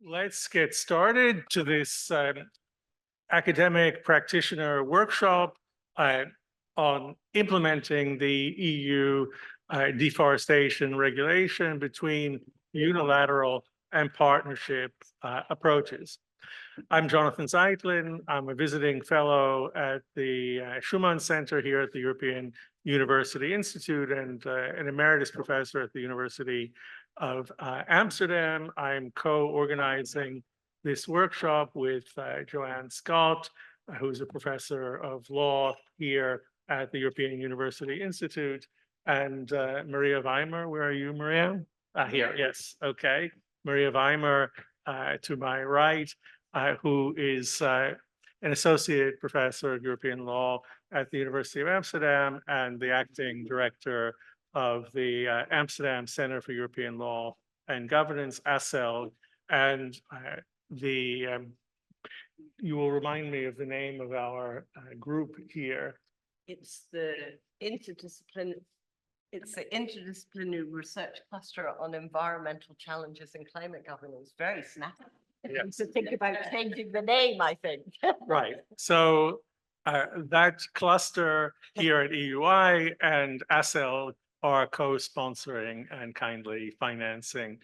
Let's get started to this academic practitioner workshop uh, on implementing the EU deforestation regulation between unilateral and partnership approaches. I'm Jonathan Zeitlin. I'm a visiting fellow at the Schumann Center here at the European University Institute and an emeritus professor at the University of Amsterdam. I'm co-organizing this workshop with Joanne Scott, who's a professor of law here at the European University Institute, and Maria Weimer. Where are you, Maria? Here, yes, okay. Maria Weimer to my right, who is an associate professor of European law at the University of Amsterdam and the acting director of the Amsterdam Center for European Law and Governance, ASEL. And you will remind me of the name of our group here. It's the interdisciplinary research cluster on environmental challenges and climate governance. Very snappy. Yes. To think about changing the name, I think. Right. So that cluster here at EUI and ASEL are co-sponsoring and kindly financing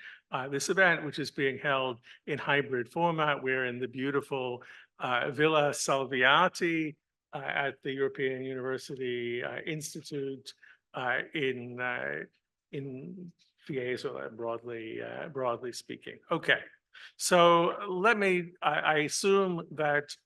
this event, which is being held in hybrid format. We're in the beautiful Villa Salviati at the European University Institute in Fiesole, broadly speaking. Okay. So I assume that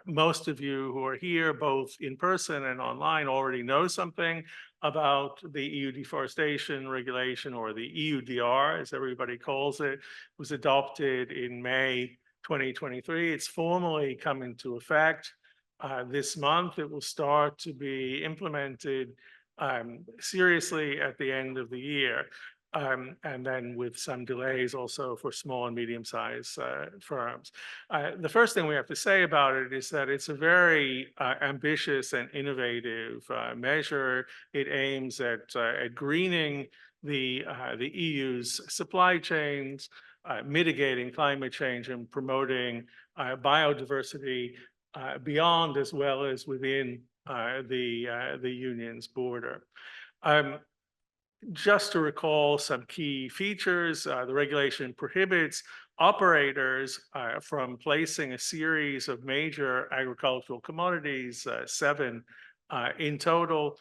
most of you who are here, both in person and online, already know something about the EU Deforestation Regulation, or the EUDR, as everybody calls it. It was adopted in May 2023. It's formally come into effect this month. It will start to be implemented seriously at the end of the year. And then with some delays also for small and medium-sized firms. The first thing we have to say about it is that it's a very ambitious and innovative measure. It aims at greening the EU's supply chains, mitigating climate change, and promoting biodiversity beyond as well as within the union's border. Just to recall some key features, the regulation prohibits operators from placing a series of major agricultural commodities, 7 in total,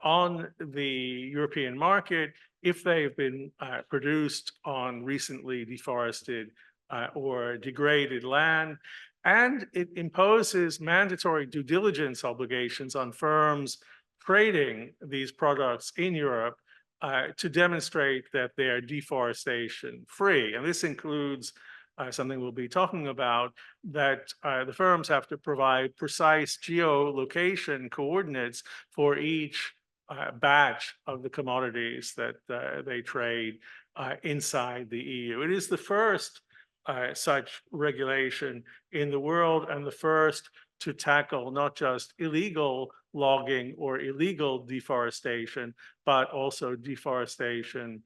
on the European market if they've been produced on recently deforested or degraded land. And it imposes mandatory due diligence obligations on firms trading these products in Europe to demonstrate that they are deforestation free. And this includes something we'll be talking about, that the firms have to provide precise geolocation coordinates for each batch of the commodities that they trade inside the EU. It is the first such regulation in the world, and the first to tackle not just illegal logging or illegal deforestation, but also deforestation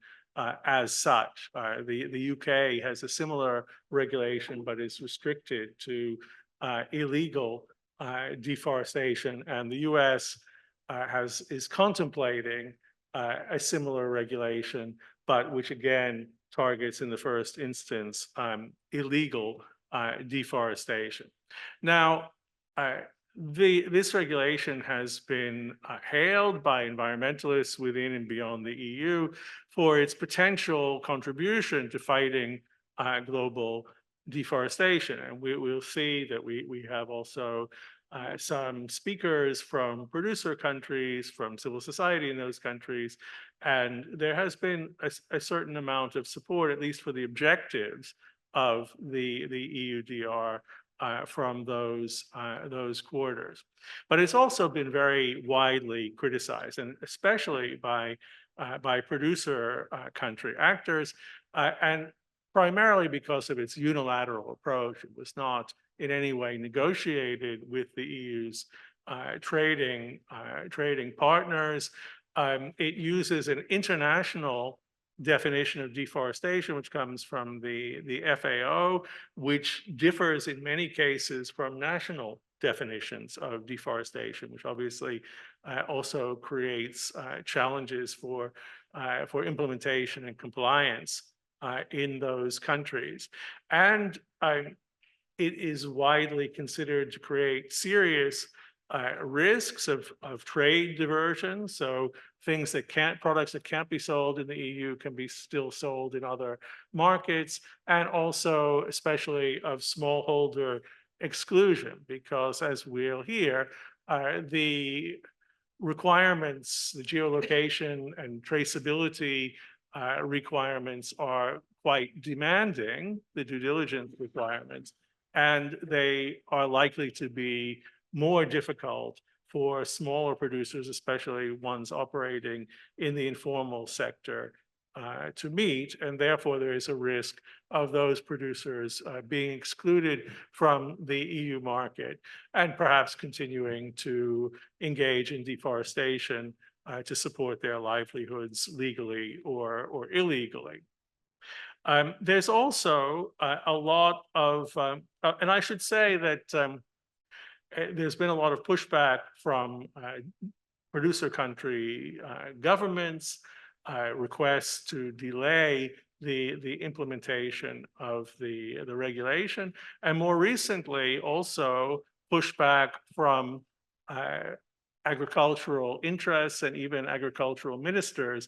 as such. The UK has a similar regulation, but is restricted to illegal deforestation, and the US is contemplating a similar regulation, but which again targets in the first instance illegal deforestation. Now, this regulation has been hailed by environmentalists within and beyond the EU for its potential contribution to fighting global deforestation. And we'll see that we have also some speakers from producer countries, from civil society in those countries, and there has been a certain amount of support, at least for the objectives of the EUDR from those quarters. But it's also been very widely criticized, and especially by producer country actors, and primarily because of its unilateral approach. It was not in any way negotiated with the EU's trading partners. It uses an international definition of deforestation, which comes from the FAO, which differs in many cases from national definitions of deforestation, which obviously also creates challenges for implementation and compliance in those countries. And it is widely considered to create serious risks of trade diversion. So products that can't be sold in the EU can be still sold in other markets, and also especially of smallholder exclusion, because as we'll hear, the requirements, the geolocation and traceability requirements are quite demanding, the due diligence requirements, and they are likely to be more difficult for smaller producers, especially ones operating in the informal sector, to meet. And therefore, there is a risk of those producers being excluded from the EU market and perhaps continuing to engage in deforestation to support their livelihoods legally or illegally. There's also a lot of, and I should say that there's been a lot of pushback from producer country governments, requests to delay the implementation of the regulation, and more recently also pushback from agricultural interests and even agricultural ministers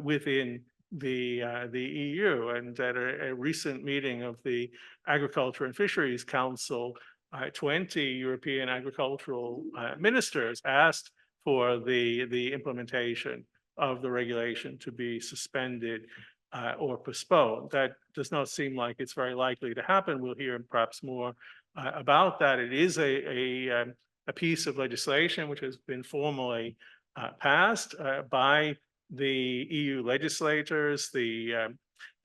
within the EU. And at a recent meeting of the Agriculture and Fisheries Council, 20 European agricultural ministers asked for the implementation of the regulation to be suspended or postponed. That does not seem like it's very likely to happen. We'll hear perhaps more about that. It is a piece of legislation which has been formally passed by the EU legislators, the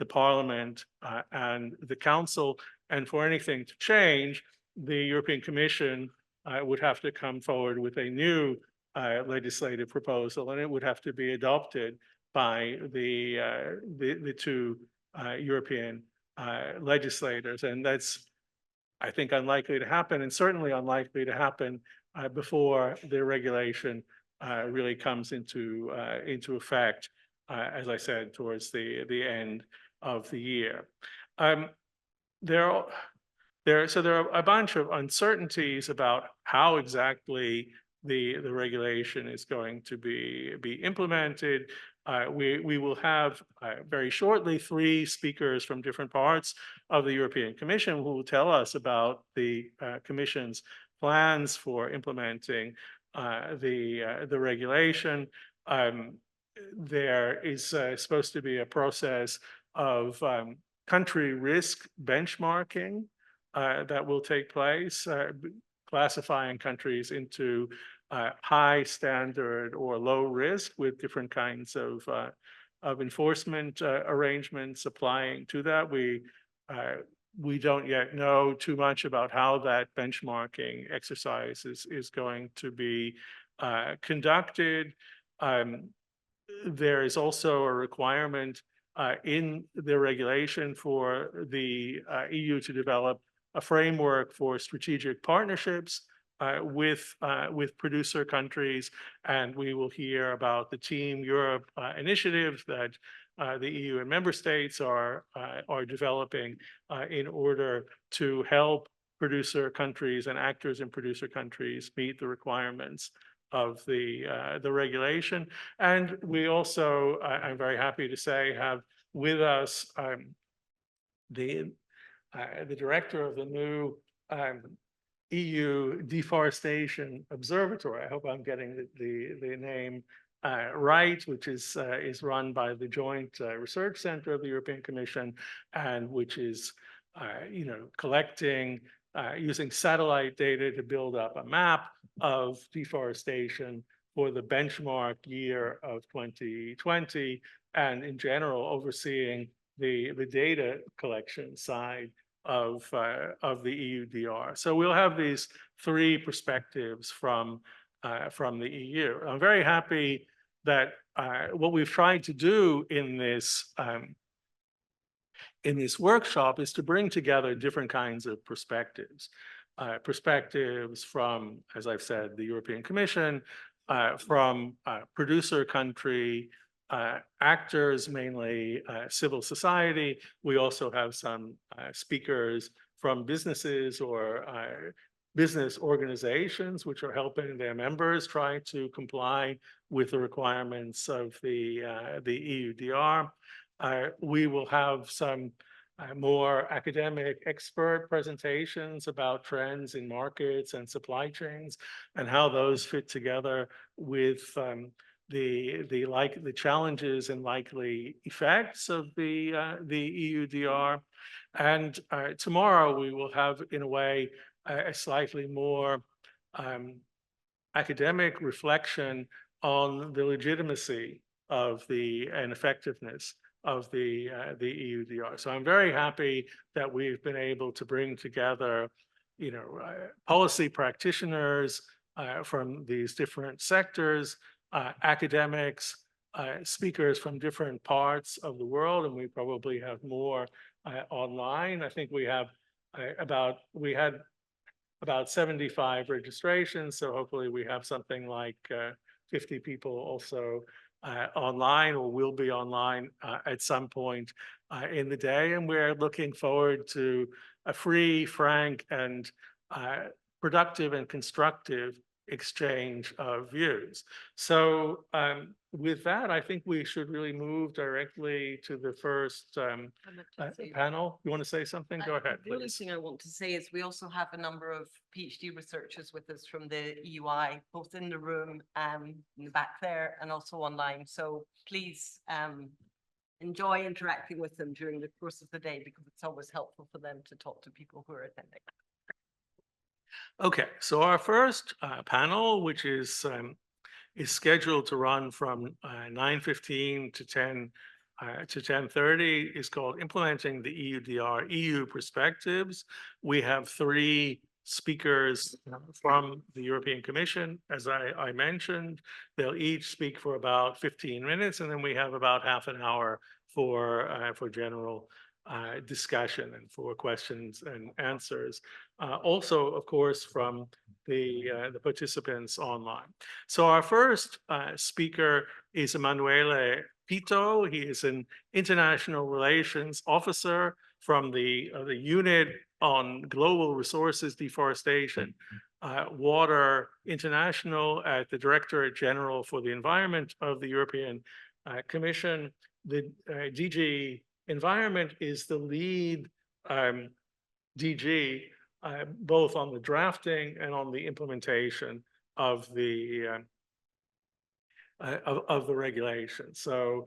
Parliament, and the Council. And for anything to change, the European Commission would have to come forward with a new legislative proposal, and it would have to be adopted by the two European legislators. And that's, I think, unlikely to happen, and certainly unlikely to happen before the regulation really comes into effect, as I said, towards the end of the year. There are a bunch of uncertainties about how exactly the regulation is going to be implemented. We will have very shortly 3 speakers from different parts of the European Commission who will tell us about the Commission's plans for implementing the regulation. There is supposed to be a process of country risk benchmarking that will take place, classifying countries into high standard or low risk with different kinds of enforcement arrangements applying to that. We don't yet know too much about how that benchmarking exercise is going to be conducted. There is also a requirement in the regulation for the EU to develop a framework for strategic partnerships with producer countries, and we will hear about the Team Europe initiatives that the EU and member states are developing in order to help producer countries and actors in producer countries meet the requirements of the regulation. And we also, I'm very happy to say, have with us the director of the new EU Deforestation Observatory. I hope I'm getting the name right, which is run by the Joint Research Center of the European Commission, and which is collecting using satellite data to build up a map of deforestation for the benchmark year of 2020, and in general overseeing the data collection side of the EUDR. So we'll have these 3 perspectives from the EU. I'm very happy that what we've tried to do in this workshop is to bring together different kinds of perspectives. Perspectives from, as I've said, the European Commission, from producer country actors, mainly civil society. We also have some speakers from businesses or business organizations which are helping their members try to comply with the requirements of the EUDR. We will have some more academic expert presentations about trends in markets and supply chains and how those fit together with the challenges and likely effects of the EUDR. And tomorrow we will have, in a way, a slightly more academic reflection on the legitimacy of and effectiveness of the EUDR. So I'm very happy that we've been able to bring together, policy practitioners from these different sectors, academics, speakers from different parts of the world, and we probably have more online. I think we had about 75 registrations, so hopefully we have something like 50 people also online or will be online at some point in the day. And we're looking forward to a free, frank, and productive and constructive exchange of views. So with that, I think we should really move directly to the first panel. You want to say something? Go ahead, The only please. thing I want to say is we also have a number of PhD researchers with us from the EUI, both in the room in the back there and also online. So please enjoy interacting with them during the course of the day, because it's always helpful for them to talk to people who are attending. Okay, so our first panel, which is scheduled to run from 9:15 to 10:30, is called Implementing the EUDR EU Perspectives. We have 3 speakers from the European Commission, as I mentioned. They'll each speak for about 15 minutes, and then we have about half an hour for general discussion and for questions and answers. Also, of course, from the participants online. So our first speaker is Emanuele Pito. He is an international relations officer from the Unit on Global Resources Deforestation, Water International at the Directorate General for the Environment of the European Commission. The DG Environment is the lead DG, both on the drafting and on the implementation of the regulation. So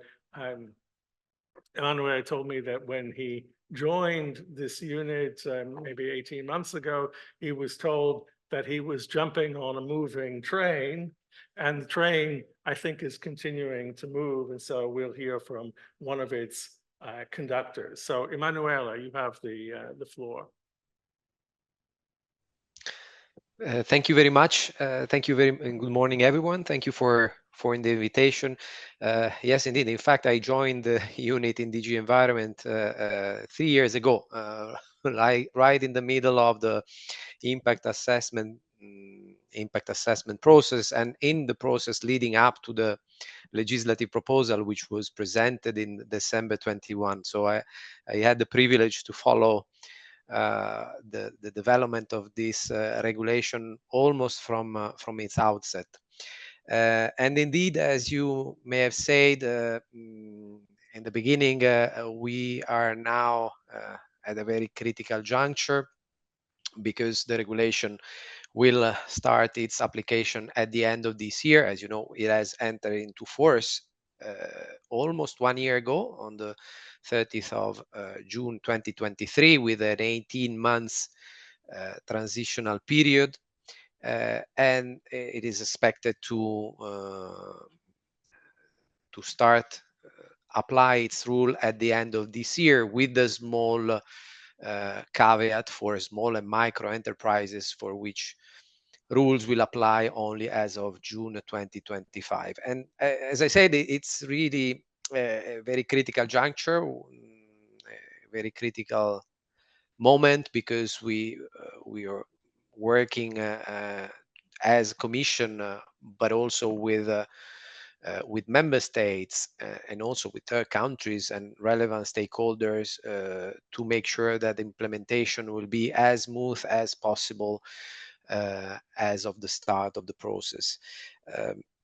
Emanuele told me that when he joined this unit maybe 18 months ago, he was told that he was jumping on a moving train, and the train, I think, is continuing to move. And so we'll hear from one of its conductors. So Emanuele, you have the floor. Thank you very much. Thank you and good morning, everyone. Thank you for the invitation. Yes, indeed. In fact, I joined the unit in DG Environment 3 years ago, right in the middle of the impact assessment process, and in the process leading up to the legislative proposal, which was presented in December 21. So I had the privilege to follow the development of this regulation almost from its outset. And indeed, as you may have said in the beginning, we are now at a very critical juncture, because the regulation will start its application at the end of this year. As you know, it has entered into force almost 1 year ago, on the 30th of June 2023, with an 18 months transitional period, and it is expected to start apply its rule at the end of this year, with the small caveat for small and micro enterprises, for which rules will apply only as of June 2025. And as I said, it's really a very critical juncture, a very critical moment, because we are working as Commission, but also with member states and also with third countries and relevant stakeholders to make sure that implementation will be as smooth as possible as of the start of the process.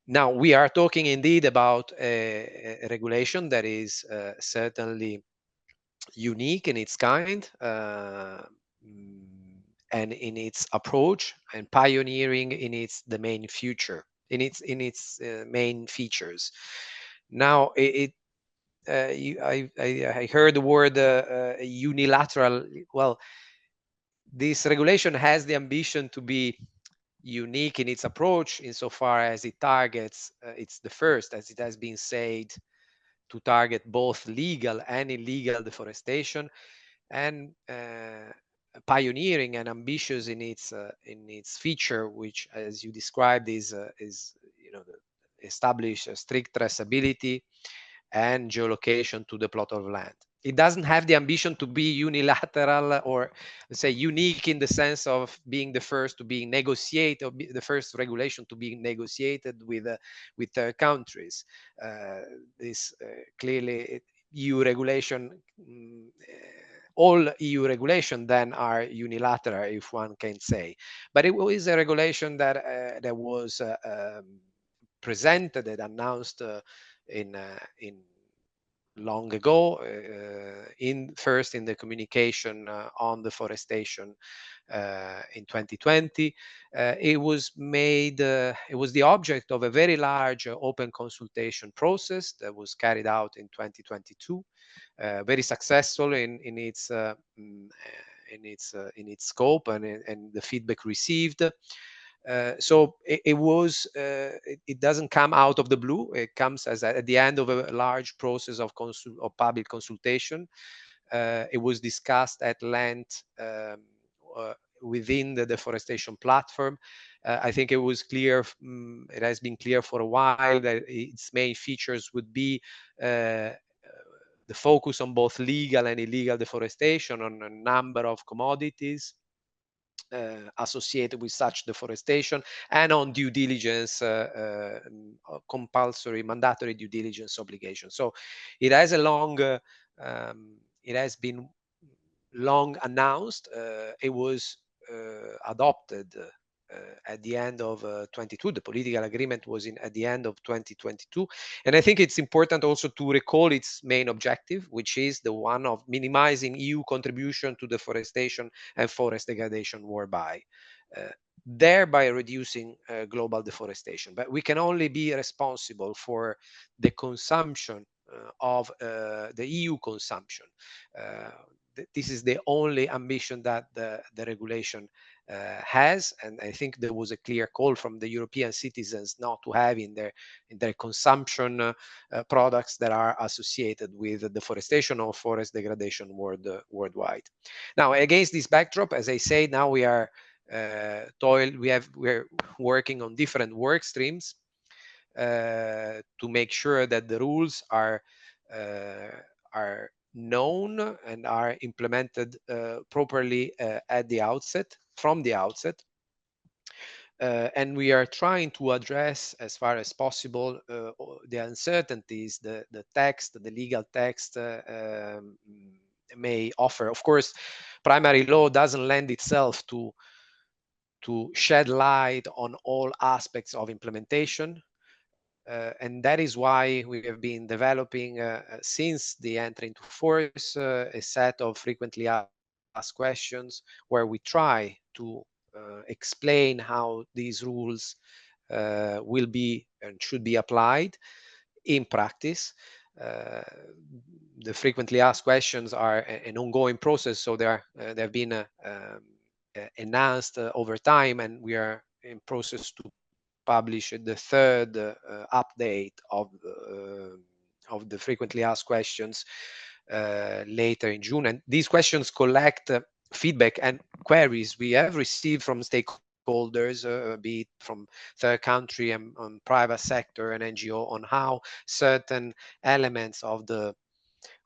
Now, we are talking indeed about a regulation that is certainly unique in its kind, and in its approach, and pioneering in its the main future, in its main features. Now, I heard the word unilateral. Well, this regulation has the ambition to be unique in its approach, insofar as it targets, it's the first, as it has been said, to target both legal and illegal deforestation, and pioneering and ambitious in its feature, which, as you described, is establish a strict traceability and geolocation to the plot of land. It doesn't have the ambition to be unilateral, or let's say unique, in the sense of being the first to be negotiated, or the first regulation to be negotiated with countries. This clearly EU regulation. All EU regulation then are unilateral, if one can say. But it was a regulation that was presented and announced in long ago, first in the communication on deforestation in 2020. It was the object of a very large open consultation process that was carried out in 2022, very successful in its scope and the feedback received. So it doesn't come out of the blue. It comes at the end of a large process of public consultation. It was discussed at length within the deforestation platform. I think it was clear, it has been clear for a while, that its main features would be the focus on both legal and illegal deforestation, on a number of commodities associated with such deforestation, and on due diligence, compulsory mandatory due diligence obligation. So it has it has been long announced. It was adopted at the end of 22. The political agreement was at the end of 2022. And I think it's important also to recall its main objective, which is the one of minimizing EU contribution to deforestation and forest degradation worldwide, thereby reducing global deforestation. But we can only be responsible for the consumption of the EU consumption. This is the only ambition that the regulation has, and I think there was a clear call from the European citizens not to have in their consumption products that are associated with deforestation or forest degradation worldwide. Now, against this backdrop, as I say, now we're working on different work streams to make sure that the rules are known and are implemented properly from the outset. And we are trying to address, as far as possible, the uncertainties the legal text may offer. Of course, primary law doesn't lend itself to shed light on all aspects of implementation. And that is why we have been developing, since the entry into force, a set of frequently asked questions, where we try to explain how these rules will be and should be applied in practice. The frequently asked questions are an ongoing process, so they have been enhanced over time, and we are in process to publish the third update of the frequently asked questions later in June. And these questions collect feedback and queries we have received from stakeholders stakeholders, be it from third country and private sector and NGO, on how certain elements of the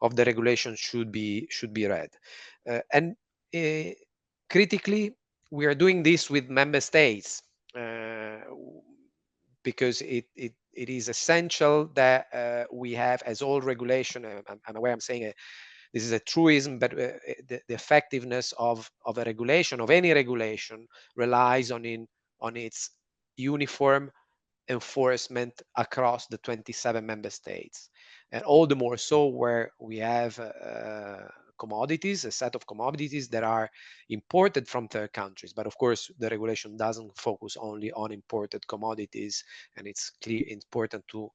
regulation should be read. And critically, we are doing this with member states because it is essential that we have, as all regulation, I'm aware I'm saying this is a truism, but the effectiveness of a regulation, of any regulation, relies on its uniform enforcement across the 27 member states, and all the more so where we have commodities, a set of commodities that are imported from third countries. But of course, the regulation doesn't focus only on imported commodities, and it's important to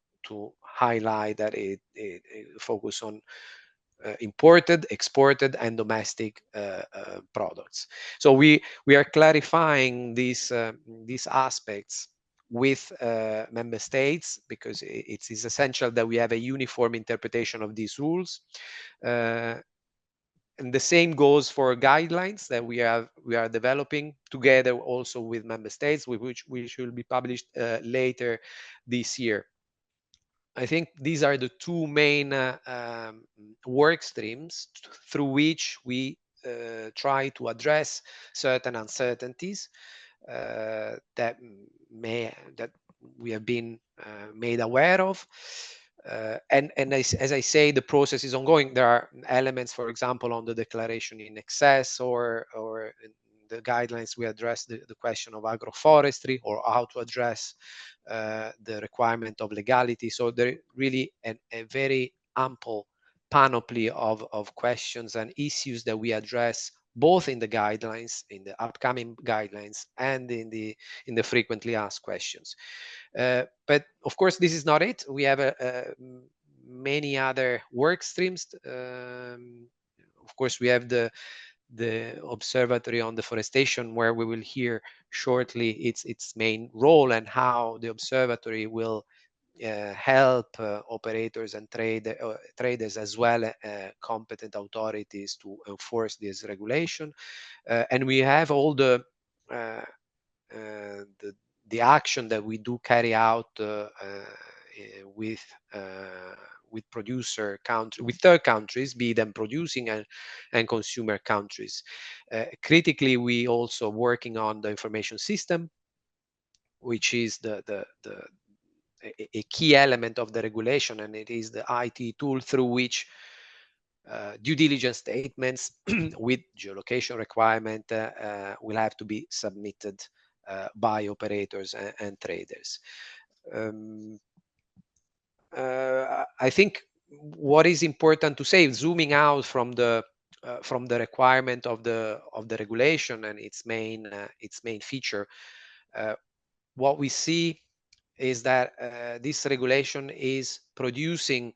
highlight that it focus on imported, exported, and domestic products. So we are clarifying these aspects with member states, because it is essential that we have a uniform interpretation of these rules. And the same goes for guidelines that we are developing together also with member states, which will be published later this year. I think these are the two main work streams through which we try to address certain uncertainties that we have been made aware of. And as I say, the process is ongoing. There are elements, for example, on the declaration in excess, or in the guidelines we address the question of agroforestry, or how to address the requirement of legality. So there really a very ample panoply of questions and issues that we address, both in the guidelines, in the upcoming guidelines, and in the frequently asked questions. But of course, this is not it. We have many other work streams. Of course, we have the Observatory on Deforestation, where we will hear shortly its main role and how the observatory will help operators and traders, as well competent authorities, to enforce this regulation. And we have all the action that we do carry out with third countries, be them producing and consumer countries. Critically, we also working on the information system, which is a key element of the regulation, and it is the IT tool through which due diligence statements with geolocation requirement will have to be submitted by operators and traders. I think what is important to say, zooming out from the requirement of the regulation and its main feature, what we see is that this regulation is producing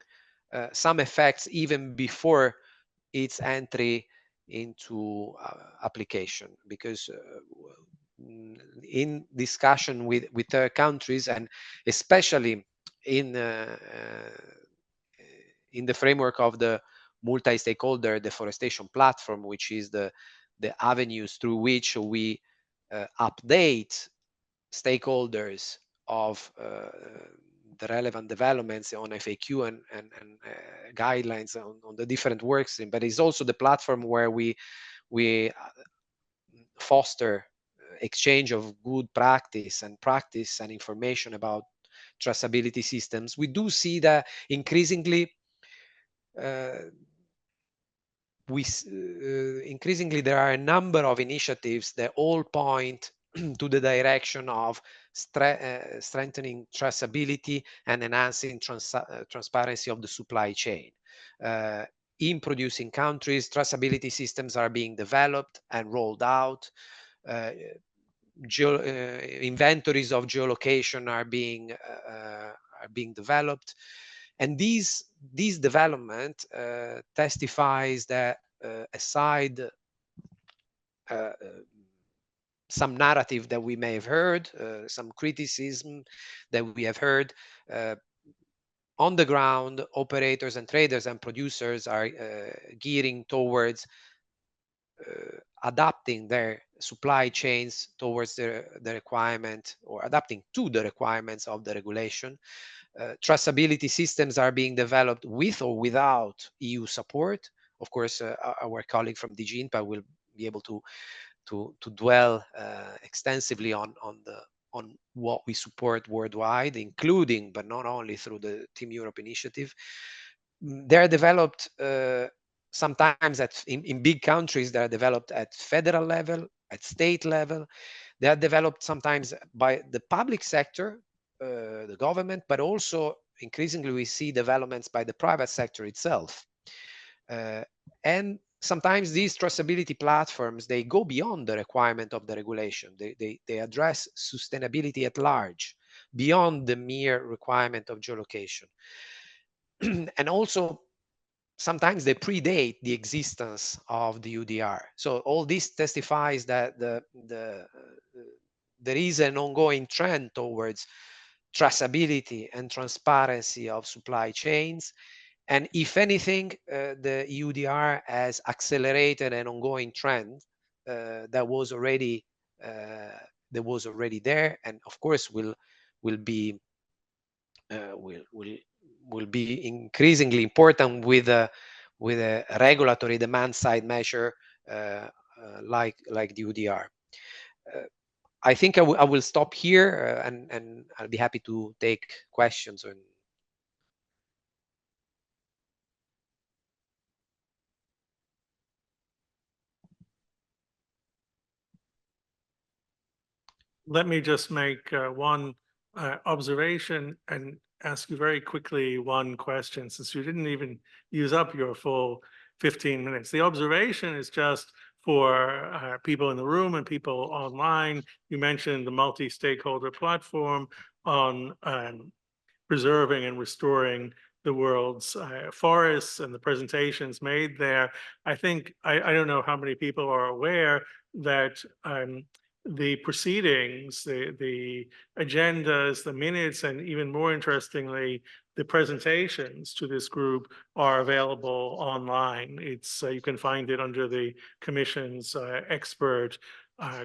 some effects even before its entry into application, because in discussion with third countries, and especially in the framework of the multi-stakeholder deforestation platform, which is the avenues through which we update stakeholders of the relevant developments on FAQ and guidelines on the different work streams. But it's also the platform where we foster exchange of good practice and information about traceability systems. We do see that increasingly there are a number of initiatives that all point to the direction of strengthening traceability and enhancing transparency of the supply chain. In producing countries, traceability systems are being developed and rolled out. Inventories of geolocation are being developed, and these development testifies that aside some narrative that we may have heard, some criticism that we have heard, on the ground, operators and traders and producers are gearing towards adapting their supply chains towards the requirement, or adapting to the requirements of the regulation. Traceability systems are being developed with or without EU support. Of course, our colleague from DG INPA will be able to dwell extensively on what we support worldwide, including but not only through the Team Europe initiative. They're developed sometimes in big countries. They're developed at federal level, at state level. They are developed sometimes by the public sector, the government, but also increasingly we see developments by the private sector itself. And sometimes these traceability platforms, they go beyond the requirement of the regulation. They address sustainability at large, beyond the mere requirement of geolocation. And also, sometimes they predate the existence of the EUDR. So all this testifies that there is an ongoing trend towards traceability and transparency of supply chains. And if anything, the EUDR has accelerated an ongoing trend that was already there, and of course will be increasingly important with a regulatory demand side measure like the EUDR. I think I will stop here, and I'll be happy to take questions. Let me just make one observation and ask you very quickly one question, since you didn't even use up your full 15 minutes. The observation is just for people in the room and people online. You mentioned the multi-stakeholder platform on preserving and restoring the world's forests, and the presentations made there. I think, I don't know how many people are aware that the proceedings, the agendas, the minutes, and even more interestingly, the presentations to this group are available online. It's you can find it under the Commission's expert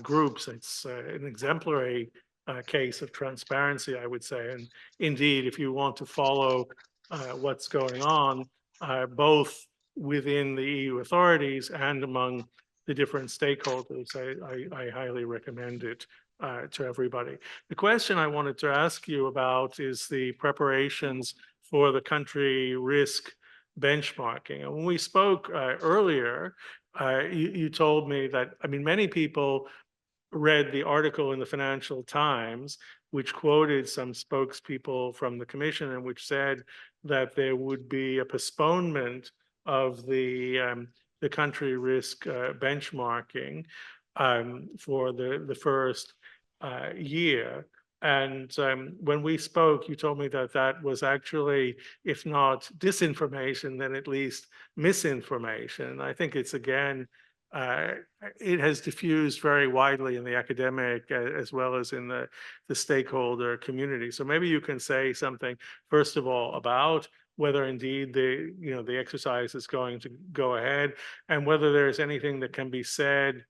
groups. It's an exemplary case of transparency, I would say. And indeed, if you want to follow what's going on, both within the EU authorities and among the different stakeholders, I highly recommend it to everybody. The question I wanted to ask you about is the preparations for the country risk benchmarking. And when we spoke earlier, you told me that, I mean, many people read the article in the Financial Times, which quoted some spokespeople from the Commission and which said that there would be a postponement of the country risk benchmarking for the first year. And when we spoke, you told me that that was actually, if not disinformation, then at least misinformation. I think it's, again, it has diffused very widely in the academic as well as in the stakeholder community. So maybe you can say something, first of all, about whether indeed the exercise is going to go ahead, and whether there's anything that can be said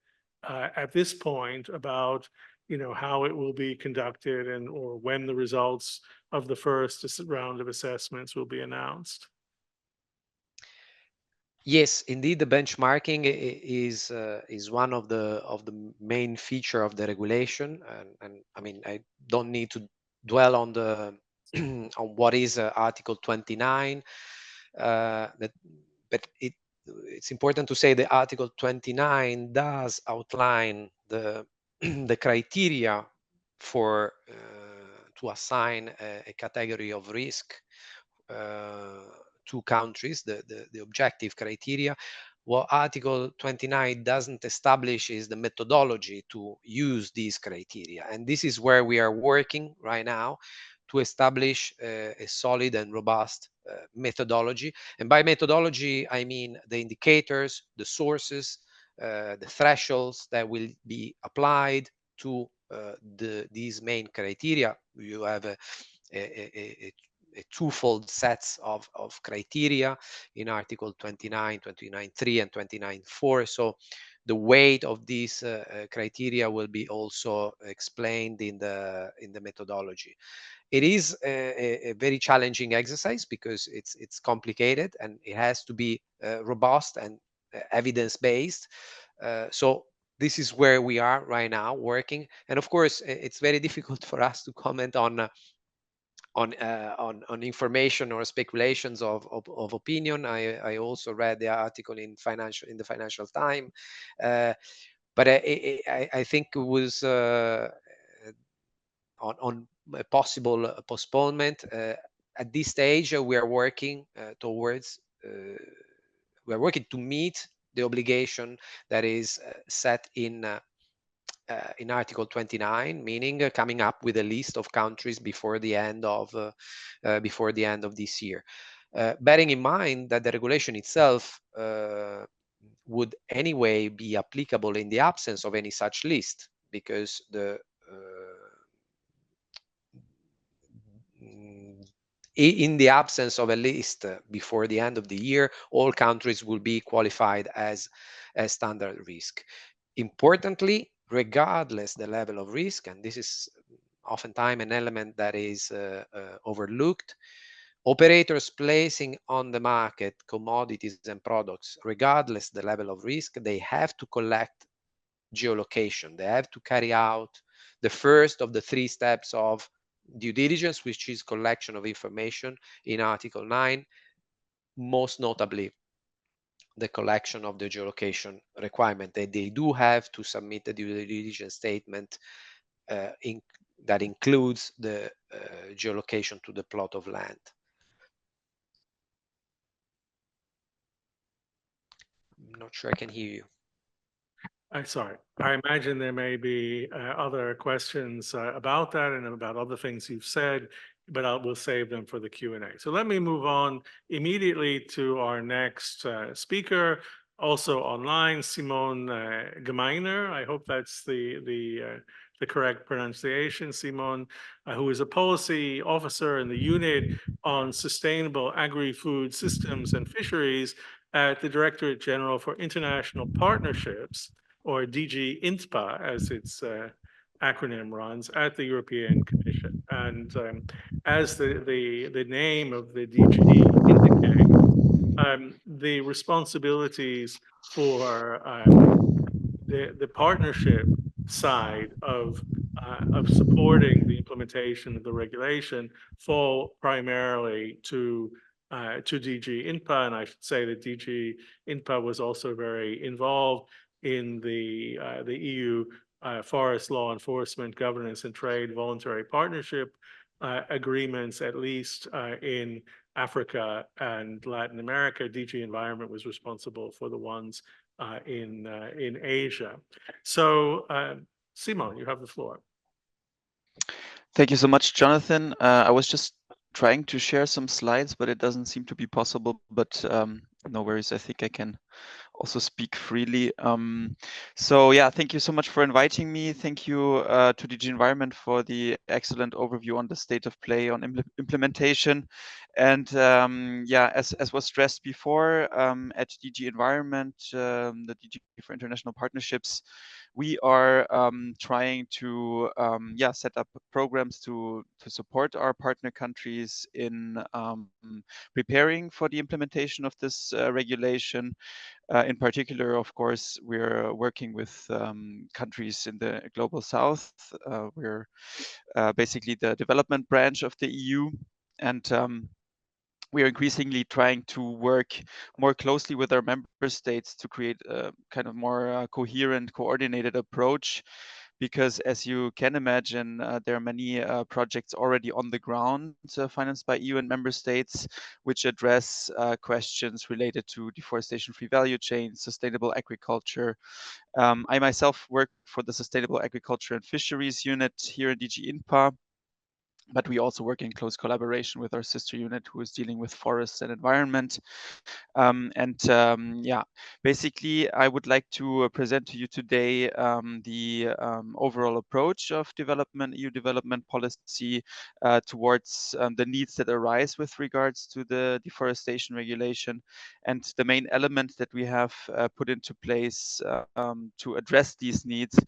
at this point about how it will be conducted, and or when the results of the first round of assessments will be announced. Yes, indeed, the benchmarking is one of the main feature of the regulation, and I mean, I don't need to dwell on the on what is Article 29. But it's important to say that Article 29 does outline the the criteria for to assign a category of risk to countries, the objective criteria. What Article 29 doesn't establish is the methodology to use these criteria. And this is where we are working right now to establish a solid and robust methodology. And by methodology, I mean the indicators, the sources, the thresholds that will be applied to these main criteria. You have a twofold sets of criteria in Article 29, 29.3 and 29.4. So the weight of these criteria will be also explained in the methodology. It is a very challenging exercise because it's complicated and it has to be robust and evidence-based. So this is where we are right now working. And of course, it's very difficult for us to comment on information or speculations of opinion. I also read the article in the Financial Times, but I think it was on a possible postponement. At this stage, we are working towards. We are working to meet the obligation that is set in Article 29, meaning coming up with a list of countries before the end of this year. Bearing in mind that the regulation itself would anyway be applicable in the absence of any such list, because in the absence of a list before the end of the year, all countries will be qualified as standard risk. Importantly, regardless the level of risk, and this is oftentimes an element that is overlooked, operators placing on the market commodities and products, regardless the level of risk, they have to collect geolocation. They have to carry out the first of the 3 steps of due diligence, which is collection of information in Article 9, most notably the collection of the geolocation requirement. They do have to submit a due diligence statement that includes the geolocation to the plot of land. I'm not sure I can hear you. I'm sorry. I imagine there may be other questions about that and about other things you've said, but we'll save them for the Q&A. So let me move on immediately to our next speaker, also online, Simone Gemeiner. I hope that's the correct pronunciation, Simone, who is a policy officer in the unit on sustainable agri-food systems and fisheries at the Directorate General for International Partnerships, or DG INTPA, as its acronym runs, at the European Commission. And as the name of the DG indicates, the responsibilities for the partnership side of supporting the implementation of the regulation fall primarily to DG INPA, and I should say that DG INPA was also very involved in the EU forest law enforcement, governance and trade voluntary partnership agreements, at least in Africa and Latin America. DG Environment was responsible for the ones in Asia. So, Simon, you have the floor. Thank you so much, Jonathan. I was just trying to share some slides, but it doesn't seem to be possible. But no worries, I think I can also speak freely. So yeah, thank you so much for inviting me. Thank you to DG Environment for the excellent overview on the state of play on implementation. And yeah, as was stressed before, at DG Environment, the DG for International Partnerships, we are trying to yeah, set up programs to support our partner countries in preparing for the implementation of this regulation. In particular, of course, we're working with countries in the Global South. We're basically the development branch of the EU, and we are increasingly trying to work more closely with our member states to create a kind of more coherent, coordinated approach. Because as you can imagine, there are many projects already on the ground financed by EU and member states, which address questions related to deforestation-free value chains, sustainable agriculture. I myself work for the Sustainable Agriculture and Fisheries Unit here in DG INPA. but we also work in close collaboration with our sister unit who is dealing with forests and environment. Yeah, basically, I would like to present to you today the overall approach of EU development policy towards the needs that arise with regards to the deforestation regulation, and the main element that we have put into place to address these needs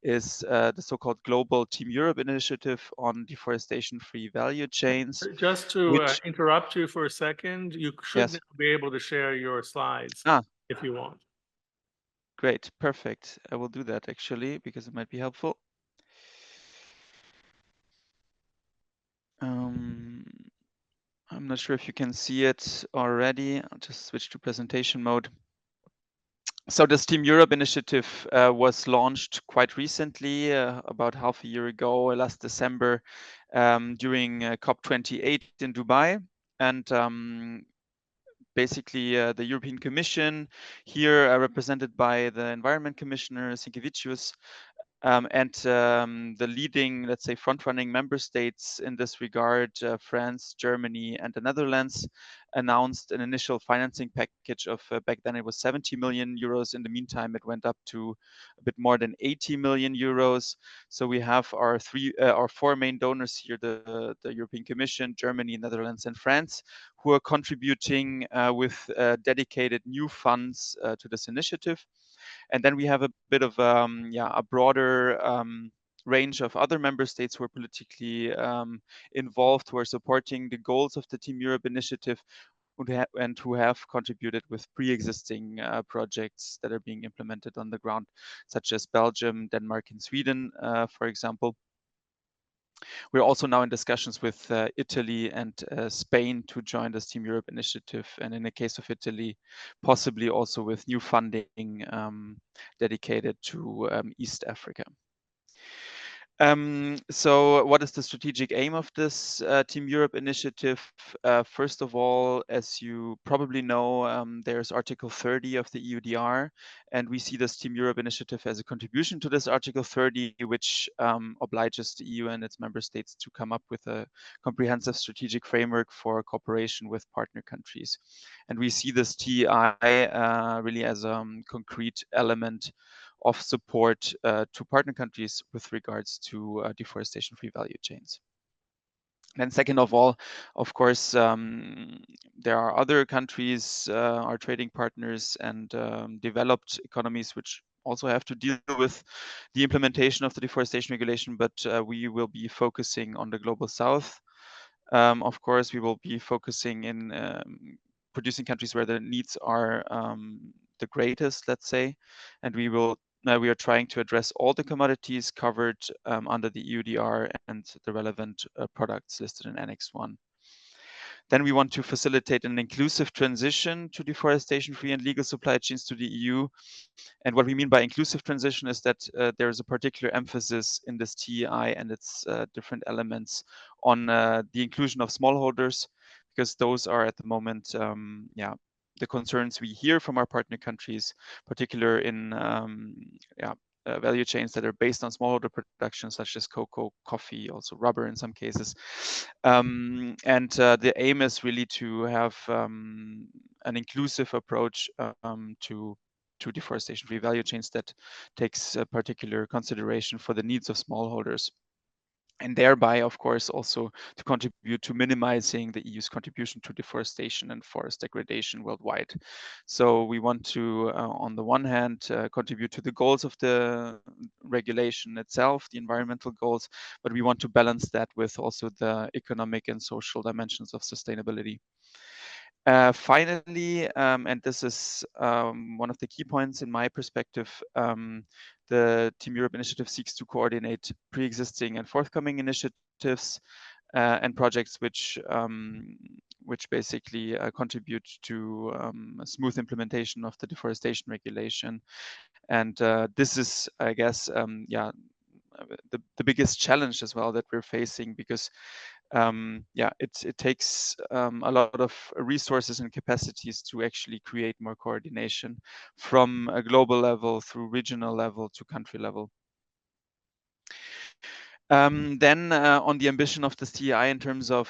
is the so-called Global Team Europe initiative on deforestation-free value chains, Just to which, interrupt you for a second, you should yes, now be able to share your slides ah, if you want. great, perfect. I will do that actually because it might be helpful. I'm not sure if you can see it already. I'll just switch to presentation mode. So this Team Europe initiative was launched quite recently, about half a year ago, last December, during COP28 in Dubai. And basically the European Commission, here represented by the Environment Commissioner Sinkevicius, and the leading, let's say, front-running member states in this regard, France, Germany, and the Netherlands, announced an initial financing package of, back then it was 70 million euros. In the meantime, it went up to a bit more than 80 million euros. So we have our four main donors here, the European Commission, Germany, Netherlands, and France, who are contributing with dedicated new funds to this initiative. And then we have a bit of a broader range of other member states who are politically involved, who are supporting the goals of the Team Europe initiative, and who have contributed with pre-existing projects that are being implemented on the ground, such as Belgium, Denmark, and Sweden, for example. We're also now in discussions with Italy and Spain to join this Team Europe initiative, and in the case of Italy, possibly also with new funding dedicated to East Africa. So what is the strategic aim of this Team Europe initiative? First of all, as you probably know, there's Article 30 of the EUDR, and we see this Team Europe initiative as a contribution to this Article 30, which obliges the EU and its member states to come up with a comprehensive strategic framework for cooperation with partner countries. And we see this TEI really as a concrete element of support to partner countries with regards to deforestation-free value chains. Then second of all, of course, there are other countries, our trading partners and developed economies, which also have to deal with the implementation of the deforestation regulation, but we will be focusing on the global south. Of course, we will be focusing in producing countries where the needs are the greatest, let's say, and we are trying to address all the commodities covered under the EUDR and the relevant products listed in Annex 1. Then we want to facilitate an inclusive transition to deforestation-free and legal supply chains to the EU. And what we mean by inclusive transition is that there is a particular emphasis in this TEI and its different elements on the inclusion of smallholders, because those are at the moment, the concerns we hear from our partner countries, particular in value chains that are based on smallholder production, such as cocoa, coffee, also rubber in some cases. The aim is really to have an inclusive approach to deforestation-free value chains that takes particular consideration for the needs of smallholders, and thereby, of course, also to contribute to minimizing the EU's contribution to deforestation and forest degradation worldwide. So we want to, on the one hand, contribute to the goals of the regulation itself, the environmental goals, but we want to balance that with also the economic and social dimensions of sustainability. Finally, and this is one of the key points in my perspective, the Team Europe initiative seeks to coordinate pre-existing and forthcoming initiatives and projects which basically contribute to a smooth implementation of the deforestation regulation. And this is, I guess, the biggest challenge as well that we're facing, because it takes a lot of resources and capacities to actually create more coordination from a global level through regional level to country level. Then on the ambition of this TEI in terms of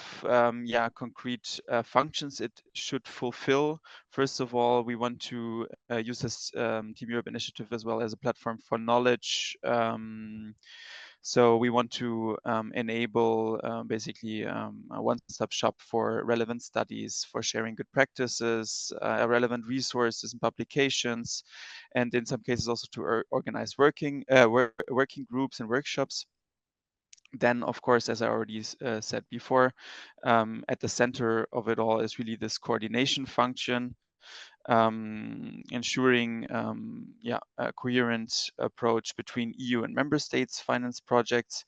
concrete functions it should fulfill. First of all, we want to use this Team Europe initiative as well as a platform for knowledge. So we want to enable basically a one-stop shop for relevant studies, for sharing good practices, relevant resources and publications, and in some cases also to organize working groups and workshops. Then, of course, as I already said before, at the center of it all is really this coordination function, ensuring a coherent approach between EU and member states finance projects.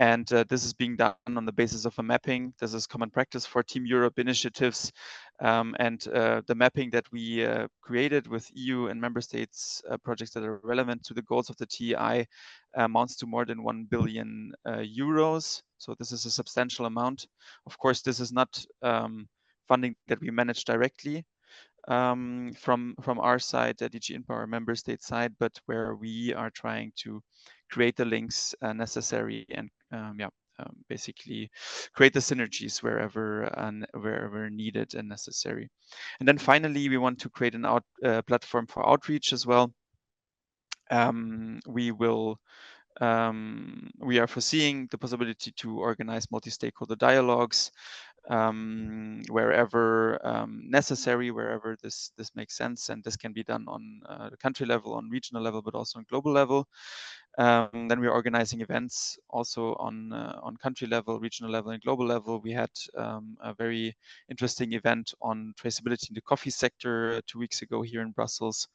And this is being done on the basis of a mapping. This is common practice for Team Europe initiatives. And the mapping that we created with EU and member states projects that are relevant to the goals of the TEI amounts to more than 1 billion euros. So this is a substantial amount. Of course, this is not funding that we manage directly from our side, DG INPA, member state side, but where we are trying to create the links necessary and basically create the synergies wherever needed and necessary. And then finally, we want to create an platform for outreach as well. We are foreseeing the possibility to organize multi-stakeholder dialogues wherever necessary, wherever this makes sense, and this can be done on the country level, on regional level, but also on global level. Then we're organizing events also on country level, regional level, and global level. We had a very interesting event on traceability in the coffee sector 2 weeks ago here in Brussels.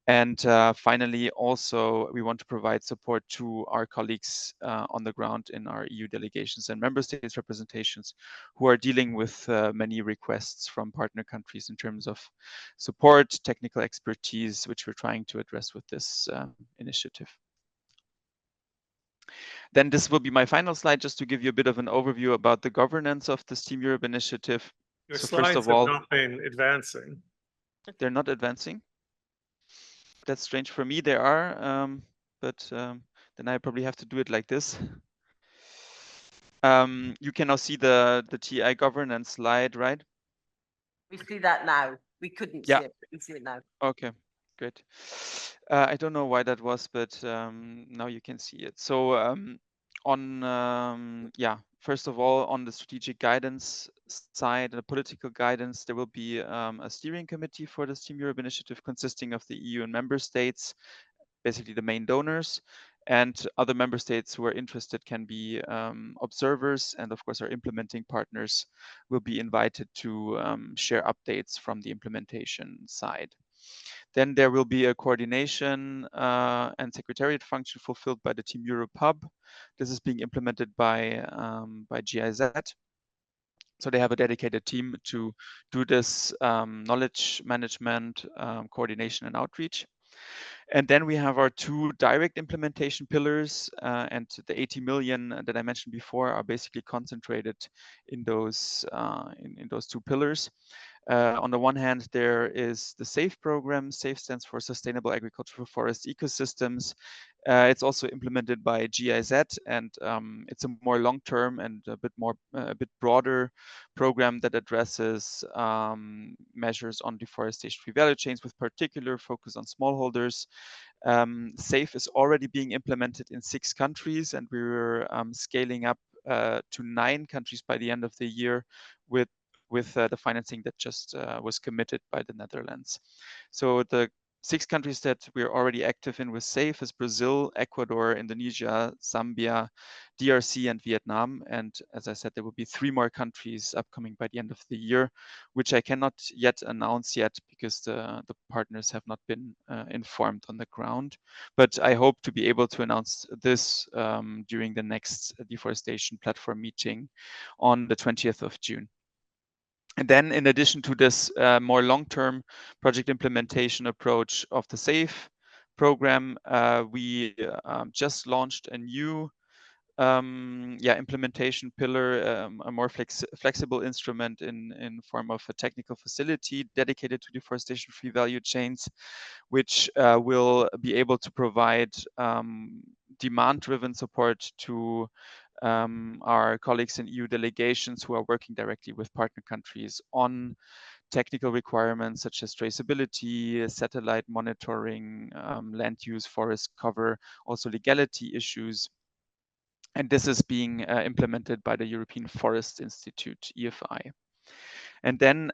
And finally, also, we want to provide support to our colleagues on the ground in our EU delegations and member states representations who are dealing with many requests from partner countries in terms of support, technical expertise, which we're trying to address with this initiative. Then this will be my final slide, just to give you a bit of an overview about the governance of this Team Europe initiative. Your So slides first of have all, not been advancing. they're not advancing. That's strange for me. They are, but then I probably have to do it like this. You can now see the TI governance slide, right? We see that now. We couldn't Yeah. see it, but we see it now. Okay, great. I don't know why that was, but now you can see it. So first of all, on the strategic guidance side, the political guidance, there will be a steering committee for this Team Europe initiative consisting of the EU and member states, basically the main donors, and other member states who are interested can be observers, and of course our implementing partners will be invited to share updates from the implementation side. Then there will be a coordination and secretariat function fulfilled by the Team Europe Hub. This is being implemented by GIZ. So they have a dedicated team to do this knowledge management, coordination, and outreach. And then we have our 2 direct implementation pillars, and the 80 million that I mentioned before are basically concentrated in those in those 2 pillars. On the one hand, there is the SAFE program. SAFE stands for Sustainable Agricultural Forest Ecosystems. It's also implemented by GIZ, and it's a more long-term and a bit broader program that addresses measures on deforestation-free value chains, with particular focus on smallholders. SAFE is already being implemented in 6 countries, and we're scaling up to 9 countries by the end of the year with the financing that just was committed by the Netherlands. So the 6 countries that we're already active in with SAFE is Brazil, Ecuador, Indonesia, Zambia, DRC, and Vietnam. And as I said, there will be 3 more countries upcoming by the end of the year, which I cannot yet announce yet because the partners have not been informed on the ground. But I hope to be able to announce this during the next deforestation platform meeting on the 20th of June. And then in addition to this more long-term project implementation approach of the SAFE program, we just launched a new implementation pillar, a more flexible instrument in form of a technical facility dedicated to deforestation-free value chains, which will be able to provide demand-driven support to our colleagues in EU delegations who are working directly with partner countries on technical requirements such as traceability, satellite monitoring, land use, forest cover, also legality issues. And this is being implemented by the European Forest Institute, EFI. And then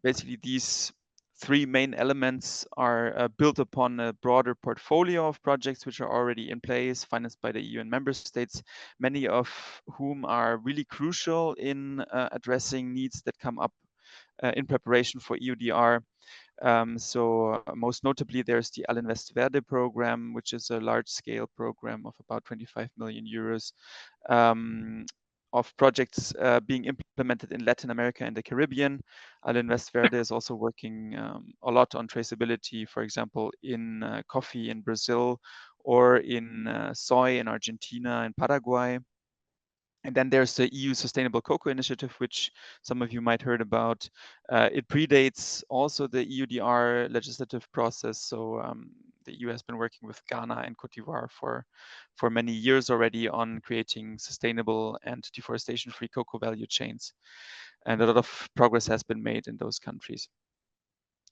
basically these three main elements are built upon a broader portfolio of projects which are already in place, financed by the EU and member states, many of whom are really crucial in addressing needs that come up in preparation for EUDR. So most notably, there's the Al Invest Verde program, which is a large-scale program of about 25 million euros of projects being implemented in Latin America and the Caribbean. Al Invest Verde is also working a lot on traceability, for example, in coffee in Brazil or in soy in Argentina and Paraguay. And then there's the EU Sustainable Cocoa Initiative, which some of you might heard about. It predates also the EUDR legislative process. So the EU has been working with Ghana and Cote d'Ivoire for many years already on creating sustainable and deforestation-free cocoa value chains. And a lot of progress has been made in those countries.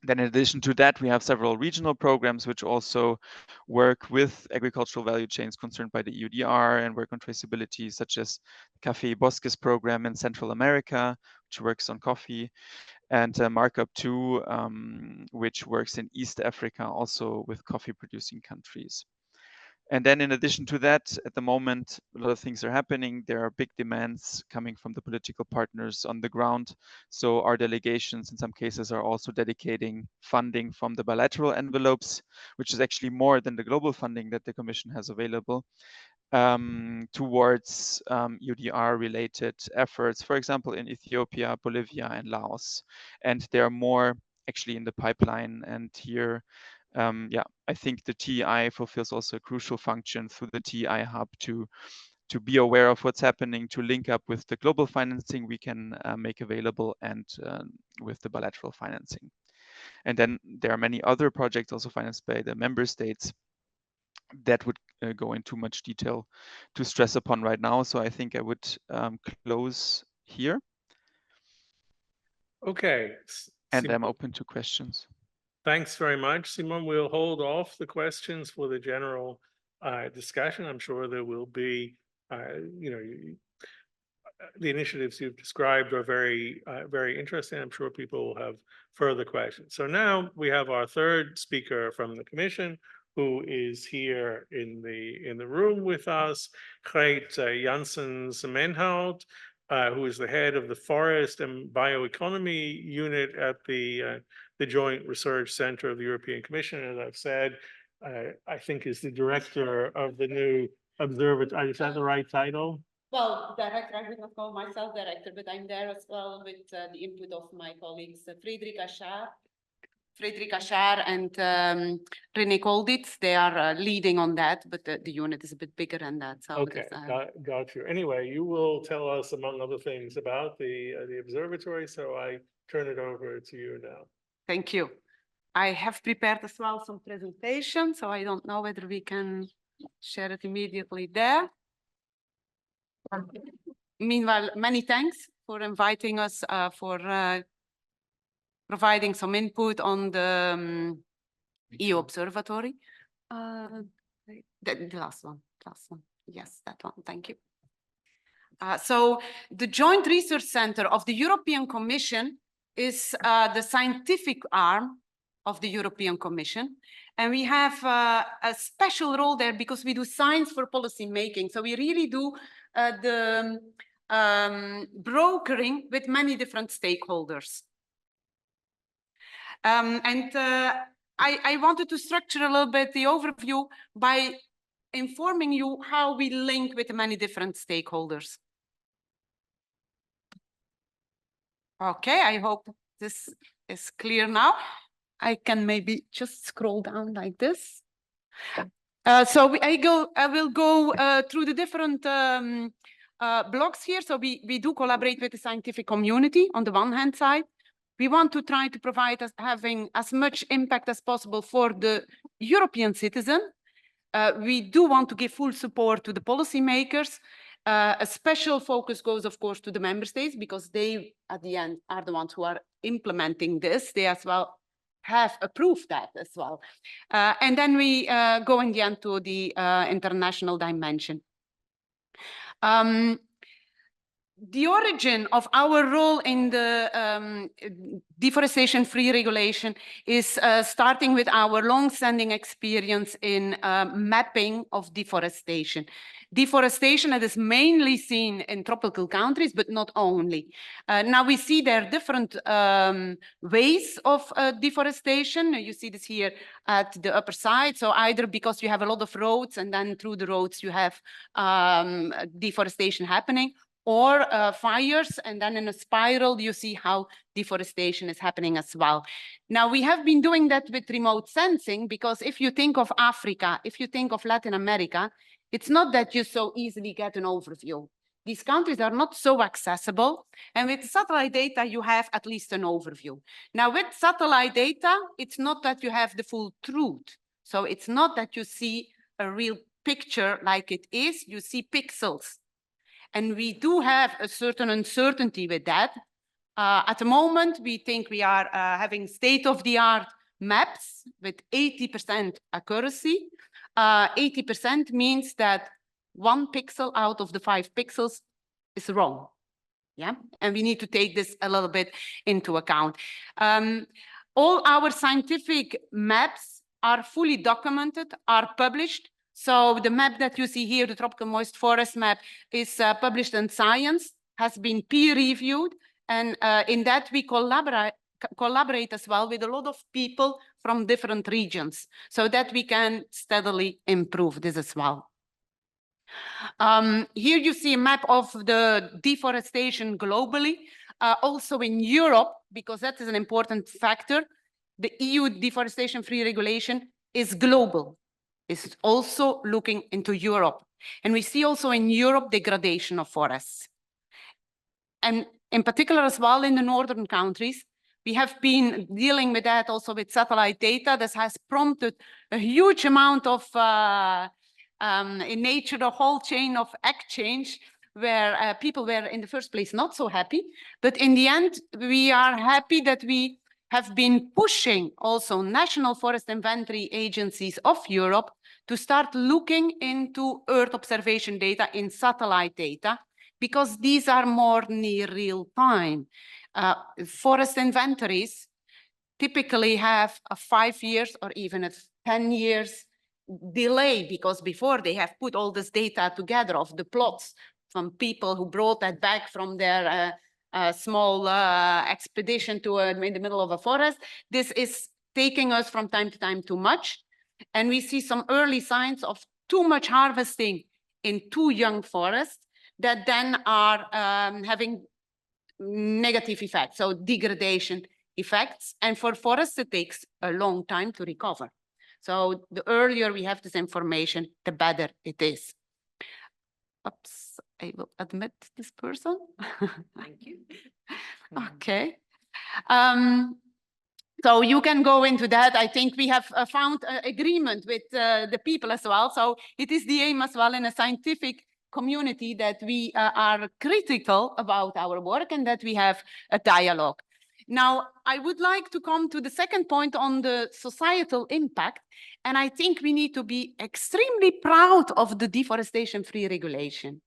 Then in addition to that, we have several regional programs which also work with agricultural value chains concerned by the EUDR and work on traceability, such as the Café Bosques program in Central America, which works on coffee, and Markup 2, which works in East Africa, also with coffee producing countries. And then in addition to that, at the moment, a lot of things are happening. There are big demands coming from the political partners on the ground. So our delegations in some cases are also dedicating funding from the bilateral envelopes, which is actually more than the global funding that the Commission has available, towards EUDR related efforts, for example, in Ethiopia, Bolivia, and Laos. And there are more actually in the pipeline. And here, I think the TEI fulfills also a crucial function through the TEI hub to be aware of what's happening, to link up with the global financing we can make available and with the bilateral financing. And then there are many other projects also financed by the member states that would go into much detail to stress upon right now. So I think I would close here. Okay. And I'm open to questions. Thanks very much, Simon. We'll hold off the questions for the general discussion. I'm sure there will be, the initiatives you've described are very, very interesting. I'm sure people will have further questions. So now we have our third speaker from the Commission, who is here in the room with us, Gert Janssens-Menhout, who is the head of the Forest and Bioeconomy Unit at the Joint Research Center of the European Commission. As I've said, I think is the director of the new observatory. Is that the right title? Well, director, I would not call myself director, but I'm there as well with the input of my colleagues, Frédéric Achard and René Kolditz. They are leading on that, but the unit is a bit bigger than that. So okay, got you. Anyway, you will tell us, among other things, about the observatory. So I turn it over to you now. Thank you. I have prepared as well some presentation, so I don't know whether we can share it immediately there. Meanwhile, many thanks for inviting us, for providing some input on the EU Observatory. The last one. Yes, that one. Thank you. So the Joint Research Center of the European Commission is the scientific arm of the European Commission. And we have a special role there because we do science for policy making. So we really do the brokering with many different stakeholders. I wanted to structure a little bit the overview by informing you how we link with many different stakeholders. Okay, I hope this is clear now. I can maybe just scroll down like this. So I will go through the different blocks here. So we do collaborate with the scientific community on the one hand side. We want to try to provide us having as much impact as possible for the European citizen. We do want to give full support to the policymakers. A special focus goes, of course, to the member states, because they, at the end, are the ones who are implementing this. They as well have approved that as well. And then we go in the end to the international dimension. The origin of our role in the deforestation-free regulation is starting with our long-standing experience in mapping of deforestation. Deforestation that is mainly seen in tropical countries, but not only. Now we see there are different ways of deforestation. You see this here at the upper side. So either because you have a lot of roads, and then through the roads you have deforestation happening, or fires, and then in a spiral, you see how deforestation is happening as well. Now, we have been doing that with remote sensing, because if you think of Africa, if you think of Latin America, it's not that you so easily get an overview. These countries are not so accessible, and with satellite data, you have at least an overview. Now, with satellite data, it's not that you have the full truth. So it's not that you see a real picture like it is, you see pixels. And we do have a certain uncertainty with that. At the moment, we think we are having state-of-the-art maps with 80% accuracy. 80% means that 1 pixel out of the 5 pixels is wrong. Yeah, and we need to take this a little bit into account. All our scientific maps are fully documented, are published. So the map that you see here, the tropical moist forest map, is published in Science, has been peer-reviewed, and in that we collaborate as well with a lot of people from different regions, so that we can steadily improve this as well. Here you see a map of the deforestation globally, also in Europe, because that is an important factor. The EU Deforestation-Free Regulation is global. Is also looking into Europe. And we see also in Europe degradation of forests. And in particular as well in the northern countries, we have been dealing with that also with satellite data. This has prompted a huge amount of, in nature, the whole chain of exchange, where people were in the first place not so happy. But in the end, we are happy that we have been pushing also national forest inventory agencies of Europe to start looking into Earth observation data in satellite data, because these are more near real time. Forest inventories typically have a 5 years or even a 10 years delay, because before they have put all this data together of the plots from people who brought that back from their small expedition to in the middle of a forest. This is taking us from time to time too much. And we see some early signs of too much harvesting in too young forests that then are having negative effects, so degradation effects. And for forests, it takes a long time to recover. So the earlier we have this information, the better it is. Oops, I will admit this person. Thank you. Okay. So you can go into that. I think we have found agreement with the people as well. So it is the aim as well in a scientific community that we are critical about our work and that we have a dialogue. Now, I would like to come to the second point on the societal impact. And I think we need to be extremely proud of the deforestation-free regulation.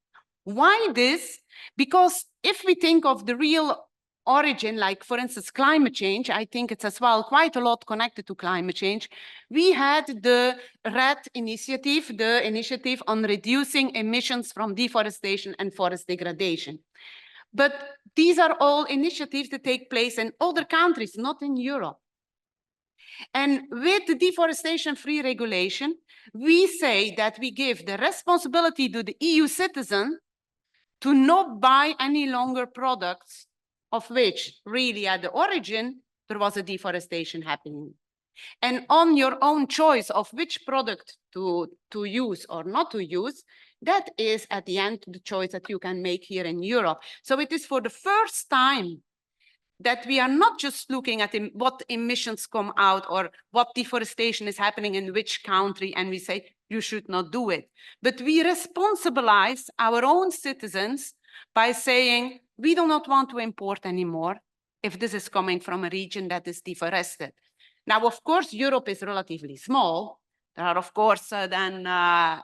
Why this? Because if we think of the real origin, like for instance, climate change, I think it's as well quite a lot connected to climate change. We had the RED initiative, the initiative on reducing emissions from deforestation and forest degradation. But these are all initiatives that take place in other countries, not in Europe. And with the deforestation-free regulation, we say that we give the responsibility to the EU citizen to not buy any longer products of which really at the origin, there was a deforestation happening. And on your own choice of which product to use or not to use, that is at the end the choice that you can make here in Europe. So it is for the first time that we are not just looking at what emissions come out or what deforestation is happening in which country, and we say, you should not do it. But we responsibilize our own citizens by saying, we do not want to import anymore if this is coming from a region that is deforested. Now, of course, Europe is relatively small. There are, of course, then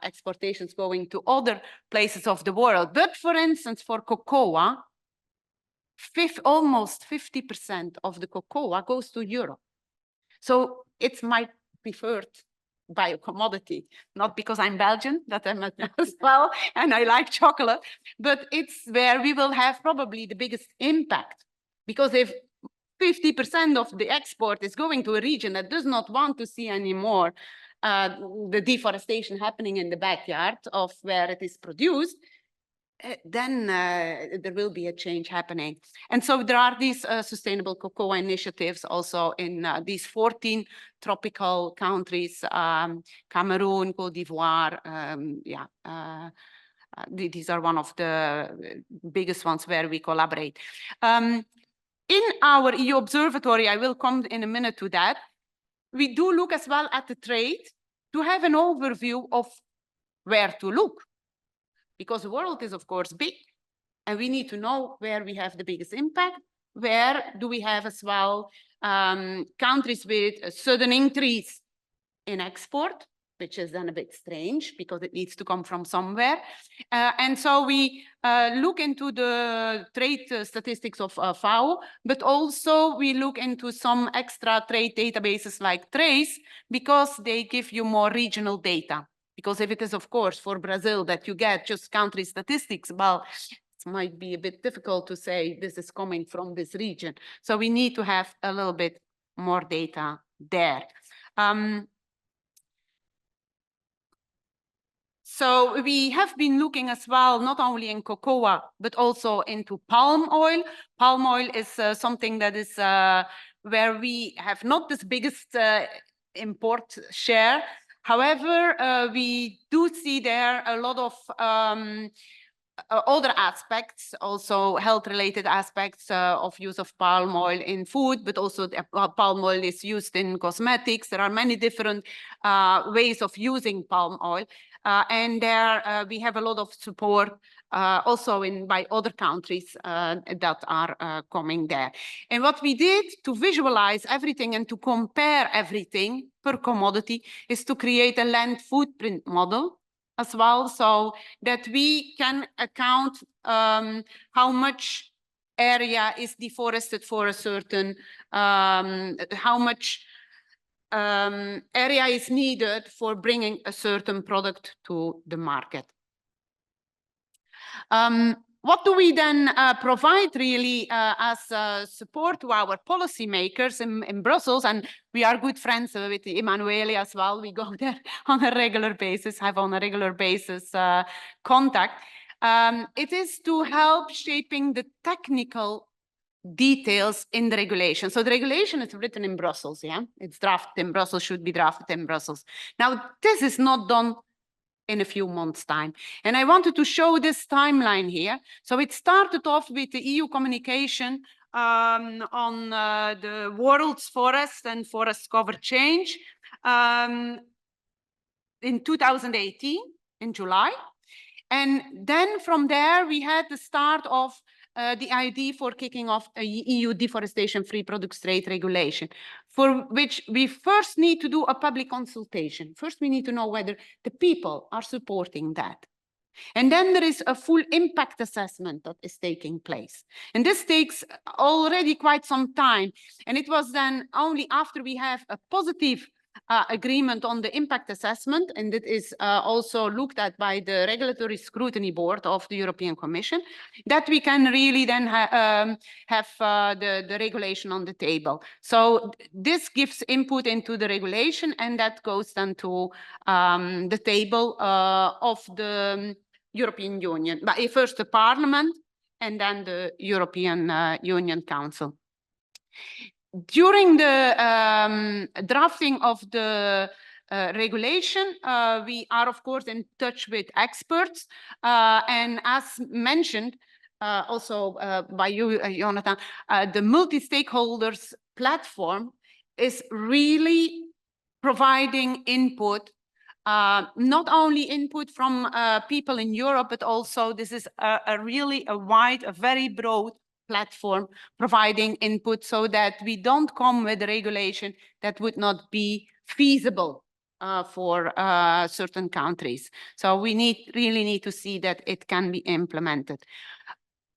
exportations going to other places of the world. But for instance, for cocoa, almost 50% of the cocoa goes to Europe. So it's my preferred biocommodity, not because I'm Belgian, that I'm as well, and I like chocolate, but it's where we will have probably the biggest impact. Because if 50% of the export is going to a region that does not want to see anymore the deforestation happening in the backyard of where it is produced, then there will be a change happening. And so there are these sustainable cocoa initiatives also in these 14 tropical countries, Cameroon, Cote d'Ivoire, these are one of the biggest ones where we collaborate. In our EU Observatory, I will come in a minute to that, we do look as well at the trade to have an overview of where to look. Because the world is, of course, big, and we need to know where we have the biggest impact, where do we have as well countries with a sudden increase in export, which is then a bit strange because it needs to come from somewhere. And so we look into the trade statistics of FAO, but also we look into some extra trade databases like Trace, because they give you more regional data. Because if it is, of course, for Brazil that you get just country statistics, well, it might be a bit difficult to say this is coming from this region. So we need to have a little bit more data there. So we have been looking as well, not only in cocoa, but also into palm oil. Palm oil is something that is where we have not this biggest import share. However, we do see there a lot of other aspects, also health-related aspects of use of palm oil in food, but also palm oil is used in cosmetics. There are many different ways of using palm oil. And there we have a lot of support also by other countries that are coming there. And what we did to visualize everything and to compare everything per commodity is to create a land footprint model as well, so that we can account how much area is deforested for a certain, how much area is needed for bringing a certain product to the market. What do we then provide really as support to our policymakers in Brussels? And we are good friends with Emanuele as well. We go there on a regular basis, have on a regular basis contact. It is to help shaping the technical details in the regulation. So the regulation is written in Brussels, yeah? It's drafted in Brussels, should be drafted in Brussels. Now, this is not done in a few months' time. And I wanted to show this timeline here. So it started off with the EU communication on the world's forest and forest cover change in 2018, in July. And then from there, we had the start of the idea for kicking off a EU Deforestation-Free Products Trade Regulation, for which we first need to do a public consultation. First, we need to know whether the people are supporting that. And then there is a full impact assessment that is taking place. And this takes already quite some time. And it was then only after we have a positive agreement on the impact assessment, and it is also looked at by the Regulatory Scrutiny Board of the European Commission, that we can really then have the regulation on the table. So this gives input into the regulation, and that goes then to the table of the European Union, but first the Parliament and then the European Union Council. During the drafting of the regulation, we are, of course, in touch with experts. And as mentioned, also by you, Jonathan, the multi-stakeholders platform is really providing input not only input from people in Europe, but also this is really a wide, a very broad platform providing input so that we don't come with a regulation that would not be feasible for certain countries. So we really need to see that it can be implemented.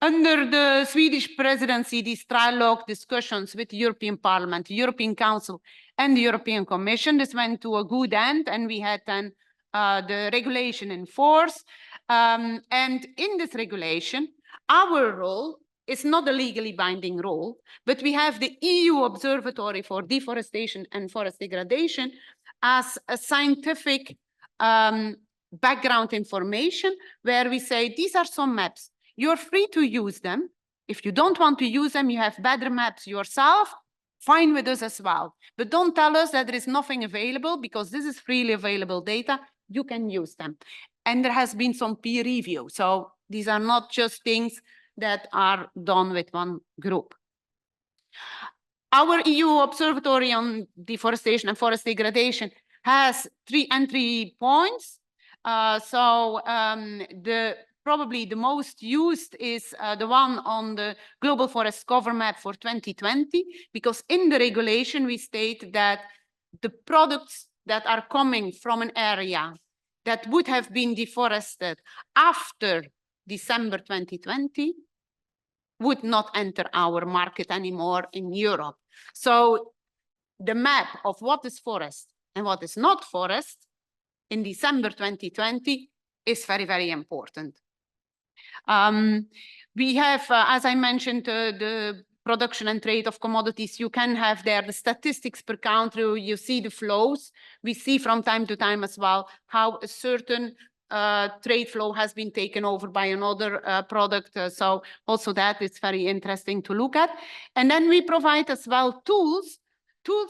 Under the Swedish presidency, these trilogue discussions with the European Parliament, the European Council, and the European Commission, this went to a good end, and we had then the regulation in force. And in this regulation, our role is not a legally binding role, but we have the EU Observatory for Deforestation and Forest Degradation as a scientific background information where we say these are some maps. You're free to use them. If you don't want to use them, you have better maps yourself, fine with us as well. But don't tell us that there is nothing available because this is freely available data. You can use them. And there has been some peer review. So these are not just things that are done with one group. Our EU Observatory on Deforestation and Forest Degradation has 3 entry points. Probably the most used is the one on the Global Forest Cover Map for 2020, because in the regulation we state that the products that are coming from an area that would have been deforested after December 2020 would not enter our market anymore in Europe. So the map of what is forest and what is not forest in December 2020 is very, very important. We have, as I mentioned, the production and trade of commodities. You can have there the statistics per country. You see the flows. We see from time to time as well how a certain trade flow has been taken over by another product. So also that is very interesting to look at. And then we provide as well tools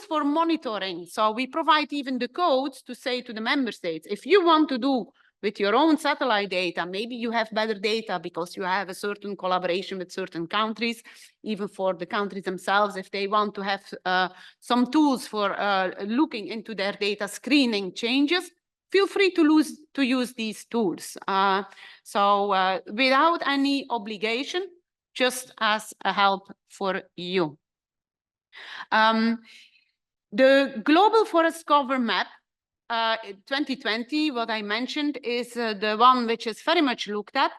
for monitoring. So we provide even the codes to say to the member states, if you want to do with your own satellite data, maybe you have better data because you have a certain collaboration with certain countries, even for the countries themselves, if they want to have some tools for looking into their data screening changes, feel free to use these tools. Without any obligation, just as a help for you. The Global Forest Cover Map 2020, what I mentioned, is the one which is very much looked at.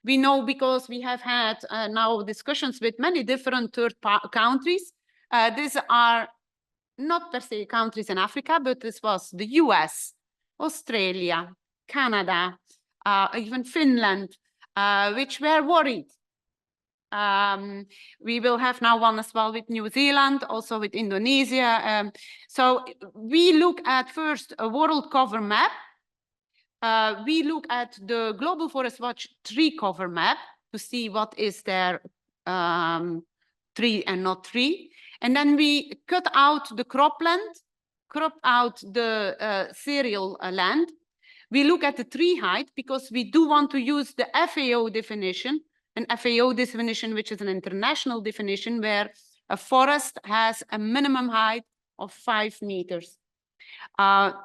We know because we have had now discussions with many different third countries. These are not per se countries in Africa, but this was the US, Australia, Canada, even Finland, which were worried. We will have now one as well with New Zealand, also with Indonesia. So we look at first a world cover map. We look at the Global Forest Watch tree cover map to see what is their tree and not tree. And then we cut out the cropland, crop out the cereal land. We look at the tree height because we do want to use the FAO definition, an FAO definition, which is an international definition where a forest has a minimum height of 5 meters.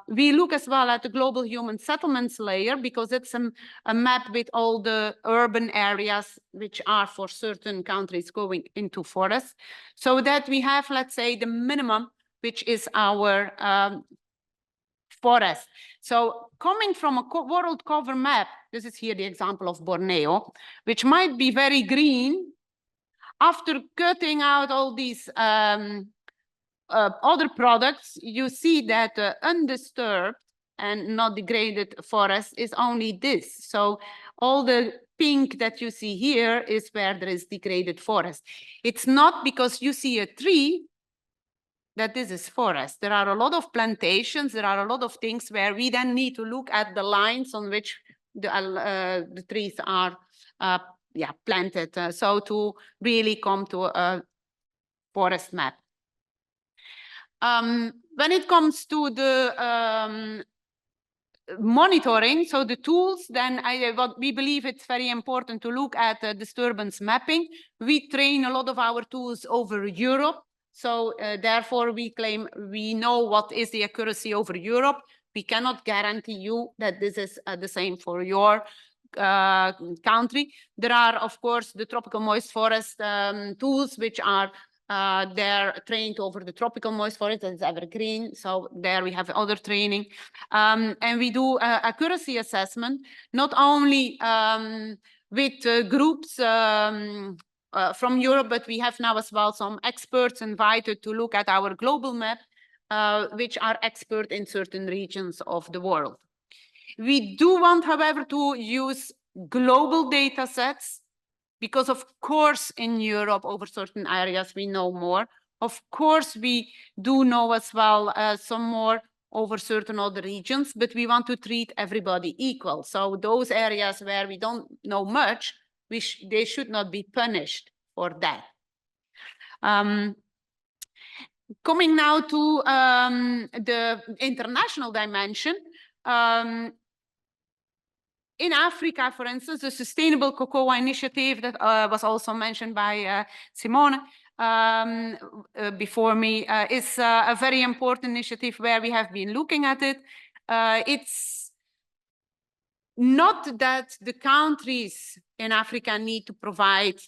We look as well at the global human settlements layer because it's a map with all the urban areas which are for certain countries going into forests, so that we have, let's say, the minimum, which is our forest. So coming from a world cover map, this is here the example of Borneo, which might be very green. After cutting out all these other products, you see that undisturbed and not degraded forest is only this. So all the pink that you see here is where there is degraded forest. It's not because you see a tree that this is forest. There are a lot of plantations, there are a lot of things where we then need to look at the lines on which the trees are planted. So to really come to a forest map. When it comes to the monitoring, so the tools, then what we believe it's very important to look at disturbance mapping. We train a lot of our tools over Europe. So therefore we claim we know what is the accuracy over Europe. We cannot guarantee you that this is the same for your country. There are, of course, the tropical moist forest tools, which are they're trained over the tropical moist forest, that is evergreen. So there we have other training. And we do accuracy assessment, not only with groups from Europe, but we have now as well some experts invited to look at our global map, which are expert in certain regions of the world. We do want, however, to use global data sets because, of course, in Europe, over certain areas, we know more. Of course, we do know as well some more over certain other regions, but we want to treat everybody equal. So those areas where we don't know much, they should not be punished for that. Coming now to the international dimension, in Africa, for instance, the Sustainable Cocoa Initiative that was also mentioned by Simone before me is a very important initiative where we have been looking at it. It's not that the countries in Africa need to provide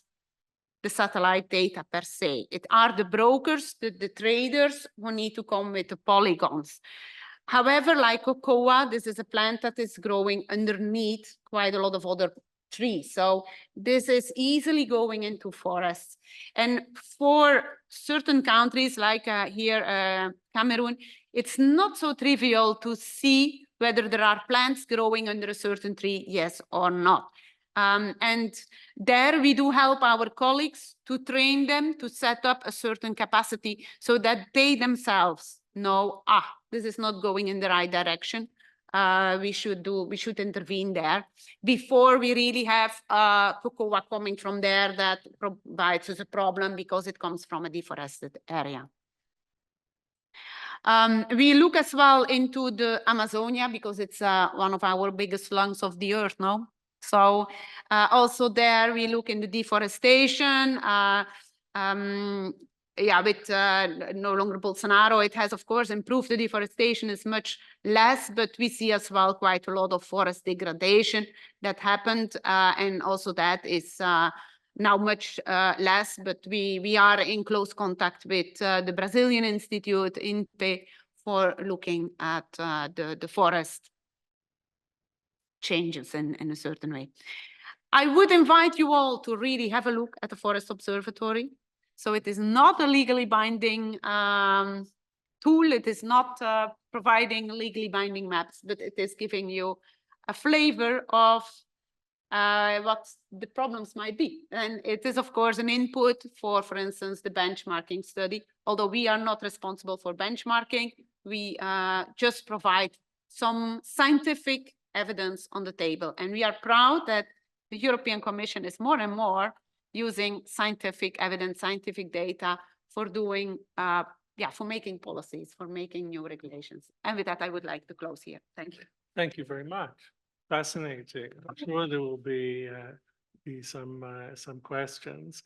the satellite data per se. It are the brokers, the traders who need to come with the polygons. However, like cocoa, this is a plant that is growing underneath quite a lot of other trees. So this is easily going into forests. And for certain countries like here, Cameroon, it's not so trivial to see whether there are plants growing under a certain tree, yes or not. And there we do help our colleagues to train them to set up a certain capacity so that they themselves know, this is not going in the right direction. We should intervene there before we really have cocoa coming from there that provides us a problem because it comes from a deforested area. We look as well into the Amazonia because it's one of our biggest lungs of the earth now. So also there we look in the deforestation. With no longer Bolsonaro, it has, of course, improved. The deforestation is much less, but we see as well quite a lot of forest degradation that happened. And also that is now much less, but we are in close contact with the Brazilian Institute, INPE, for looking at the forest changes in a certain way. I would invite you all to really have a look at the Forest Observatory. So it is not a legally binding tool. It is not providing legally binding maps, but it is giving you a flavor of what the problems might be. And it is, of course, an input for instance, the benchmarking study. Although we are not responsible for benchmarking, we just provide some scientific evidence on the table. And we are proud that the European Commission is more and more using scientific evidence, scientific data for doing, for making policies, for making new regulations. And with that, I would like to close here. Thank you. Thank you very much. Fascinating. I'm sure there will be some questions.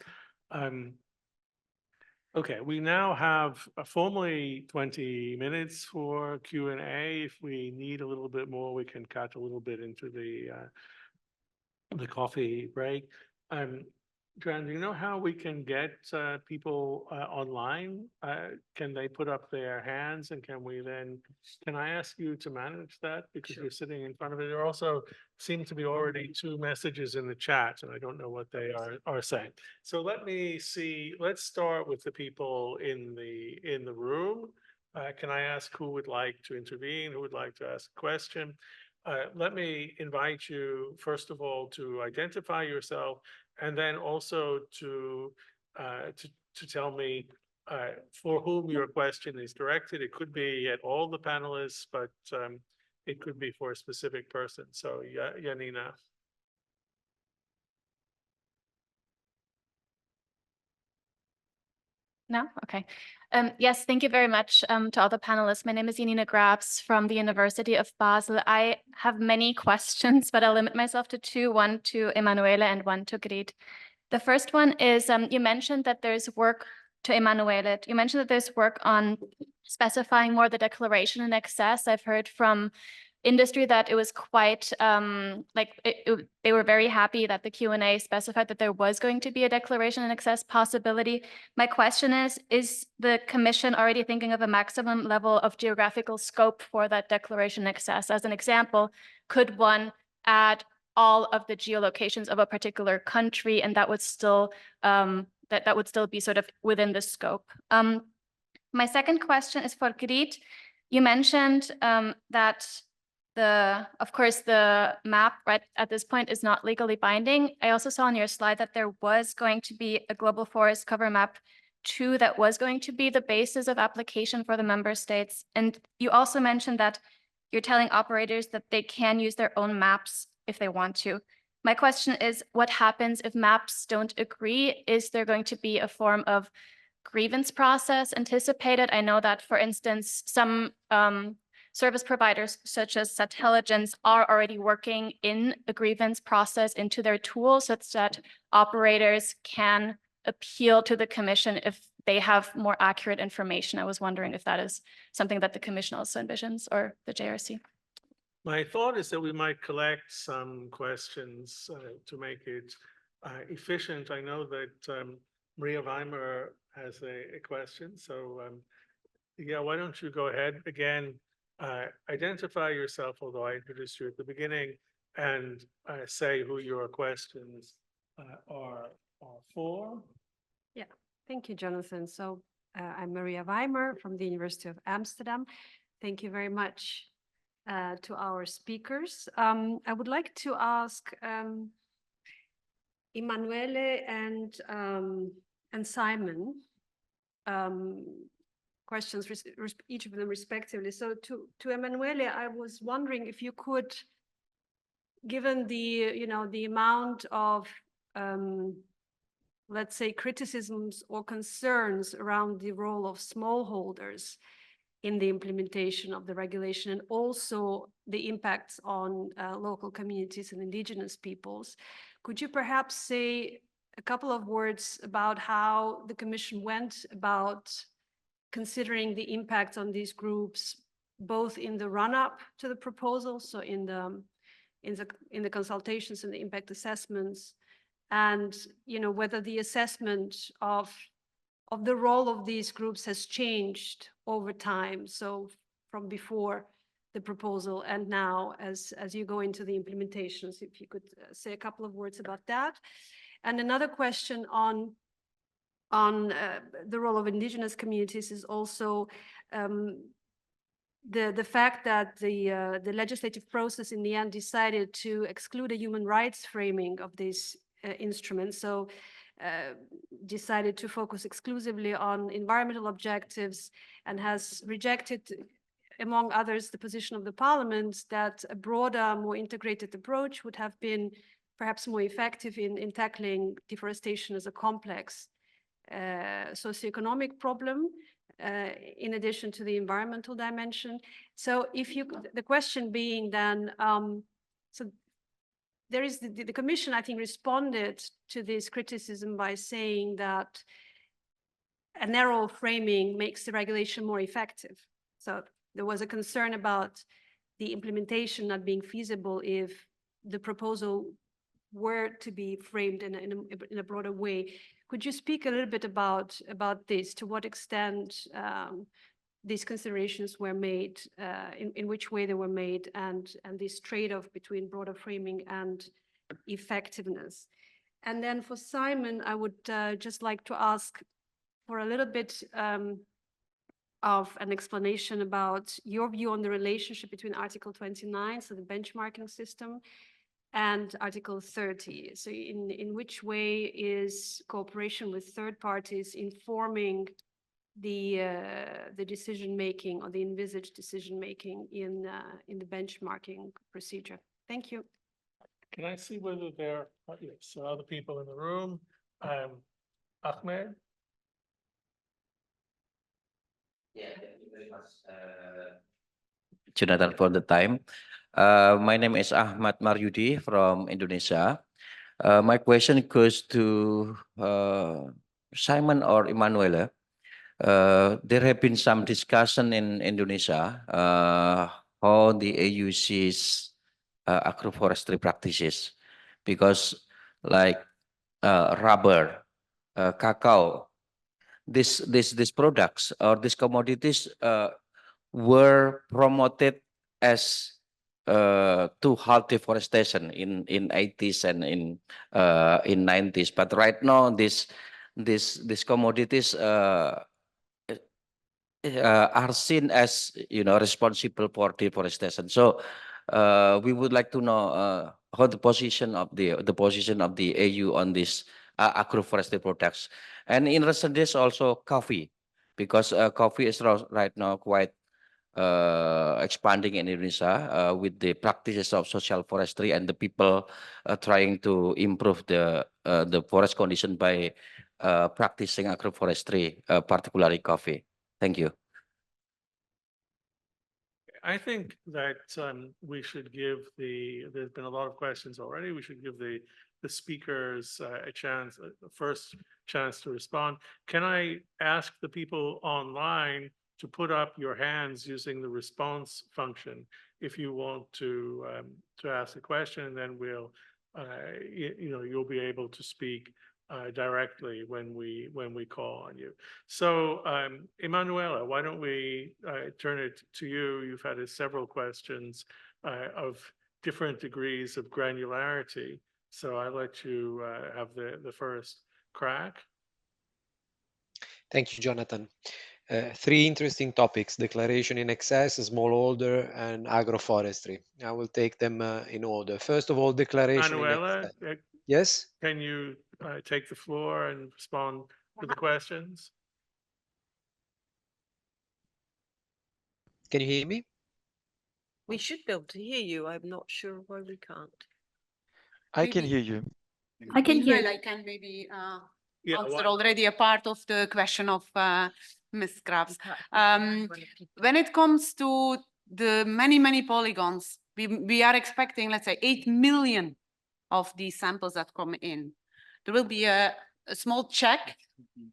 Okay, we now have formally 20 minutes for Q&A. If we need a little bit more, we can cut a little bit into the coffee break. Joanne, do you know how we can get people online? Can they put up their hands, and can I ask you to manage that because you're sitting in front of it? There also seem to be already 2 messages in the chat, and I don't know what they are saying. So let's start with the people in the room. Can I ask who would like to intervene, who would like to ask a question? Let me invite you, first of all, to identify yourself, and then also to tell me for whom your question is directed. It could be at all the panelists, but it could be for a specific person. So, Janina. No? Okay. Yes, thank you very much to all the panelists. My name is Janina Grabs from the University of Basel. I have many questions, but I'll limit myself to 2, one to Emanuele and one to Grit. The first one is, you mentioned that there's work to Emanuele, you mentioned that there's work on specifying more the declaration in excess. I've heard from industry that it was quite they were very happy that the Q&A specified that there was going to be a declaration in excess possibility. My question is the Commission already thinking of a maximum level of geographical scope for that declaration in excess? As an example, could one add all of the geolocations of a particular country, and that would still that would still be sort of within the scope? My second question is for Grit. You mentioned that of course, the map right at this point is not legally binding. I also saw on your slide that there was going to be a global forest cover map 2 that was going to be the basis of application for the member states. And you also mentioned that you're telling operators that they can use their own maps if they want to. My question is, what happens if maps don't agree? Is there going to be a form of grievance process anticipated? I know that, for instance, some service providers such as Satelligence are already working in a grievance process into their tools such that operators can appeal to the Commission if they have more accurate information. I was wondering if that is something that the Commission also envisions, or the JRC. My thought is that we might collect some questions to make it efficient. I know that Maria Weimer has a question, so yeah, why don't you go ahead again? Identify yourself, although I introduced you at the beginning, and say who your questions are for. Yeah, thank you, Jonathan. So I'm Maria Weimer from the University of Amsterdam. Thank you very much to our speakers. I would like to ask Emanuele and Simon questions, each of them respectively. So to Emanuele, I was wondering if you could, given the amount of let's say criticisms or concerns around the role of smallholders in the implementation of the regulation, and also the impacts on local communities and indigenous peoples, could you perhaps say a couple of words about how the Commission went about considering the impact on these groups, both in the run-up to the proposal, so in the consultations and the impact assessments, and whether the assessment of the role of these groups has changed over time, so from before the proposal and now as you go into the implementations, if you could say a couple of words about that. And another question on the role of indigenous communities is also the fact that the legislative process in the end decided to exclude a human rights framing of these instruments. So decided to focus exclusively on environmental objectives, and has rejected, among others, the position of the Parliament that a broader, more integrated approach would have been perhaps more effective in tackling deforestation as a complex socioeconomic problem, in addition to the environmental dimension. So the question being then, so there is the Commission, I think, responded to this criticism by saying that a narrow framing makes the regulation more effective. So there was a concern about the implementation not being feasible if the proposal were to be framed in a broader way. Could you speak a little bit about this? To what extent these considerations were made, in which way they were made, and this trade-off between broader framing and effectiveness? And then for Simon, I would just like to ask for a little bit of an explanation about your view on the relationship between Article 29, so the benchmarking system, and Article 30. So in which way is cooperation with third parties informing the decision-making or the envisaged decision-making in the benchmarking procedure? Thank you. Can I see whether there are other people in the room? Ahmed? Yeah, thank you very much, Jonathan, for the time. My name is Ahmad Maryudi from Indonesia. My question goes to Simon or Emanuele, there have been some discussion in Indonesia how the EU sees agroforestry practices, because like rubber, cacao, these products or these commodities were promoted as to halt deforestation in 80s and in 90s, but right now these commodities are seen as, you know, responsible for deforestation. So we would like to know how the position of the EU on this agroforestry products, and in recent days also coffee, because coffee is right now quite expanding in Indonesia with the practices of social forestry and the people trying to improve the forest condition by practicing agroforestry, particularly coffee. Thank you. I think that we should give there's been a lot of questions already. We should give the speakers a chance, the first chance to respond. Can I ask the people online to put up your hands using the response function if you want to ask a question, and then we'll, you'll be able to speak directly when we call on you. So, Emanuela, why don't we turn it to you? You've had several questions of different degrees of granularity. So I'll let you have the first crack. Thank you, Jonathan. Three interesting topics: declaration in excess, smallholder, and agroforestry. I will take them in order. First of all, declaration in Manuela, excess. Yes? can you take the floor and respond to the questions? Can you hear me? We should be able to hear you. I'm not sure why we can't. I can Maybe- hear you. I can hear. I can maybe Yeah, answer already a part of the question of Ms. Krabs. When it comes to the many polygons, we are expecting, let's say, 8 million of these samples that come in. There will be a small check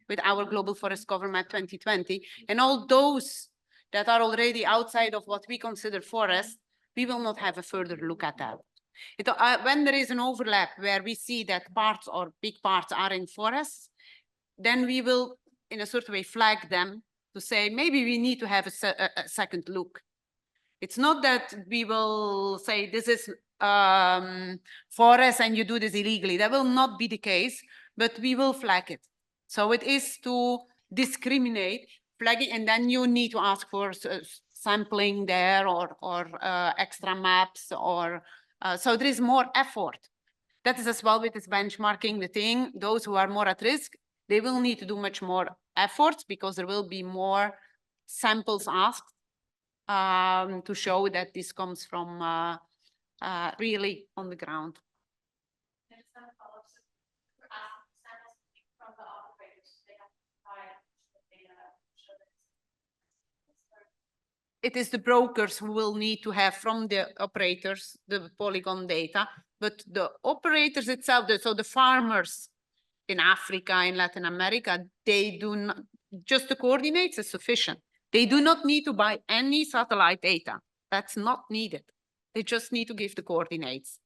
with our Global Forest Cover Map 2020, and all those that are already outside of what we consider forest, we will not have a further look at that. When there is an overlap where we see that parts or big parts are in forests, then we will, in a certain way, flag them to say, maybe we need to have a second look. It's not that we will say this is forest and you do this illegally. That will not be the case, but we will flag it. So it is to discriminate, flagging, and then you need to ask for sampling there or extra maps or so there is more effort. That is as well with this benchmarking the thing. Those who are more at risk, they will need to do much more efforts because there will be more samples asked to show that this comes from really on the ground. It is the brokers who will need to have from the operators the polygon data, but the operators itself, so the farmers in Africa, in Latin America, they do not, just the coordinates is sufficient. They do not need to buy any satellite data. That's not needed. They just need to give the coordinates.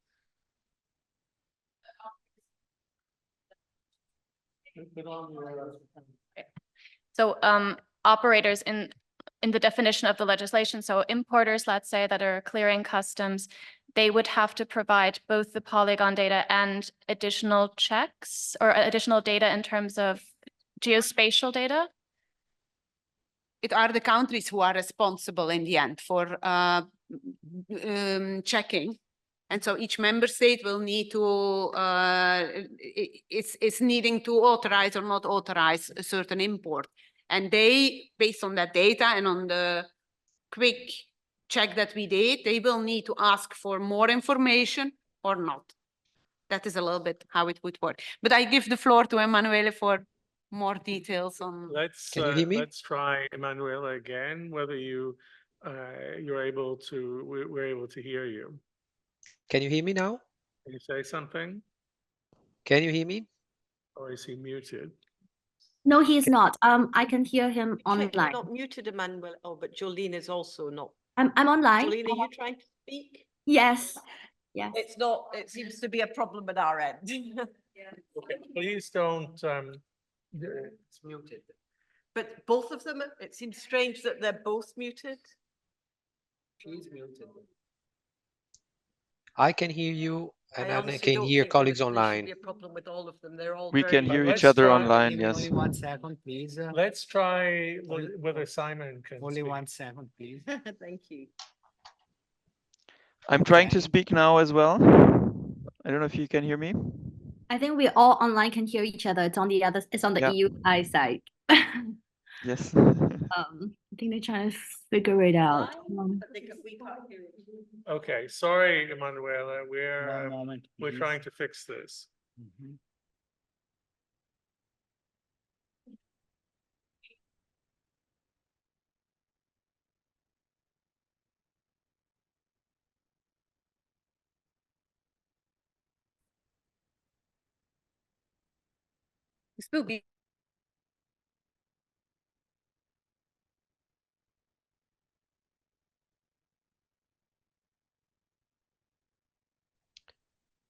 So operators in the definition of the legislation, so importers, let's say, that are clearing customs, they would have to provide both the polygon data and additional checks or additional data in terms of geospatial data? It are the countries who are responsible in the end for checking. And so each member state will need to, it's needing to authorize or not authorize a certain import. And they, based on that data and on the quick check that we did, they will need to ask for more information or not. That is a little bit how it would work. But I give the floor to Emanuele for more details on. Can you hear me? Let's try Emanuela again, whether you're able to, we're able to hear you. Can you hear me now? Can you say something? Can you hear me? Or is he muted? No, he is not. I can hear him Check you're online. not muted, Emmanuel. Oh, but Jolene is also not. I'm online. Jolene, are you trying to speak? Yes. Yes. It's not, it seems to be a problem at our end. Okay, please don't, It's muted. But both of them, it seems strange that they're both muted. She's muted. I can hear you, and I I honestly can don't hear think there colleagues should online. be a problem with all of them. They're all We very. can hear let's each other try- online, Give me yes. only 1 second, please. let's try whether Simon can Only speak. 1 second, please. Thank you. I'm trying to Okay. speak now as well. I don't know if you can hear me. I think we all online can hear each other. It's on the other, it's on the Yeah. EUI side. Yes. I think they're trying to figure it out. But we can't hear you. Okay, sorry, Emanuela, One we're moment, we're please. trying to fix this. Mhm. This will be.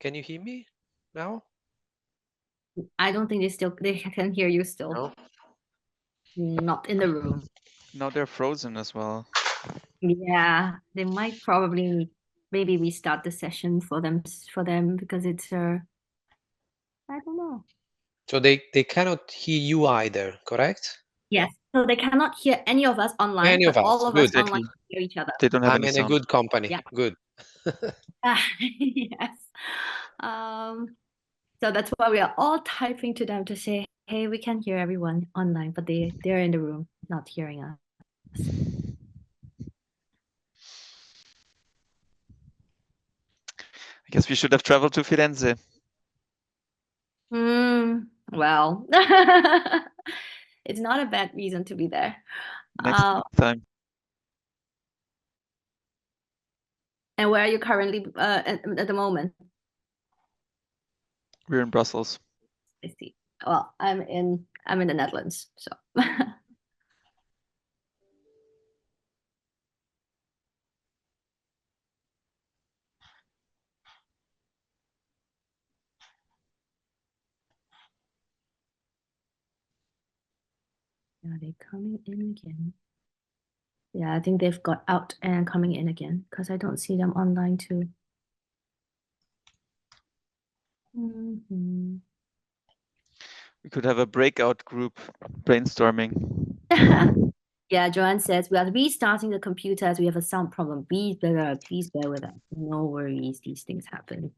Can you hear me now? I don't think they can hear you still. No. Not in the room. Now they're frozen as well. Yeah, they might probably maybe restart the session for them because it's I don't know. So they cannot hear you either, correct? Yes, so they cannot hear any of us online, Any but of all us, of us good. online can hear each other. They don't have I'm any in a sound. good company. Yeah. Good. Yes. So that's why we are all typing to them to say, hey, we can hear everyone online, but they're in the room not hearing us. I guess we should have traveled to Firenze. Well, it's not a bad reason to be there. Next time. And where are you currently at the moment? We're in Brussels. I see. Well, I'm in the Netherlands, so. Are they coming in again? Yeah, I think they've got out and coming in again because I don't see them online too. Mhm. We could have a breakout group brainstorming. Yeah, Joanne says we are restarting the computers. We have a sound problem. Please bear with us. No worries, these things happen.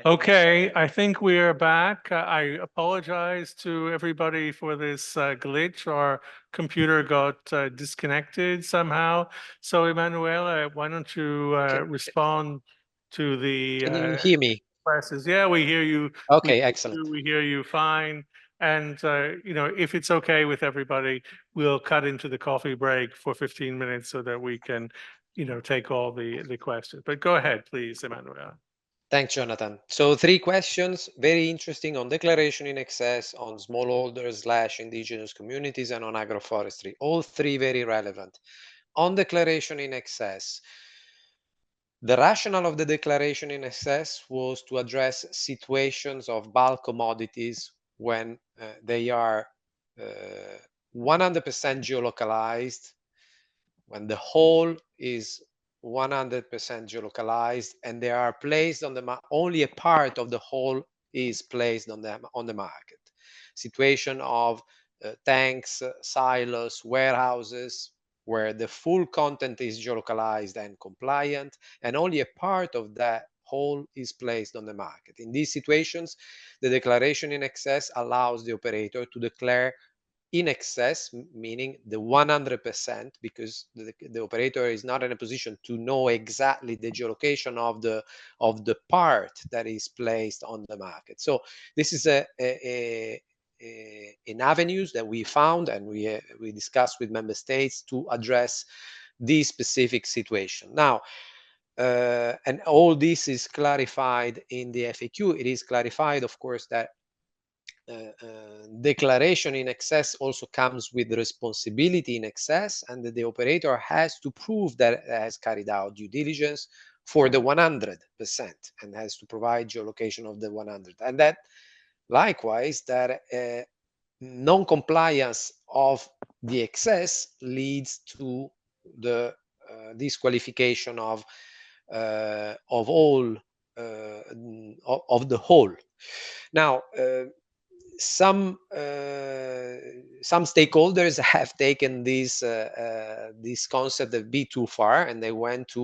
Okay, I think we are back. I apologize to everybody for this glitch. Our computer got disconnected somehow. So Emanuela, why don't you respond to the Can you hear me? questions? Yeah, we hear you. Okay, excellent. We hear you fine. And, you know, if it's okay with everybody, we'll cut into the coffee break for 15 minutes so that we can, you know, take all the questions. But go ahead, please, Emanuela. Thanks, Jonathan. So 3 questions, very interesting on declaration in excess, on smallholders / indigenous communities, and on agroforestry. All 3 very relevant. On declaration in excess, the rationale of the declaration in excess was to address situations of bulk commodities when they are 100% geolocalized, when the whole is 100% geolocalized and they are placed on the only a part of the whole is placed on the market. Situation of tanks, silos, warehouses, where the full content is geolocalized and compliant, and only a part of that whole is placed on the market. In these situations, the declaration in excess allows the operator to declare in excess, meaning the 100%, because the operator is not in a position to know exactly the geolocation of the part that is placed on the market. So this is an avenues that we found and we discussed with member states to address this specific situation. Now, and all this is clarified in the FAQ. It is clarified, of course, that declaration in excess also comes with responsibility in excess, and that the operator has to prove that it has carried out due diligence for the 100% and has to provide geolocation of the 100. And that likewise, that non-compliance of the excess leads to the disqualification of all of the whole. Now, some stakeholders have taken this concept a bit too far, and they went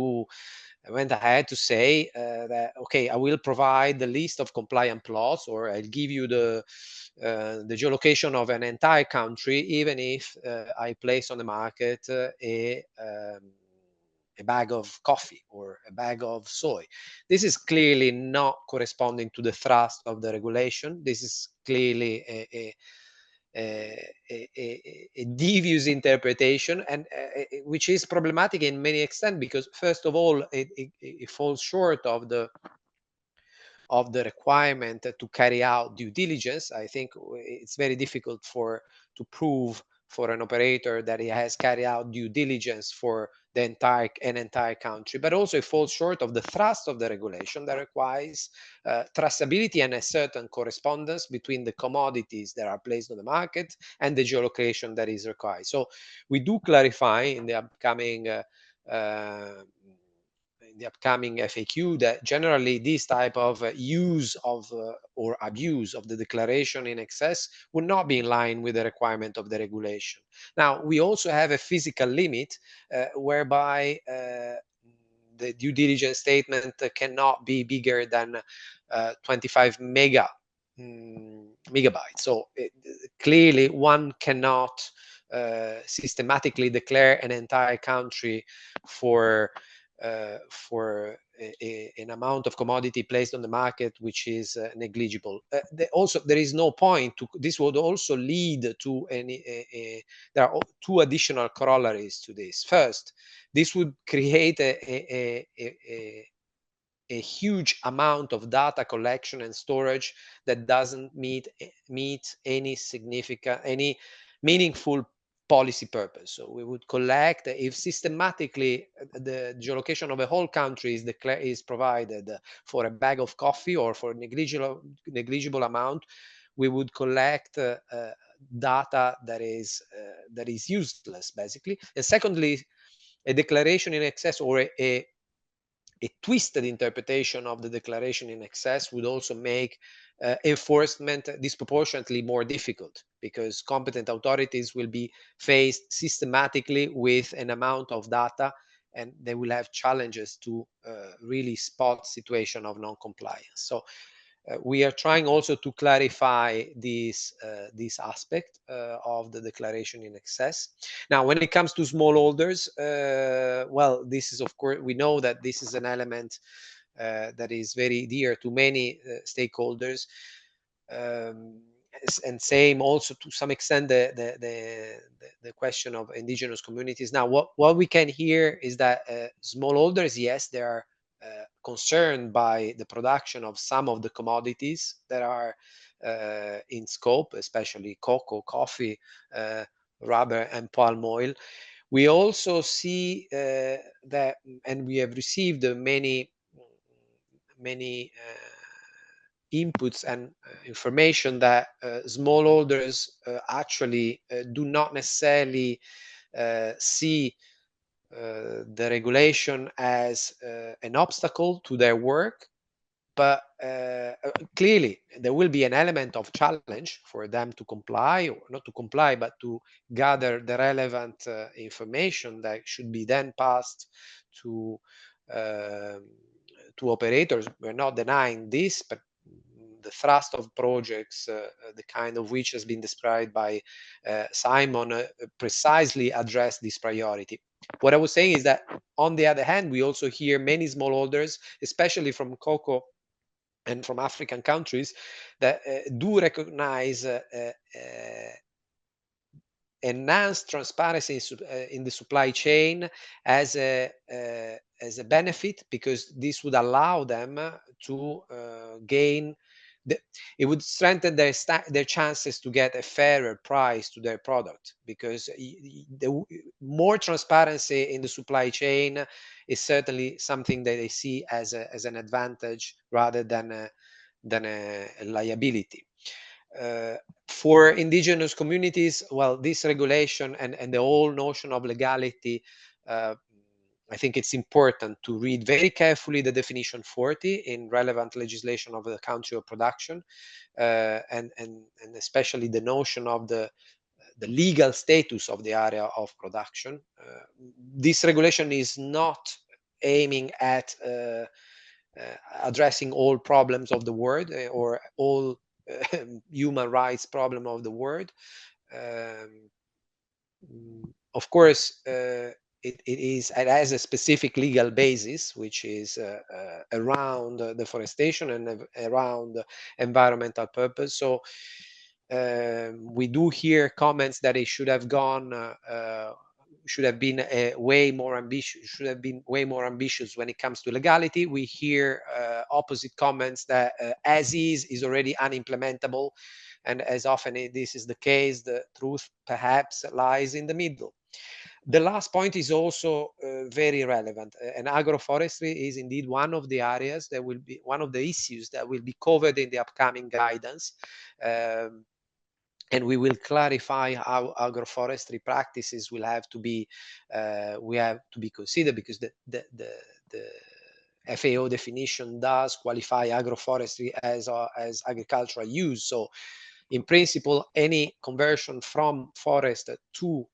ahead to say that, okay, I will provide the list of compliant plots, or I'll give you the geolocation of an entire country, even if I place on the market a bag of coffee or a bag of soy. This is clearly not corresponding to the thrust of the regulation. This is clearly a devious interpretation, and which is problematic in many extent, because first of all, it falls short of the requirement to carry out due diligence. I think it's very difficult to prove for an operator that he has carried out due diligence for an entire country, but also it falls short of the thrust of the regulation that requires traceability and a certain correspondence between the commodities that are placed on the market and the geolocation that is required. So we do clarify in the upcoming FAQ that generally this type of use of or abuse of the declaration in excess would not be in line with the requirement of the regulation. Now, we also have a physical limit whereby the due diligence statement cannot be bigger than 25 megabytes. So clearly one cannot systematically declare an entire country for an amount of commodity placed on the market which is negligible. There is no point to this. Would also lead to there are 2 additional corollaries to this. First, this would create a huge amount of data collection and storage that doesn't meet any meaningful policy purpose. So we would collect, if systematically the geolocation of a whole country is provided for a bag of coffee or for a negligible amount, we would collect data that is useless, basically. And secondly, a declaration in excess or a twisted interpretation of the declaration in excess would also make enforcement disproportionately more difficult, because competent authorities will be faced systematically with an amount of data and they will have challenges to really spot situation of non-compliance. So we are trying also to clarify this aspect of the declaration in excess. Now, when it comes to smallholders, well, this is, of course, we know that this is an element that is very dear to many stakeholders. And same also to some extent the question of indigenous communities. Now, what we can hear is that smallholders, yes, they are concerned by the production of some of the commodities that are in scope, especially cocoa, coffee, rubber, and palm oil. We also see that, and we have received many inputs and information that smallholders actually do not necessarily see the regulation as an obstacle to their work, but clearly there will be an element of challenge for them to comply, or not to comply, but to gather the relevant information that should be then passed to operators. We're not denying this, but the thrust of projects, the kind of which has been described by Simon, precisely address this priority. What I was saying is that, on the other hand, we also hear many smallholders, especially from cocoa and from African countries, that do recognize enhanced transparency in the supply chain as a benefit, because this would allow them to gain. It would strengthen their chances to get a fairer price to their product, because the more transparency in the supply chain is certainly something that they see as an advantage rather than a liability. For indigenous communities, well, this regulation and the whole notion of legality, I think it's important to read very carefully the definition 40 in relevant legislation of the country of production, and especially the notion of the legal status of the area of production. This regulation is not aiming at addressing all problems of the world, or all human rights problem of the world. Of course, it has a specific legal basis, which is around deforestation and around environmental purpose. So we do hear comments that it should have been way more ambitious when it comes to legality. We hear opposite comments that as is already unimplementable, and as often this is the case, the truth perhaps lies in the middle. The last point is also very relevant, and agroforestry is indeed one of the areas that will be one of the issues that will be covered in the upcoming guidance. And we will clarify how agroforestry practices will have to be considered, because the FAO definition does qualify agroforestry as agricultural use. So, in principle, any conversion from forest to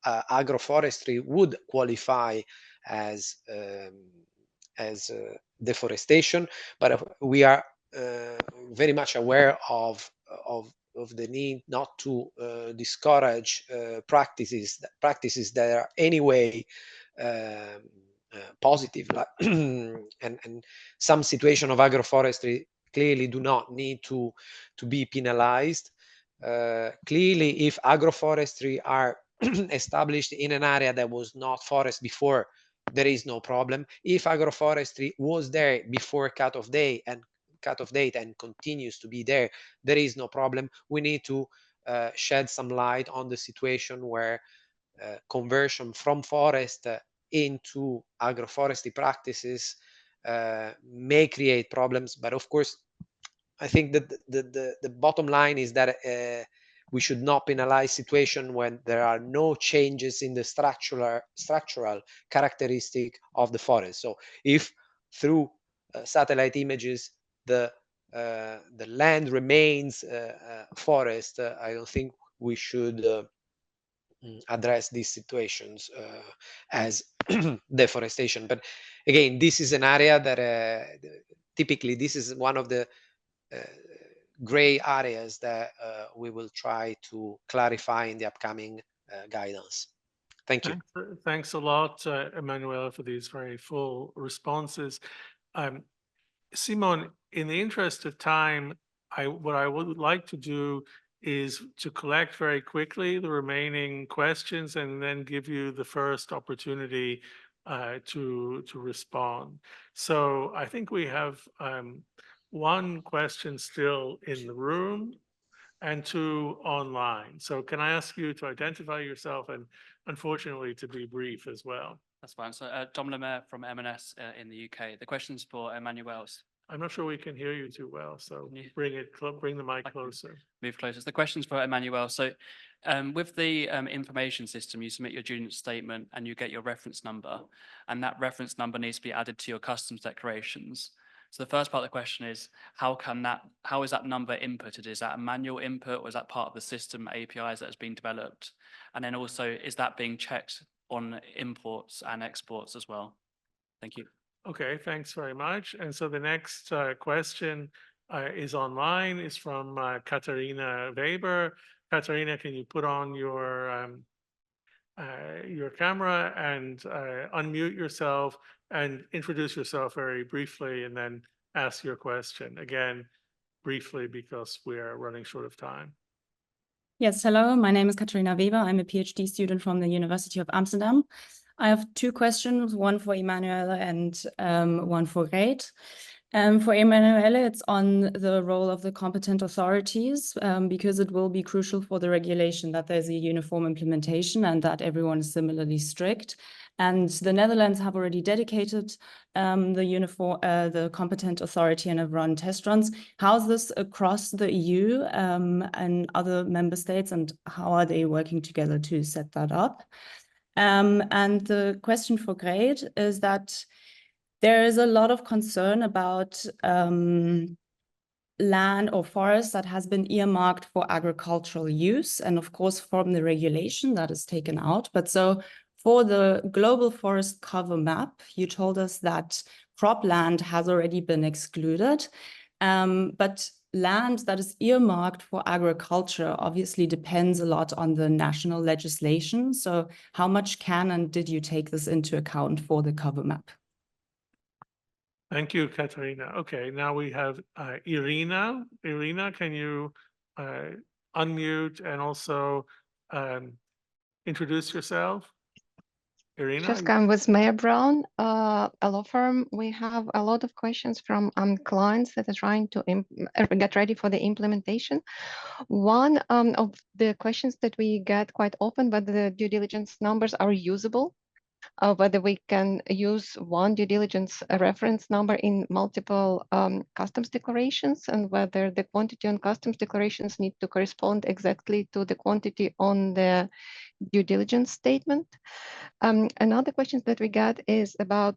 agroforestry would qualify as deforestation. But we are very much aware of the need not to discourage practices that are anyway positive, and some situation of agroforestry clearly do not need to be penalized. Clearly, if agroforestry are established in an area that was not forest before, there is no problem. If agroforestry was there before cut-off date and continues to be there, there is no problem. We need to shed some light on the situation where conversion from forest into agroforestry practices may create problems. But of course, I think that the bottom line is that we should not penalize situation when there are no changes in the structural characteristic of the forest. So if through satellite images the land remains forest, I don't think we should address these situations as deforestation. But again, this is an area that typically this is one of the gray areas that we will try to clarify in the upcoming guidance. Thank you. Thanks a lot, Emanuela, for these very full responses. Simon, in the interest of time, what I would like to do is to collect very quickly the remaining questions and then give you the first opportunity to respond. So I think we have one question still in the room and two online. So can I ask you to identify yourself and unfortunately to be brief as well? That's fine. So Dom Lemaire from M&S in the UK. The question's for Emmanuel. I'm not sure we can hear you too well, so Can you- bring the mic closer. Move closer. The question's for Emmanuel. So with the information system, you submit your student statement and you get your reference number, and that reference number needs to be added to your customs declarations. So the first part of the question is, how is that number inputted? Is that a manual input, or is that part of the system APIs that has been developed? And then also, is that being checked on imports and exports as well? Thank you. Okay, thanks very much. And so the next question is online, is from Katharina Weber. Katharina, can you put on your camera and unmute yourself and introduce yourself very briefly and then ask your question. Again, briefly, because we are running short of time. Yes, hello, my name is Katharina Weber. I'm a PhD student from the University of Amsterdam. I have two questions, one for Emanuele and one for Reid. For Emanuele, it's on the role of the competent authorities, because it will be crucial for the regulation that there's a uniform implementation and that everyone is similarly strict. And the Netherlands have already dedicated the competent authority and have run test runs. How's this across the EU and other member states, and how are they working together to set that up? And the question for Reid is that there is a lot of concern about land or forest that has been earmarked for agricultural use, and of course from the regulation that is taken out. But so for the global forest cover map, you told us that cropland has already been excluded, but land that is earmarked for agriculture obviously depends a lot on the national legislation. So how much can and did you take this into account for the cover map? Thank you, Katharina. Okay, now we have Irina. Irina, can you unmute and also introduce yourself? Irina? Just come with Mayor Brown, a law firm. We have a lot of questions from clients that are trying to get ready for the implementation. One of the questions that we get quite often, whether the due diligence numbers are usable, whether we can use one due diligence reference number in multiple customs declarations, and whether the quantity on customs declarations need to correspond exactly to the quantity on the due diligence statement. Another question that we got is about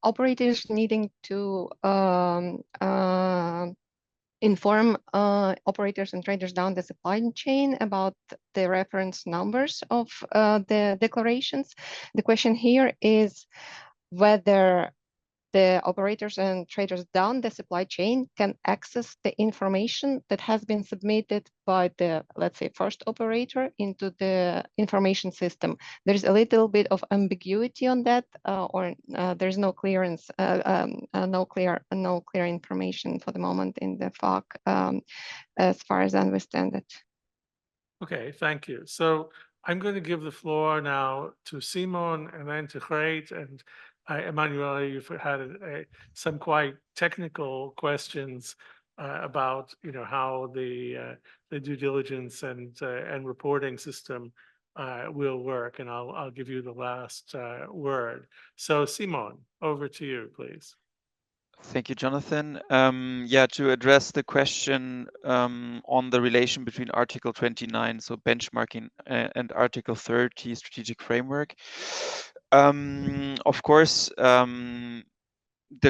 operators needing to inform operators and traders down the supply chain about the reference numbers of the declarations. The question here is whether the operators and traders down the supply chain can access the information that has been submitted by the, let's say, first operator into the information system. There's a little bit of ambiguity on that, or there's no clearance, no clear information for the moment in the FAQ, as far as I understand it. Okay, thank you. So I'm going to give the floor now to Simon and then to Reid, and Emanuele, you've had some quite technical questions about, how the due diligence and reporting system will work, and I'll give you the last word. So Simon, over to you, please. Thank you, Jonathan. Yeah, to address the question on the relation between Article 29, so benchmarking, and Article 30, strategic framework. Of course, the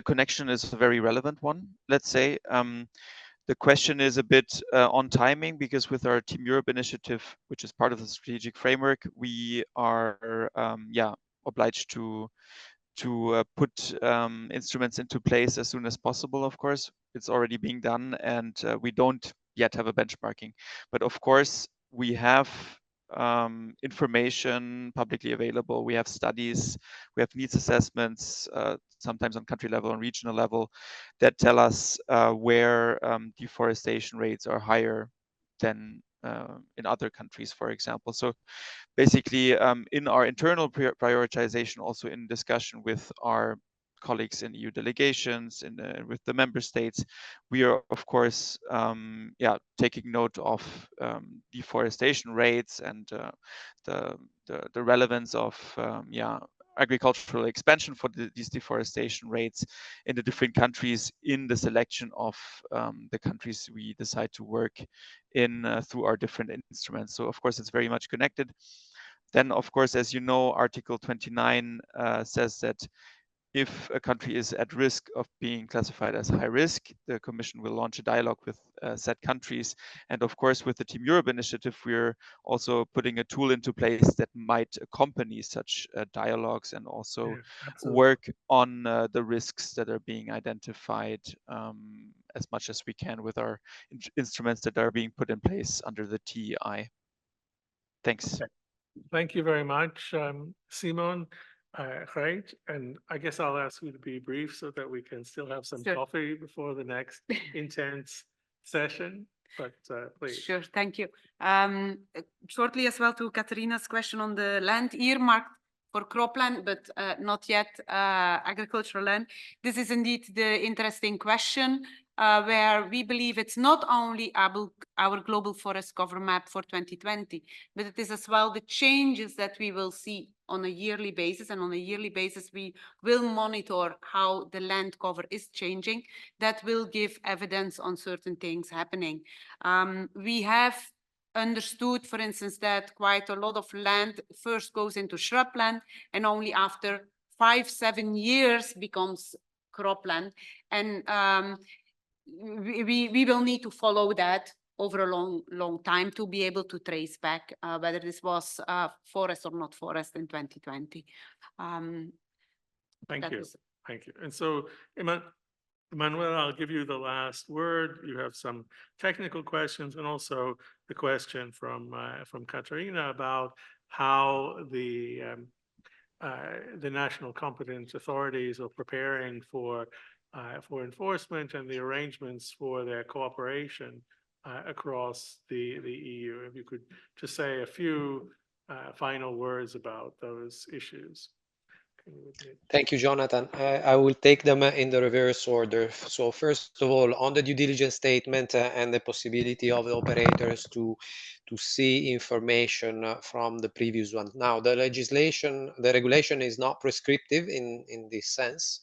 connection is a very relevant one. Let's say The question is a bit on timing, because with our Team Europe initiative, which is part of the strategic framework, we are obliged to put instruments into place as soon as possible. Of course, it's already being done, and we don't yet have a benchmarking. But of course, we have information publicly available. We have studies, we have needs assessments, sometimes on country level and regional level, that tell us where deforestation rates are higher than in other countries, for example. So basically, in our internal prioritization, also in discussion with our colleagues in EU delegations and with the member states, we are of course taking note of deforestation rates and the relevance of agricultural expansion for these deforestation rates in the different countries in the selection of the countries we decide to work in through our different instruments. So of course it's very much connected. Then of course, as you know, Article 29 says that if a country is at risk of being classified as high risk, the Commission will launch a dialogue with said countries. And of course, with the Team Europe initiative, we're also putting a tool into place that might accompany such dialogues and also work on the risks that are being identified as much as we can with our instruments that are being put in place under the TEI. Thanks. Thank you very much, Simon. Great. And I guess I'll ask you to be brief so that we can still have some coffee before the next intense session. But please. Sure, thank you. Shortly as well to Katerina's question on the land earmarked for cropland, but not yet agricultural land. This is indeed the interesting question, where we believe it's not only our global forest cover map for 2020, but it is as well the changes that we will see on a yearly basis. And on a yearly basis, we will monitor how the land cover is changing. That will give evidence on certain things happening. We have understood, for instance, that quite a lot of land first goes into shrubland and only after 5-7 years becomes cropland. And we will need to follow that over a long time to be able to trace back whether this was forest or not forest in 2020. Thank you. Thank you. And so, Emmanuel, I'll give you the last word. You have some technical questions and also the question from Katarina about how the national competent authorities are preparing for enforcement and the arrangements for their cooperation across the EU. If you could just say a few final words about those issues. Thank you, Jonathan. I will take them in the reverse order. So first of all, on the due diligence statement and the possibility of the operators to see information from the previous one. Now, the regulation is not prescriptive in this sense.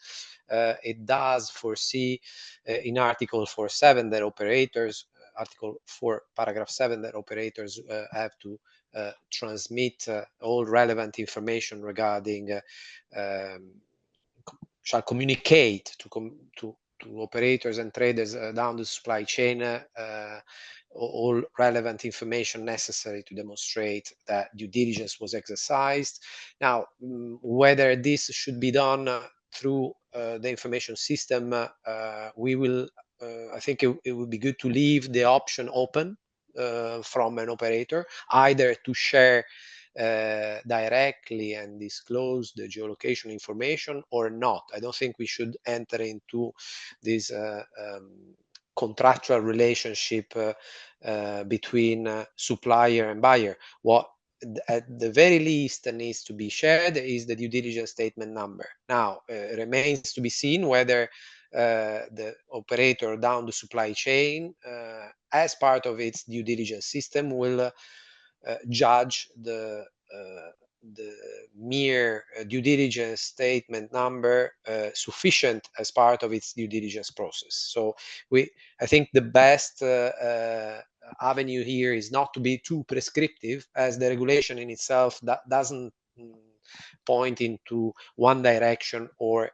It does foresee in Article 4.7 that operators, Article 4, paragraph 7, that operators have to transmit all relevant information regarding shall communicate to operators and traders down the supply chain all relevant information necessary to demonstrate that due diligence was exercised. Now, whether this should be done through the information system, we will, I think it would be good to leave the option open from an operator, either to share directly and disclose the geolocation information or not. I don't think we should enter into this contractual relationship between supplier and buyer. What at the very least needs to be shared is the due diligence statement number. Now, it remains to be seen whether the operator down the supply chain, as part of its due diligence system, will judge the mere due diligence statement number sufficient as part of its due diligence process. So I think the best avenue here is not to be too prescriptive, as the regulation in itself doesn't pointing to one direction or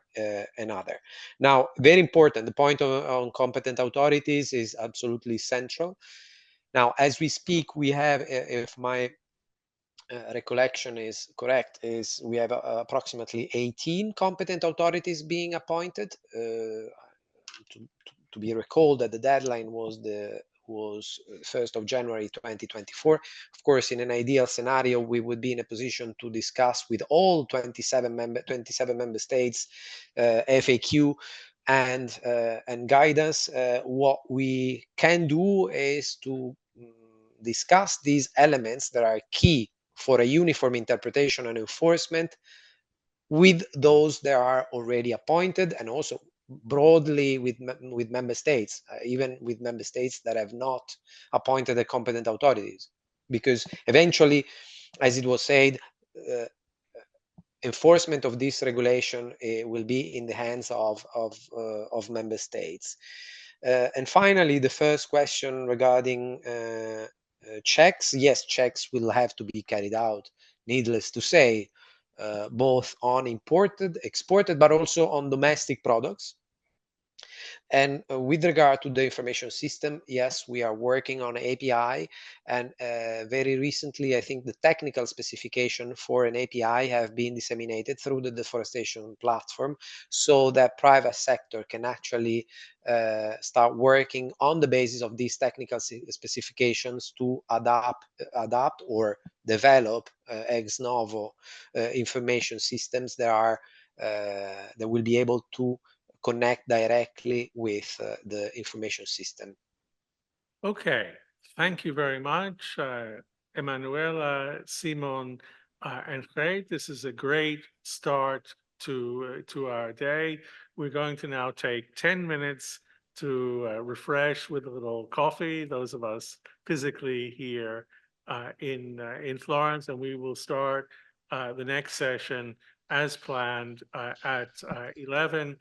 another. Now, very important, the point on competent authorities is absolutely central. Now, as we speak, we have, if my recollection is correct, is we have approximately 18 competent authorities being appointed. To be recalled that the deadline was 1st of January 2024. Of course, in an ideal scenario, we would be in a position to discuss with all 27 member states FAQ and guidance. What we can do is to discuss these elements that are key for a uniform interpretation and enforcement with those that are already appointed, and also broadly with member states, even with member states that have not appointed the competent authorities, because eventually, as it was said, enforcement of this regulation will be in the hands of member states. And finally, the first question regarding checks. Yes, checks will have to be carried out, needless to say, both on imported, exported, but also on domestic products. And with regard to the information system, yes, we are working on API, and very recently, I think the technical specification for an API have been disseminated through the deforestation platform, so that private sector can actually start working on the basis of these technical specifications to adapt or develop ex novo information systems that are that will be able to connect directly with the information system. Okay, thank you very much, Emanuela, Simon, and Craig. This is a great start to our day. We're going to now take 10 minutes to refresh with a little coffee, those of us physically here in Florence, and we will start the next session as planned at 11.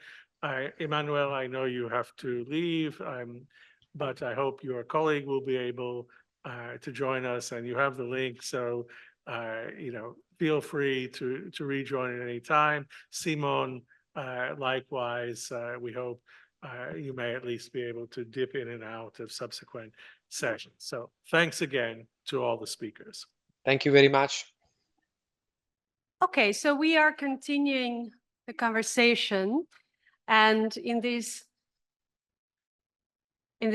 Emmanuel, I know you have to leave, but I hope your colleague will be able to join us, and you have the link. So, feel free to rejoin at any time. Simon, likewise, we hope you may at least be able to dip in and out of subsequent sessions. So thanks again to all the speakers. Thank you very much. Okay, so we are continuing the conversation. And in this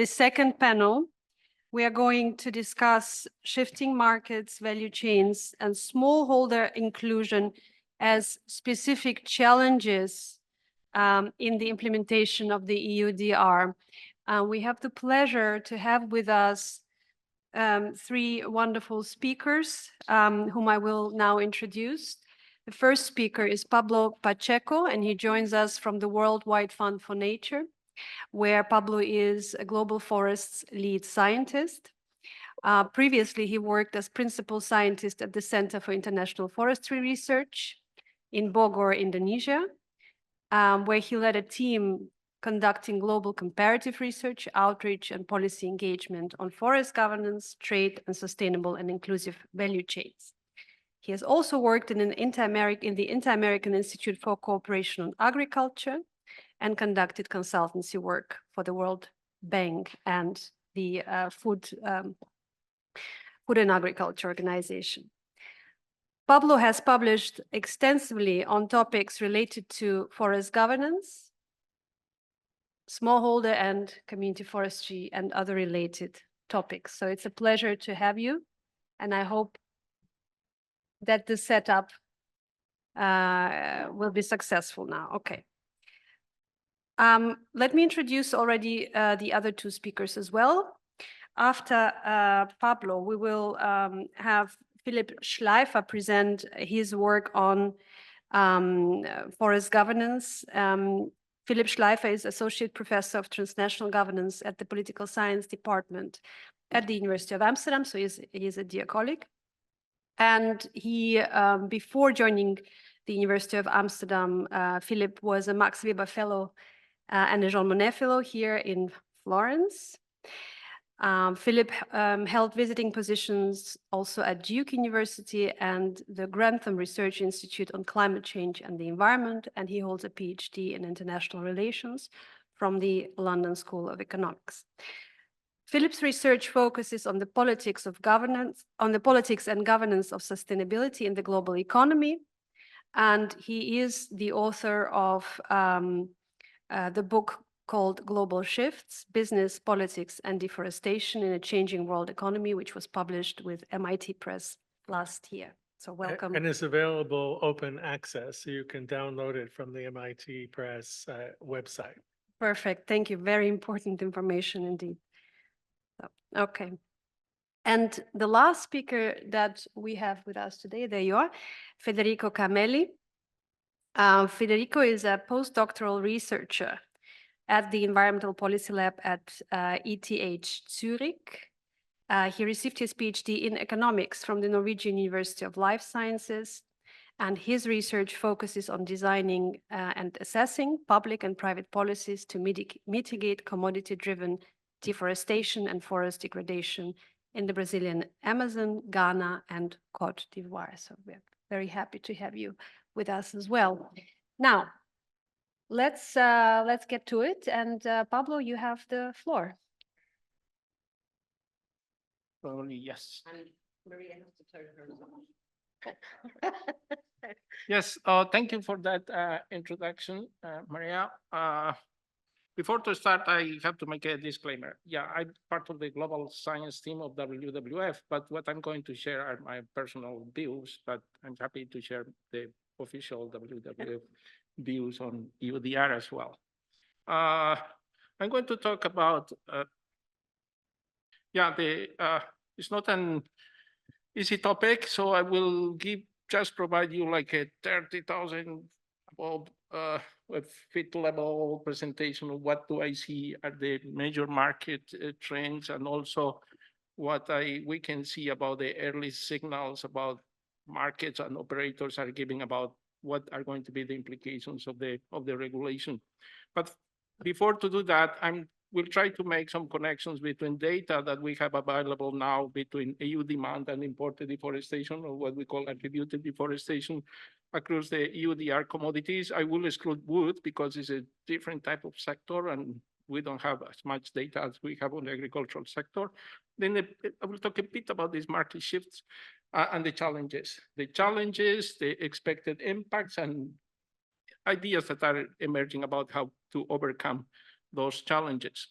second panel, we are going to discuss shifting markets, value chains, and smallholder inclusion as specific challenges in the implementation of the EUDR. We have the pleasure to have with us three wonderful speakers whom I will now introduce. The first speaker is Pablo Pacheco, and he joins us from the Worldwide Fund for Nature, where Pablo is a global forests lead scientist. Previously, he worked as principal scientist at the Center for International Forestry Research in Bogor, Indonesia, where he led a team conducting global comparative research, outreach, and policy engagement on forest governance, trade, and sustainable and inclusive value chains. He has also worked in the Inter-American Institute for Cooperation on Agriculture and conducted consultancy work for the World Bank and the Food and Agriculture Organization. Pablo has published extensively on topics related to forest governance, smallholder and community forestry, and other related topics. So it's a pleasure to have you, and I hope that the setup will be successful now. Okay. Let me introduce already the other two speakers as well. After Pablo, we will have Philipp Schleifer present his work on forest governance. Philipp Schleifer is Associate Professor of Transnational Governance at the Political Science Department at the University of Amsterdam, so he's a dear colleague. And he, before joining the University of Amsterdam, Philipp was a Max Weber Fellow and a Jean Monnet Fellow here in Florence. Philip held visiting positions also at Duke University and the Grantham Research Institute on Climate Change and the Environment, and he holds a PhD in International Relations from the London School of Economics. Philip's research focuses on the politics of governance, on the politics and governance of sustainability in the global economy, and he is the author of the book called Global Shifts, Business, Politics, and Deforestation in a Changing World Economy, which was published with MIT Press last year. So welcome. And is available open access, so you can download it from the MIT Press website. Perfect. Thank you. Very important information indeed. So, okay. And the last speaker that we have with us today, there you are, Federico Camelli. Federico is a postdoctoral researcher at the Environmental Policy Lab at ETH Zurich. He received his PhD in economics from the Norwegian University of Life Sciences, and his research focuses on designing and assessing public and private policies to mitigate commodity-driven deforestation and forest degradation in the Brazilian Amazon, Ghana, and Côte d'Ivoire. So we're very happy to have you with us as well. Now, let's get to it. And Pablo, you have the floor. Probably yes. And Maria has to turn hers on. Yes, thank you for that introduction, Maria. Before to start, I have to make a disclaimer. Yeah, I'm part of the global science team of WWF, but what I'm going to share are my personal views, but I'm happy to share the official WWF views on EUDR as well. I'm going to talk about, it's not an easy topic, so I will just provide you like a 30,000 fit level presentation of what do I see are the major market trends, and also what we can see about the early signals about markets and operators are giving about what are going to be the implications of the regulation. But before to do that, we'll try to make some connections between data that we have available now between EU demand and imported deforestation, or what we call attributed deforestation, across the EUDR commodities. I will exclude wood because it's a different type of sector and we don't have as much data as we have on the agricultural sector. Then I will talk a bit about these market shifts and the challenges. The challenges, the expected impacts, and ideas that are emerging about how to overcome those challenges.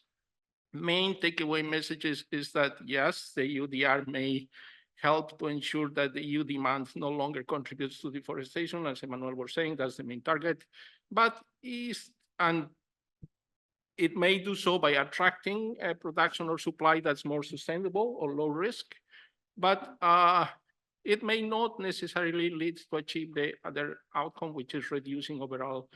Main takeaway messages is that yes, the EUDR may help to ensure that the EU demand no longer contributes to deforestation, as Emmanuel was saying, that's the main target, but it may do so by attracting a production or supply that's more sustainable or low risk, but it may not necessarily lead to achieve the other outcome, which is reducing overall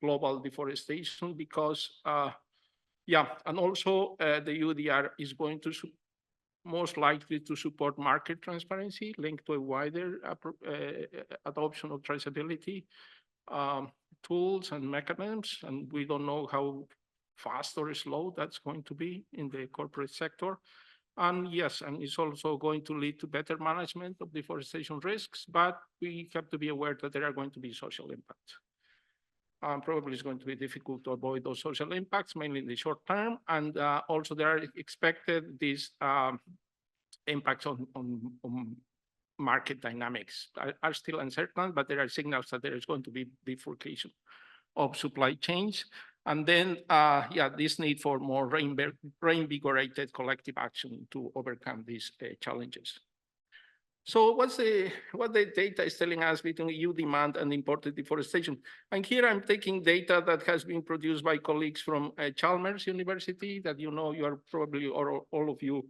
global deforestation, because and also the EUDR is going to most likely to support market transparency linked to a wider adoption of traceability tools and mechanisms. And we don't know how fast or slow that's going to be in the corporate sector. And yes, and it's also going to lead to better management of deforestation risks, but we have to be aware that there are going to be social impacts. Probably it's going to be difficult to avoid those social impacts, mainly in the short term. And also there are expected these impacts on market dynamics are still uncertain, but there are signals that there is going to be bifurcation of supply chains. And then, this need for more reinvigorated collective action to overcome these challenges. So what the data is telling us between EU demand and imported deforestation? And here I'm taking data that has been produced by colleagues from Chalmers University that you know, you are probably, or all of you,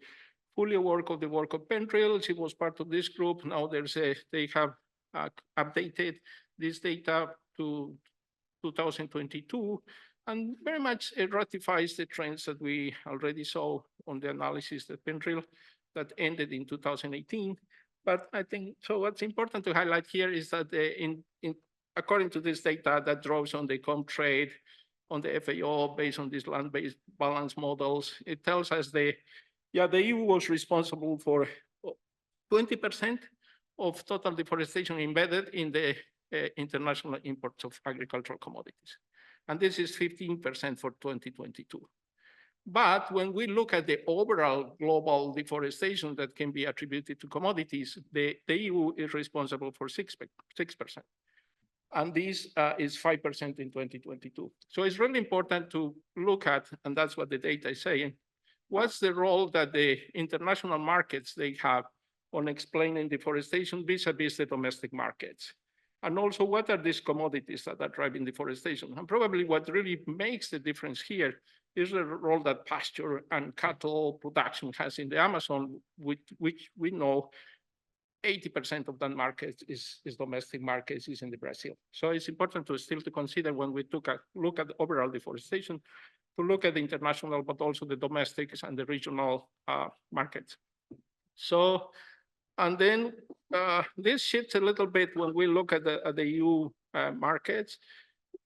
fully aware of the work of Pentrill. She was part of this group. Now they have updated this data to 2022, and very much it ratifies the trends that we already saw on the analysis that Pentrill that ended in 2018. But I think, so what's important to highlight here is that according to this data that draws on the ComTrade, on the FAO, based on these land-based balance models, it tells us the Yeah, the EU was responsible for 20% of total deforestation embedded in the international imports of agricultural commodities. And this is 15% for 2022. But when we look at the overall global deforestation that can be attributed to commodities, the EU is responsible for 6%. And this is 5% in 2022. So it's really important to look at, and that's what the data is saying, what's the role that the international markets they have on explaining deforestation vis-a-vis the domestic markets? And also, what are these commodities that are driving deforestation? And probably what really makes the difference here is the role that pasture and cattle production has in the Amazon, which we know 80% of that market is domestic markets, is in the Brazil. So it's important to still to consider when we look at overall deforestation, to look at the international, but also the domestics and the regional markets. So, and then this shifts a little bit when we look at the EU markets,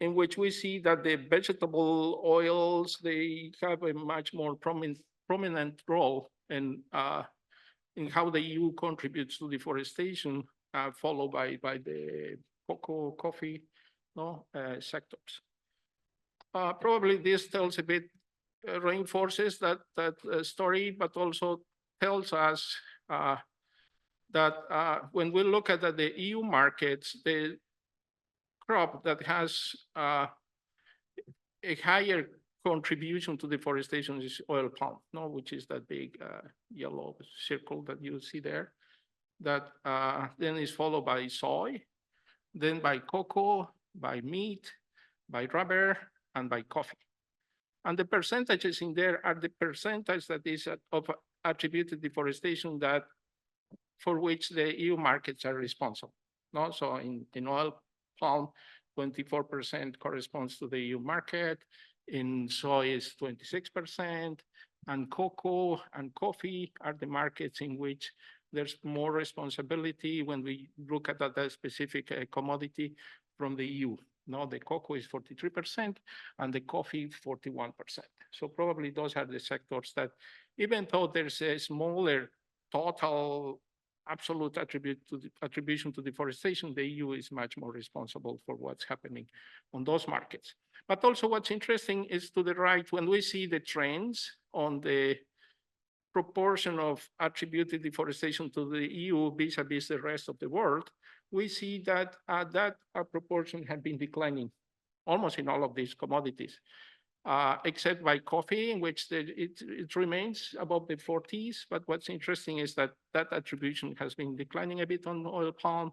in which we see that the vegetable oils, they have a much more prominent role in how the EU contributes to deforestation, followed by the cocoa, coffee, sectors. Probably this tells a bit, reinforces that story, but also tells us that when we look at the EU markets, the crop that has a higher contribution to deforestation is oil palm, which is that big yellow circle that you see there. That then is followed by soy, then by cocoa, by meat, by rubber, and by coffee. And the percentages in there are the percentage that is of attributed deforestation that for which the EU markets are responsible. So in oil palm, 24% corresponds to the EU market. In soy is 26%, and cocoa and coffee are the markets in which there's more responsibility when we look at that specific commodity from the EU. The cocoa is 43% and the coffee 41%. So probably those are the sectors that, even though there's a smaller total absolute attribution to deforestation, the EU is much more responsible for what's happening on those markets. But also what's interesting is to the right, when we see the trends on the proportion of attributed deforestation to the EU vis-a-vis the rest of the world, we see that that proportion had been declining almost in all of these commodities, except by coffee, in which it remains above the 40s. But what's interesting is that that attribution has been declining a bit on oil palm,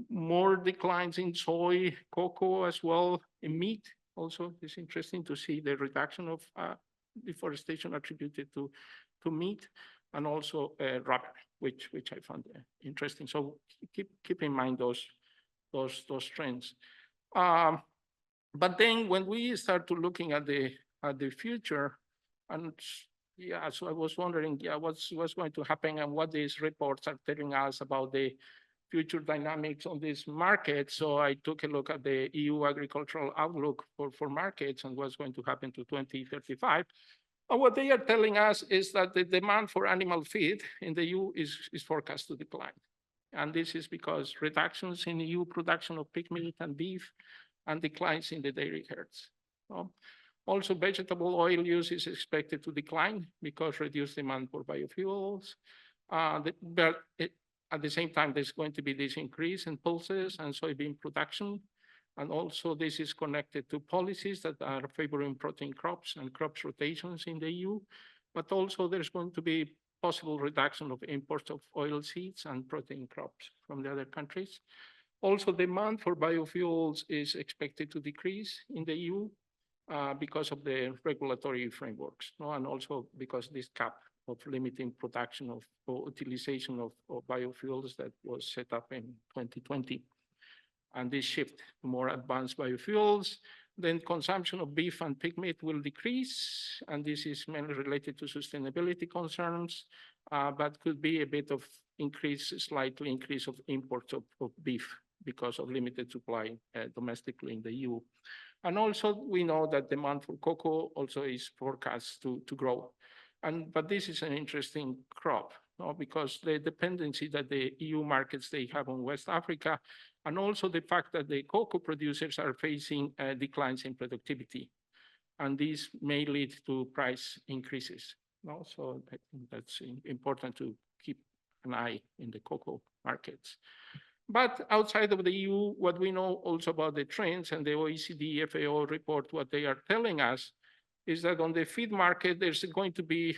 more declines in soy, cocoa as well, in meat. Also, it's interesting to see the reduction of deforestation attributed to meat, and also rubber, which I found interesting. So keep in mind those trends. But then when we start to looking at the future, and yeah, so I was wondering, what's going to happen and what these reports are telling us about the future dynamics on this market. So I took a look at the EU agricultural outlook for markets and what's going to happen to 2035. And what they are telling us is that the demand for animal feed in the EU is forecast to decline. And this is because reductions in EU production of pig meat and beef and declines in the dairy herds. Also, vegetable oil use is expected to decline because reduced demand for biofuels. But at the same time, there's going to be this increase in pulses and soybean production. And also this is connected to policies that are favoring protein crops and crops rotations in the EU. But also there's going to be possible reduction of imports of oil seeds and protein crops from the other countries. Also, demand for biofuels is expected to decrease in the EU because of the regulatory frameworks, and also because this cap of limiting production of or utilization of biofuels that was set up in 2020. And this shift to more advanced biofuels, then consumption of beef and pig meat will decrease, and this is mainly related to sustainability concerns, but could be a bit of slightly increase of imports of beef because of limited supply domestically in the EU. And also we know that demand for cocoa also is forecast to grow. But this is an interesting crop, no? Because the dependency that the EU markets they have on West Africa, and also the fact that the cocoa producers are facing declines in productivity, and these may lead to price increases. No? So I think that's important to keep an eye in the cocoa markets. But outside of the EU, what we know also about the trends, and the OECD FAO report, what they are telling us is that on the feed market, there's going to be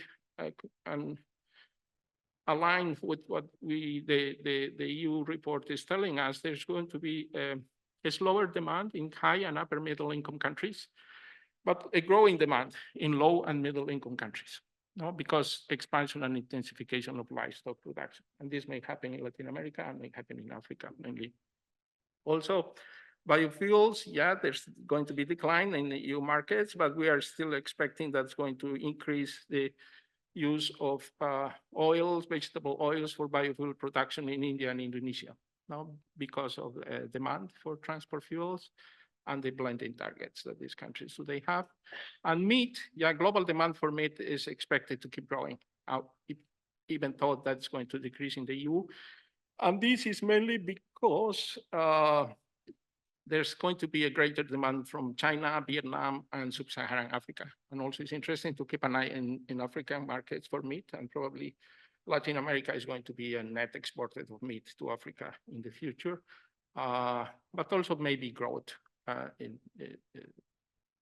aligned with what the EU report is telling us. There's going to be a slower demand in high and upper middle income countries, but a growing demand in low and middle income countries. No, because expansion and intensification of livestock production. And this may happen in Latin America and may happen in Africa mainly. Also, biofuels, yeah, there's going to be decline in the EU markets, but we are still expecting that's going to increase the use of oils, vegetable oils for biofuel production in India and Indonesia, no, because of demand for transport fuels and the blending targets that these countries do they have. And meat, yeah, global demand for meat is expected to keep growing out, even though that's going to decrease in the EU. And this is mainly because there's going to be a greater demand from China, Vietnam, and Sub-Saharan Africa. And also it's interesting to keep an eye in African markets for meat, and probably Latin America is going to be a net exporter of meat to Africa in the future, but also maybe growth in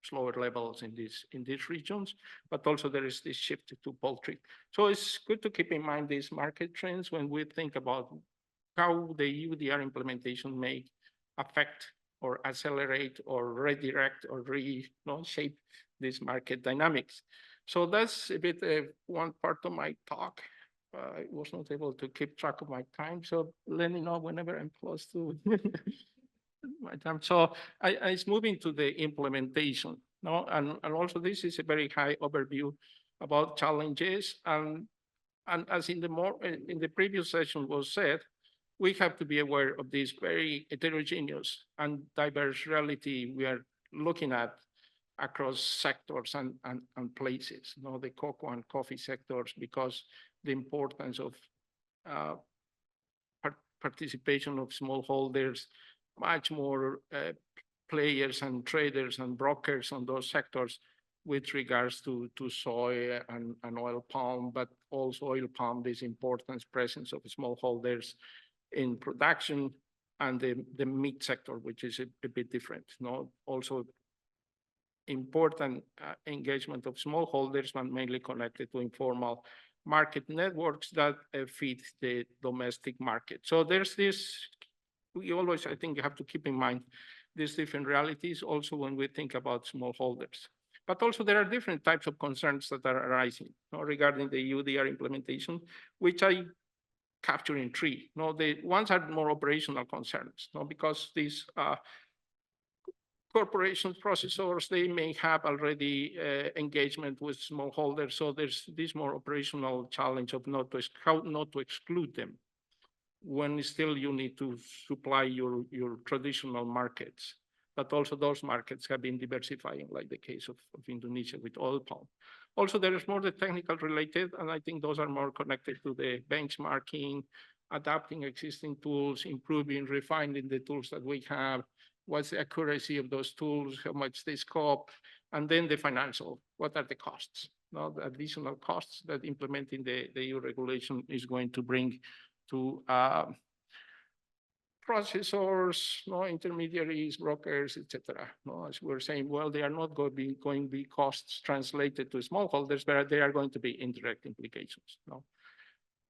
slower levels in these regions, but also there is this shift to poultry. So it's good to keep in mind these market trends when we think about how the EUDR implementation may affect or accelerate or redirect or shape these market dynamics. So that's a bit of one part of my talk. I was not able to keep track of my time, so let me know whenever I'm close to my time. So it's moving to the implementation, no? And also this is a very high overview about challenges. And as in the previous session was said, we have to be aware of this very heterogeneous and diverse reality we are looking at across sectors and places, you know, the cocoa and coffee sectors, because the importance of participation of smallholders, much more players and traders and brokers on those sectors with regards to soy and oil palm, but also oil palm, this importance presence of smallholders in production, and the meat sector, which is a bit different. No, also important engagement of smallholders, but mainly connected to informal market networks that feed the domestic market. So there's this, we always, I think, have to keep in mind these different realities also when we think about smallholders. But also there are different types of concerns that are arising, you know, regarding the EUDR implementation, which I capture in three. No, the ones are more operational concerns, no, because these corporations, processors, they may have already engagement with smallholders. So there's this more operational challenge of how not to exclude them when still you need to supply your traditional markets. But also those markets have been diversifying, like the case of Indonesia with oil palm. Also, there is more the technical related, and I think those are more connected to the benchmarking, adapting existing tools, improving, refining the tools that we have, what's the accuracy of those tools, how much they scope, and then the financial, what are the costs, no, the additional costs that implementing the EU regulation is going to bring to processors, no, intermediaries, brokers, etc. No, as we're saying, well, they are not going to be costs translated to smallholders, but they are going to be indirect implications, no,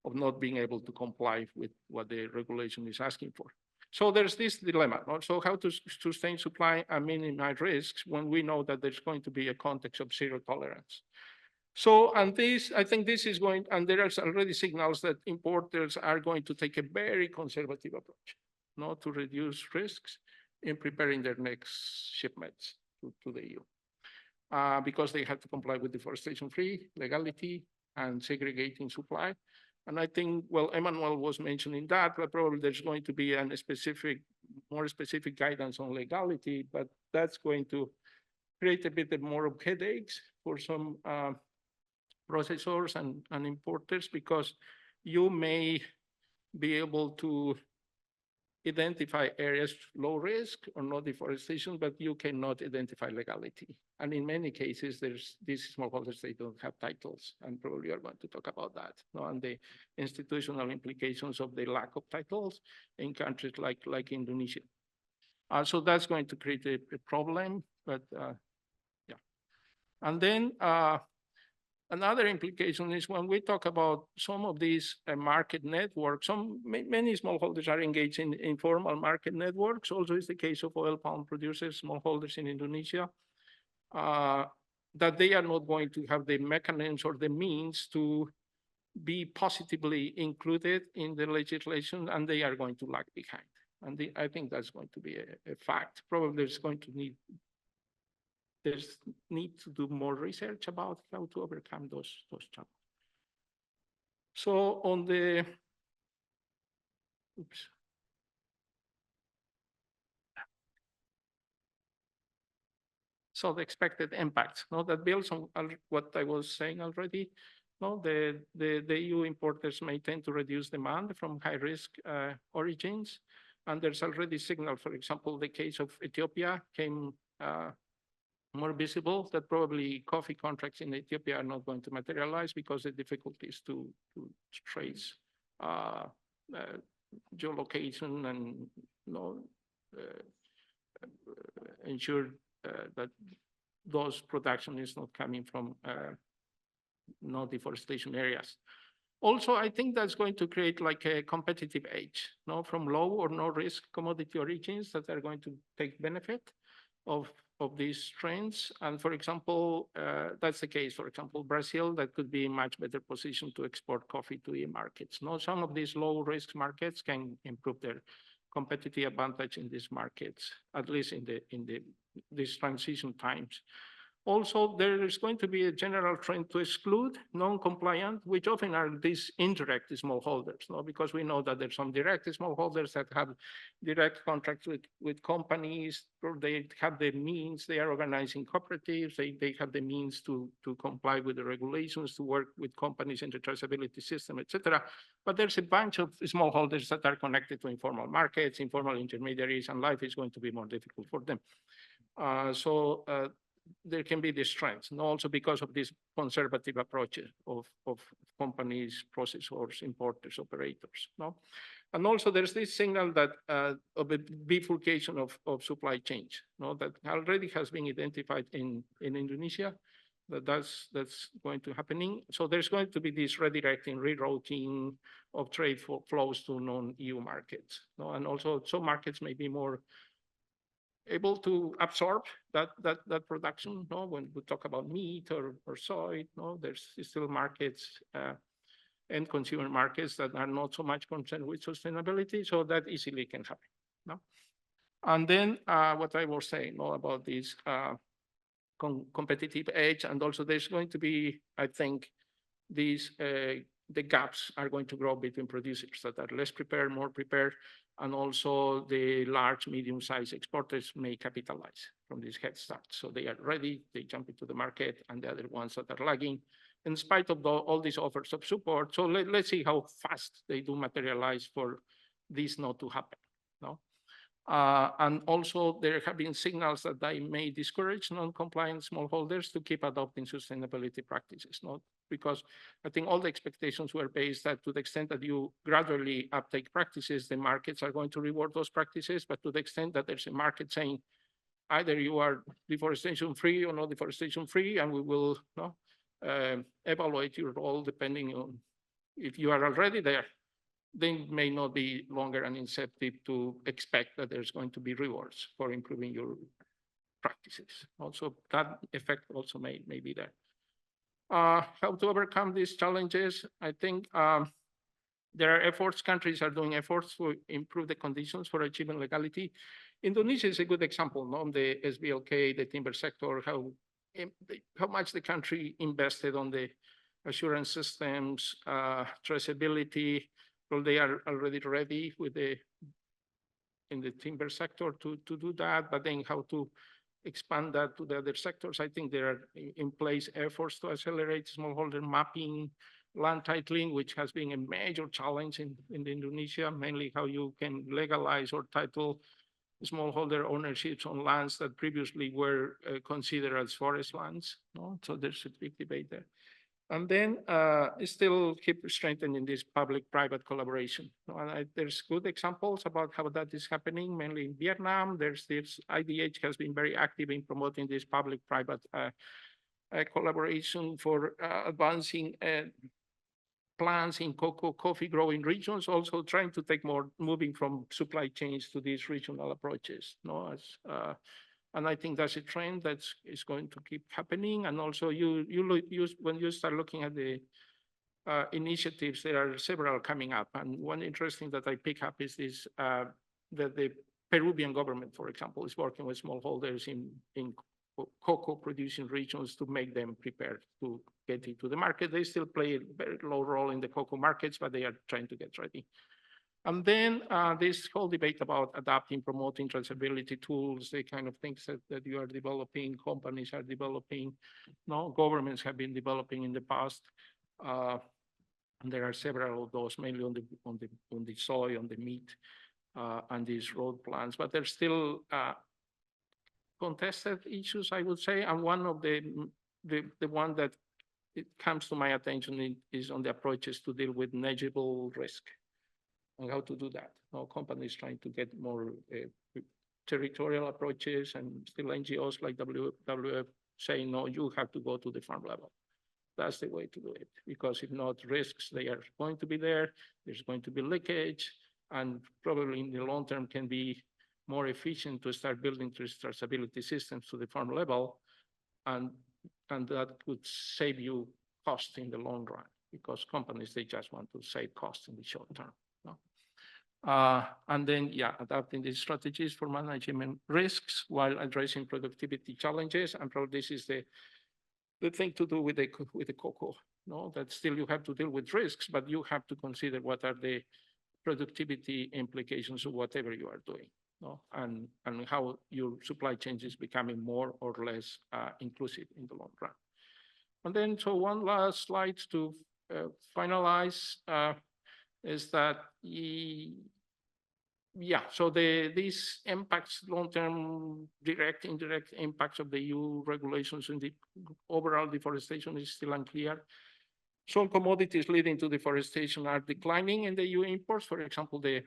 of not being able to comply with what the regulation is asking for. So there's this dilemma, no? So how to sustain supply and minimize risks when we know that there's going to be a context of zero tolerance. So, and this, I think this is going, and there are already signals that importers are going to take a very conservative approach, not to reduce risks in preparing their next shipments to the EU, because they have to comply with deforestation-free, legality, and segregating supply. And I think, well, Emmanuel was mentioning that, but probably there's going to be more specific guidance on legality, but that's going to create a bit more of headaches for some processors and importers, because you may be able to identify areas low risk or no deforestation, but you cannot identify legality. And in many cases, there's these smallholders, they don't have titles, and probably are going to talk about that, no? And the institutional implications of the lack of titles in countries like Indonesia. So that's going to create a problem, but yeah. And then another implication is when we talk about some of these market networks, many smallholders are engaged in informal market networks. Also is the case of oil palm producers, smallholders in Indonesia, that they are not going to have the mechanisms or the means to be positively included in the legislation, and they are going to lag behind. And I think that's going to be a fact. Probably there's need to do more research about how to overcome those challenges. So on the, oops. So the expected impact, no, that builds on what I was saying already. No, the EU importers may tend to reduce demand from high risk origins. And there's already signal, for example, the case of Ethiopia came more visible, that probably coffee contracts in Ethiopia are not going to materialize because the difficulties to trace geolocation and ensure that those production is not coming from no deforestation areas. Also, I think that's going to create like a competitive edge, no, from low or no risk commodity origins that are going to take benefit of these trends. And for example, that's the case, for example, Brazil, that could be in much better position to export coffee to EU markets. No, some of these low risk markets can improve their competitive advantage in these markets, at least in these transition times. Also, there is going to be a general trend to exclude non-compliant, which often are these indirect smallholders, no? Because we know that there's some direct smallholders that have direct contracts with companies, or they have the means, they are organizing cooperatives, they have the means to comply with the regulations, to work with companies in the traceability system, etc. But there's a bunch of smallholders that are connected to informal markets, informal intermediaries, and life is going to be more difficult for them. There can be these trends, and also because of this conservative approach of companies, processors, importers, operators. No? And also there's this signal that of a bifurcation of supply chain, no? That already has been identified in Indonesia, that's going to happening. So there's going to be this redirecting, rerouting of trade flows to non-EU markets. No? And also some markets may be more able to absorb that production. No, when we talk about meat or soy, no, there's still markets and consumer markets that are not so much concerned with sustainability, so that easily can happen. No, and then what I was saying, no, about this competitive edge, and also there's going to be, I think, these the gaps are going to grow between producers that are less prepared, more prepared, and also the large, medium-sized exporters may capitalize from this head start. So they are ready, they jump into the market, and the other ones that are lagging, in spite of all these offers of support. So let's see how fast they do materialize for this not to happen. No? And also there have been signals that they may discourage non-compliant smallholders to keep adopting sustainability practices. Not because I think all the expectations were based that to the extent that you gradually uptake practices, the markets are going to reward those practices. But to the extent that there's a market saying either you are deforestation free or not deforestation free, and we will evaluate your role depending on if you are already there, then may not be longer an incentive to expect that there's going to be rewards for improving your practices. Also, that effect also may be there. How to overcome these challenges? I think there are efforts, countries are doing efforts to improve the conditions for achieving legality. Indonesia is a good example, no? The SBLK, the timber sector, how much the country invested on the assurance systems, traceability. Well, they are already ready with in the timber sector to do that, but then how to expand that to the other sectors. I think there are in place efforts to accelerate smallholder mapping, land titling, which has been a major challenge in Indonesia, mainly how you can legalize or title smallholder ownerships on lands that previously were considered as forest lands. No? So there's a big debate there. And then still keep strengthening this public-private collaboration. And there's good examples about how that is happening, mainly in Vietnam. There's this IDH has been very active in promoting this public-private collaboration for advancing plants in cocoa coffee growing regions, also trying to take more, moving from supply chains to these regional approaches. No, and I think that's a trend that is going to keep happening. And also when you start looking at the initiatives, there are several coming up. And one interesting that I pick up is this, that the Peruvian government, for example, is working with smallholders in cocoa producing regions to make them prepared to get into the market. They still play a very low role in the cocoa markets, but they are trying to get ready. And then this whole debate about adapting, promoting traceability tools, the kind of things that you are developing, companies are developing, no, governments have been developing in the past. And there are several of those, mainly on the soy, on the meat, and these road plans. But there's still contested issues, I would say. And one of the one that it comes to my attention is on the approaches to deal with negligible risk and how to do that. Now, companies trying to get more territorial approaches, and still NGOs like WWF saying, no, you have to go to the farm level. That's the way to do it, because if not, risks, they are going to be there. There's going to be leakage, and probably in the long term can be more efficient to start building traceability systems to the farm level, and that could save you cost in the long run, because companies, they just want to save cost in the short term. No? And then, yeah, adapting these strategies for management risks while addressing productivity challenges. And probably this is the thing to do with the cocoa. No, that still you have to deal with risks, but you have to consider what are the productivity implications of whatever you are doing. No? And how your supply chain is becoming more or less inclusive in the long run. And then, so one last slide to finalize is that, yeah, so these impacts, long-term direct, indirect impacts of the EU regulations in the overall deforestation is still unclear. Some commodities leading to deforestation are declining in the EU imports. For example, the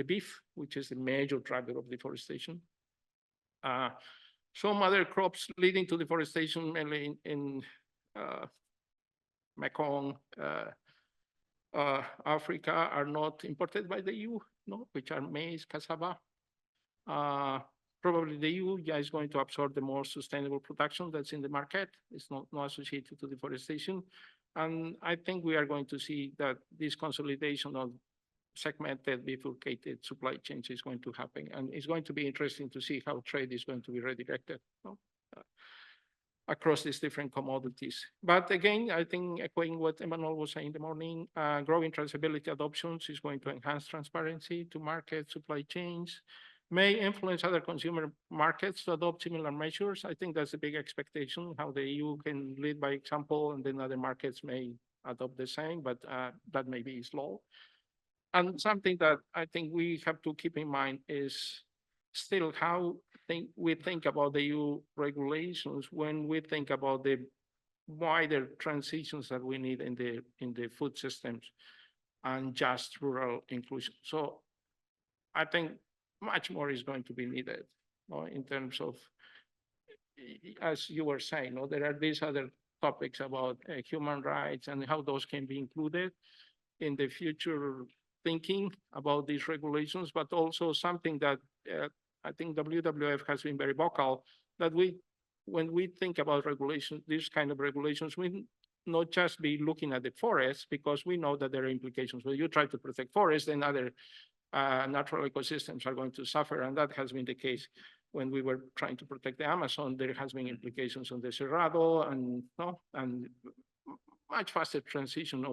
beef, which is the major driver of deforestation. Some other crops leading to deforestation, mainly in Mekong, Africa, are not imported by the EU, no, which are maize, cassava. Probably the EU is going to absorb the more sustainable production that's in the market. It's not associated to deforestation. And I think we are going to see that this consolidation of segmented, bifurcated supply chains is going to happen. And it's going to be interesting to see how trade is going to be redirected, no? Across these different commodities. But again, I think echoing what Emmanuel was saying in the morning, growing traceability adoptions is going to enhance transparency to market supply chains, may influence other consumer markets to adopt similar measures. I think that's a big expectation, how the EU can lead by example, and then other markets may adopt the same, but that may be slow. And something that I think we have to keep in mind is still how we think about the EU regulations when we think about the wider transitions that we need in the food systems and just rural inclusion. So I think much more is going to be needed, in terms of, as you were saying, there are these other topics about human rights and how those can be included in the future thinking about these regulations, but also something that I think WWF has been very vocal, that when we think about regulations, these kind of regulations, we not just be looking at the forests, because we know that there are implications. When you try to protect forests, then other natural ecosystems are going to suffer. And that has been the case when we were trying to protect the Amazon. There has been implications on the Cerrado and much faster transition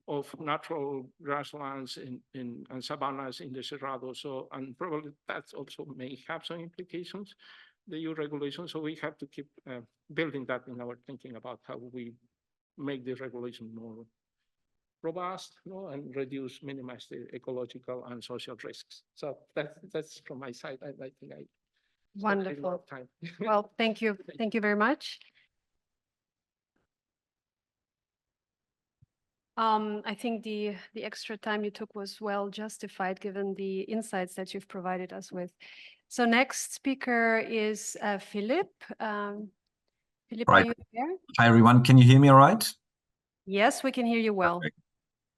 of natural grasslands and savannas in the Cerrado. So, and probably that also may have some implications. the EU regulation. So we have to keep building that in our thinking about how we make the regulation more robust, and minimize the ecological and social risks. So that's from my side. I think I Wonderful. time. Well, thank you. Thank you very much. I think the extra time you took was well justified given the insights that you've provided us with. So next speaker is Philip. Philip, are Right. you there? Hi, everyone. Can you hear me all right? Yes, we can hear you well. Perfect.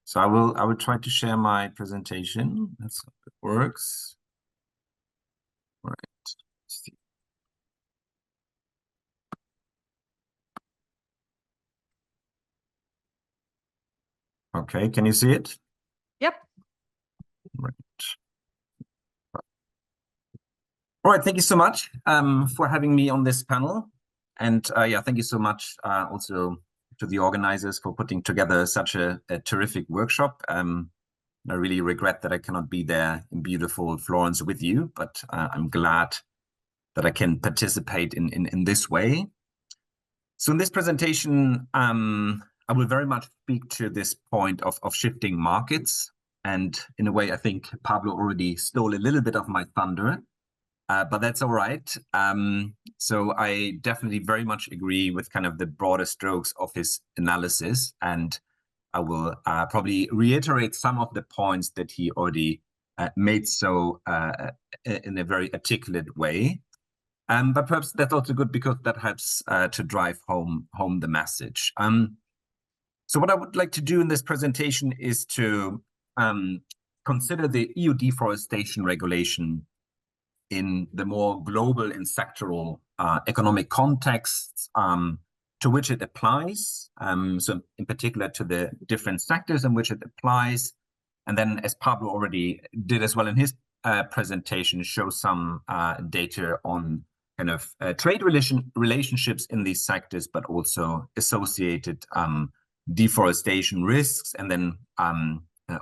So I will try to share my presentation. Let's hope it works. All right. Let's see. Okay, can you see it? Yep. Right. All right, thank you so much for having me on this panel. And yeah, thank you so much also to the organizers for putting together such a terrific workshop. I really regret that I cannot be there in beautiful Florence with you, but I'm glad that I can participate in this way. So in this presentation, I will very much speak to this point of shifting markets. And in a way, I think Pablo already stole a little bit of my thunder, but that's all right. So I definitely very much agree with kind of the broader strokes of his analysis. And I will probably reiterate some of the points that he already made so in a very articulate way. But perhaps that's also good because that helps to drive home the message. So what I would like to do in this presentation is to consider the EU Deforestation Regulation in the more global and sectoral economic contexts to which it applies. So in particular to the different sectors in which it applies. And then, as Pablo already did as well in his presentation, show some data on kind of trade relationships in these sectors, but also associated deforestation risks, and then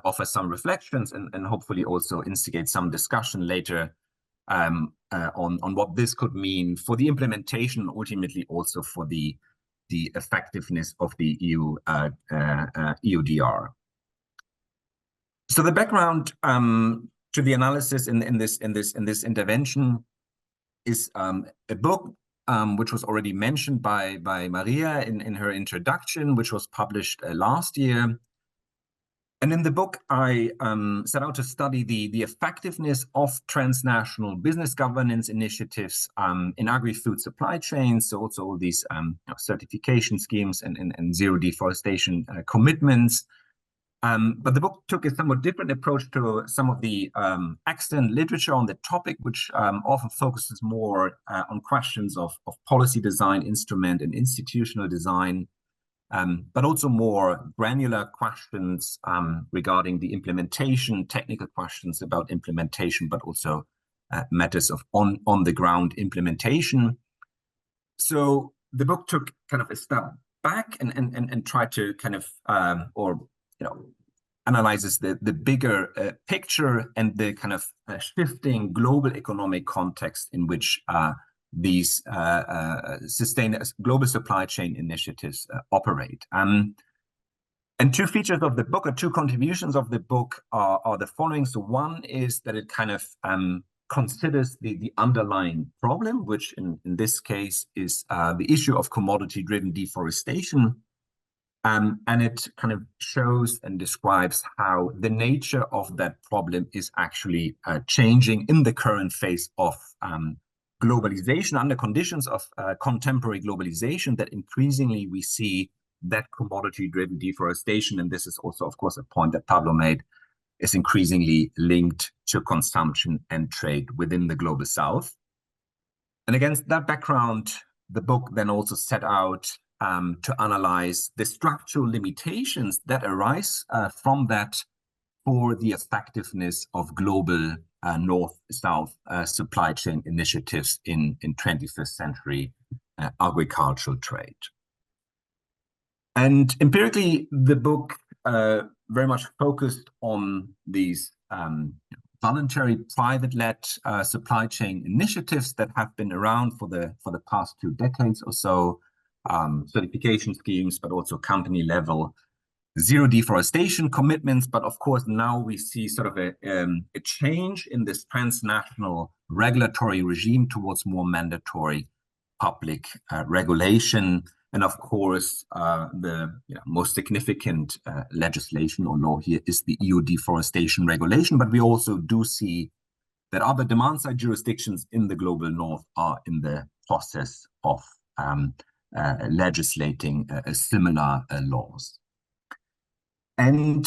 offer some reflections and hopefully also instigate some discussion later on what this could mean for the implementation, ultimately also for the effectiveness of the EU EUDR. So the background to the analysis in this intervention is a book which was already mentioned by Maria in her introduction, which was published last year. And in the book, I set out to study the effectiveness of transnational business governance initiatives in agri-food supply chains, so also all these certification schemes and zero deforestation commitments. But the book took a somewhat different approach to some of the extant literature on the topic, which often focuses more on questions of policy design, instrument and institutional design, but also more granular questions regarding the implementation, technical questions about implementation, but also matters of on-the-ground implementation. So the book took kind of a step back and tried to kind of, analyzes the bigger picture and the kind of shifting global economic context in which these global supply chain initiatives operate. And two features of the book, or two contributions of the book, are the following. So one is that it kind of considers the underlying problem, which in this case is the issue of commodity-driven deforestation. And it kind of shows and describes how the nature of that problem is actually changing in the current phase of globalization, under conditions of contemporary globalization, that increasingly we see that commodity-driven deforestation, and this is also, of course, a point that Pablo made, is increasingly linked to consumption and trade within the global south. And against that background, the book then also set out to analyze the structural limitations that arise from that for the effectiveness of global north-south supply chain initiatives in 21st century agricultural trade. And empirically, the book very much focused on these voluntary private-led supply chain initiatives that have been around for the past 2 decades or so, certification schemes, but also company level zero deforestation commitments. But of course, now we see sort of a change in this transnational regulatory regime towards more mandatory public regulation. And of course, the most significant legislation or law here is the EU Deforestation Regulation. But we also do see that other demand-side jurisdictions in the global north are in the process of legislating similar laws. And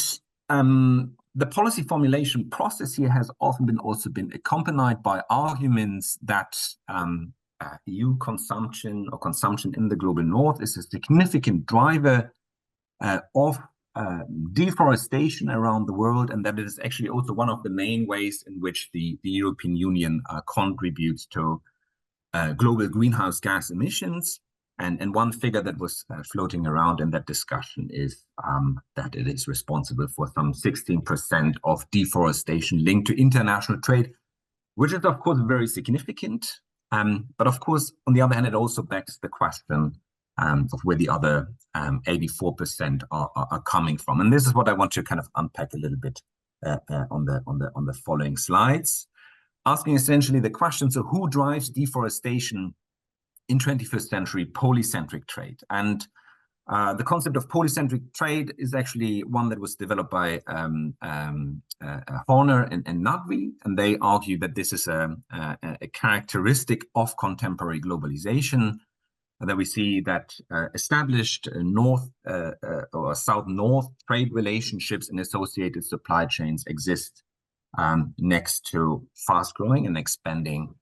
the policy formulation process here has often also been accompanied by arguments that EU consumption or consumption in the global north is a significant driver of deforestation around the world, and that it is actually also one of the main ways in which the European Union contributes to global greenhouse gas emissions. And one figure that was floating around in that discussion is that it is responsible for some 16% of deforestation linked to international trade, which is, of course, very significant. But of course, on the other hand, it also begs the question of where the other 84% are coming from. And this is what I want to kind of unpack a little bit on the following slides, asking essentially the question: so who drives deforestation in 21st century polycentric trade? And the concept of polycentric trade is actually one that was developed by Horner and Nadvi, and they argue that this is a characteristic of contemporary globalization, and that we see that established north or south-north trade relationships and associated supply chains exist next to fast-growing and expanding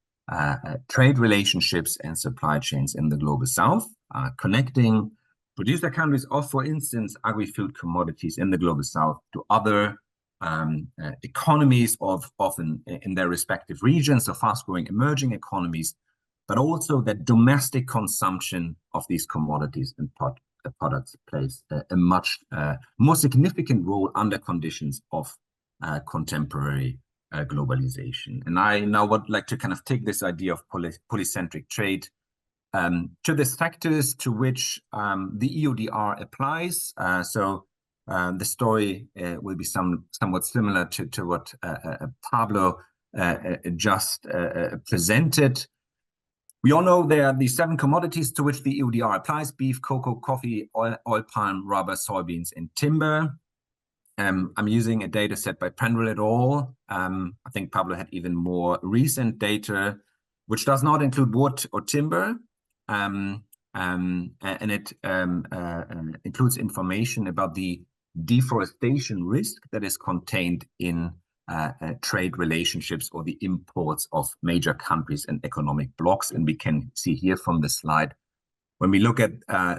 trade relationships and supply chains in the global south, connecting producer countries of, for instance, agri-food commodities in the global south to other economies of often in their respective regions, so fast-growing emerging economies, but also that domestic consumption of these commodities and products plays a much more significant role under conditions of contemporary globalization. And I now would like to kind of take this idea of polycentric trade to the sectors to which the EODR applies. So the story will be somewhat similar to what Pablo just presented. We all know there are the 7 commodities to which the EODR applies: beef, cocoa, coffee, oil palm, rubber, soybeans, and timber. I'm using a data set by Penrell et al. I think Pablo had even more recent data, which does not include wood or timber. And it includes information about the deforestation risk that is contained in trade relationships or the imports of major countries and economic blocs. And we can see here from the slide, when we look at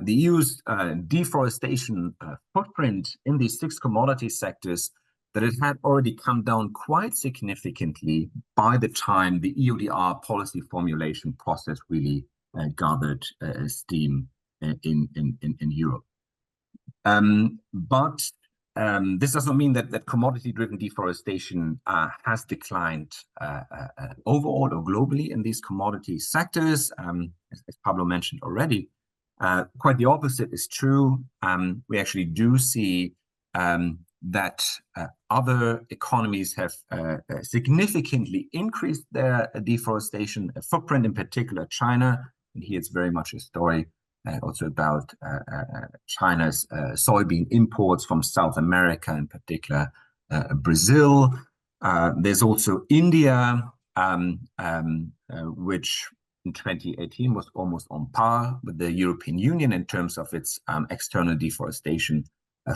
the EU's deforestation footprint in these 6 commodity sectors, that it had already come down quite significantly by the time the EUDR policy formulation process really gathered steam in Europe. But this does not mean that commodity-driven deforestation has declined overall or globally in these commodity sectors. As Pablo mentioned already, quite the opposite is true. We actually do see that other economies have significantly increased their deforestation footprint, in particular China. And here it's very much a story also about China's soybean imports from South America, in particular Brazil. There's also India, which in 2018 was almost on par with the European Union in terms of its external deforestation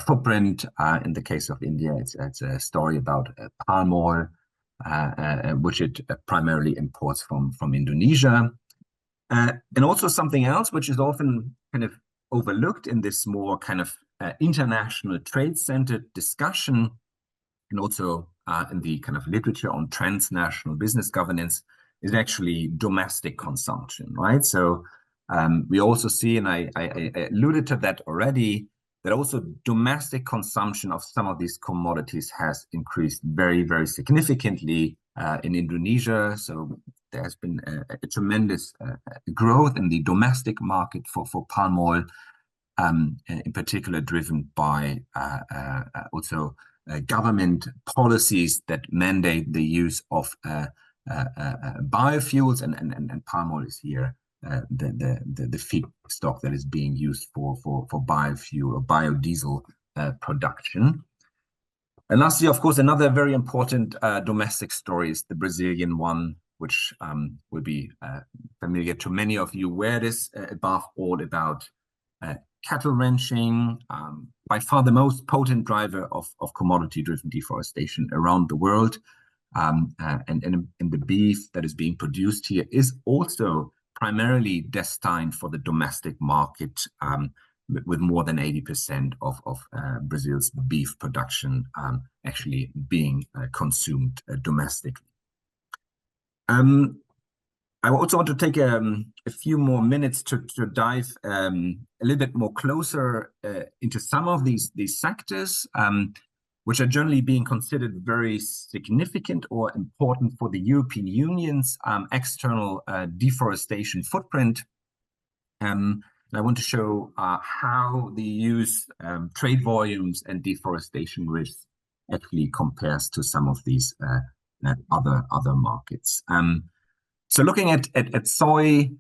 footprint. In the case of India, it's a story about palm oil, which it primarily imports from Indonesia. And also something else which is often kind of overlooked in this more kind of international trade-centered discussion, and also in the kind of literature on transnational business governance, is actually domestic consumption, right? So we also see, and I alluded to that already, that also domestic consumption of some of these commodities has increased very, very significantly in Indonesia. So there has been a tremendous growth in the domestic market for palm oil, in particular driven by also government policies that mandate the use of biofuels, and palm oil is here the feedstock that is being used for biofuel or biodiesel production. And lastly, of course, another very important domestic story is the Brazilian one, which will be familiar to many of you, where it is above all about cattle ranching, by far the most potent driver of commodity-driven deforestation around the world. And the beef that is being produced here is also primarily destined for the domestic market, with more than 80% of Brazil's beef production actually being consumed domestically. I also want to take a few more minutes to dive a little bit more closer into some of these sectors, which are generally being considered very significant or important for the European Union's external deforestation footprint. And I want to show how the EU's trade volumes and deforestation risks actually compares to some of these other markets. So looking at soy,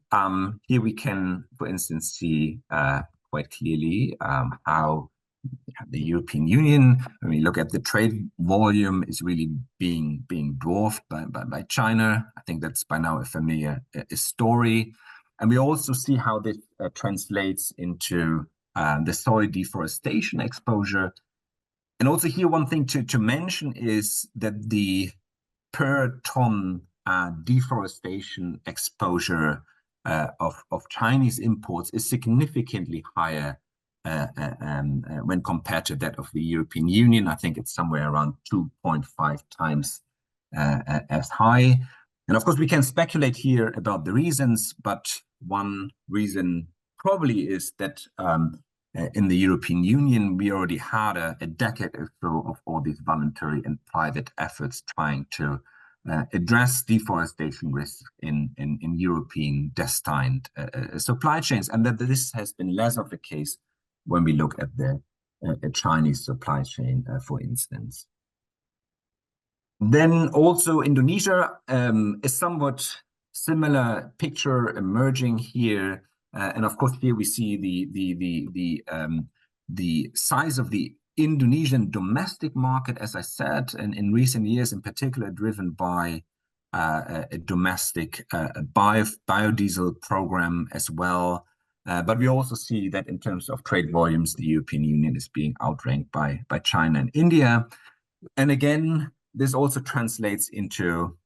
here we can, for instance, see quite clearly how the European Union, when we look at the trade volume, is really being dwarfed by China. I think that's by now a familiar story. And we also see how this translates into the soy deforestation exposure. And also here, one thing to mention is that the per ton deforestation exposure of Chinese imports is significantly higher when compared to that of the European Union. I think it's somewhere around 2.5 times as high. And of course, we can speculate here about the reasons, but one reason probably is that in the European Union, we already had a decade or so of all these voluntary and private efforts trying to address deforestation risks in European destined supply chains, and that this has been less of the case when we look at the Chinese supply chain, for instance. Then also Indonesia, a somewhat similar picture emerging here, and of course here we see the size of the Indonesian domestic market, as I said, and in recent years, in particular, driven by a domestic biodiesel program as well. But we also see that in terms of trade volumes, the European Union is being outranked by China and India. And again, this also translates into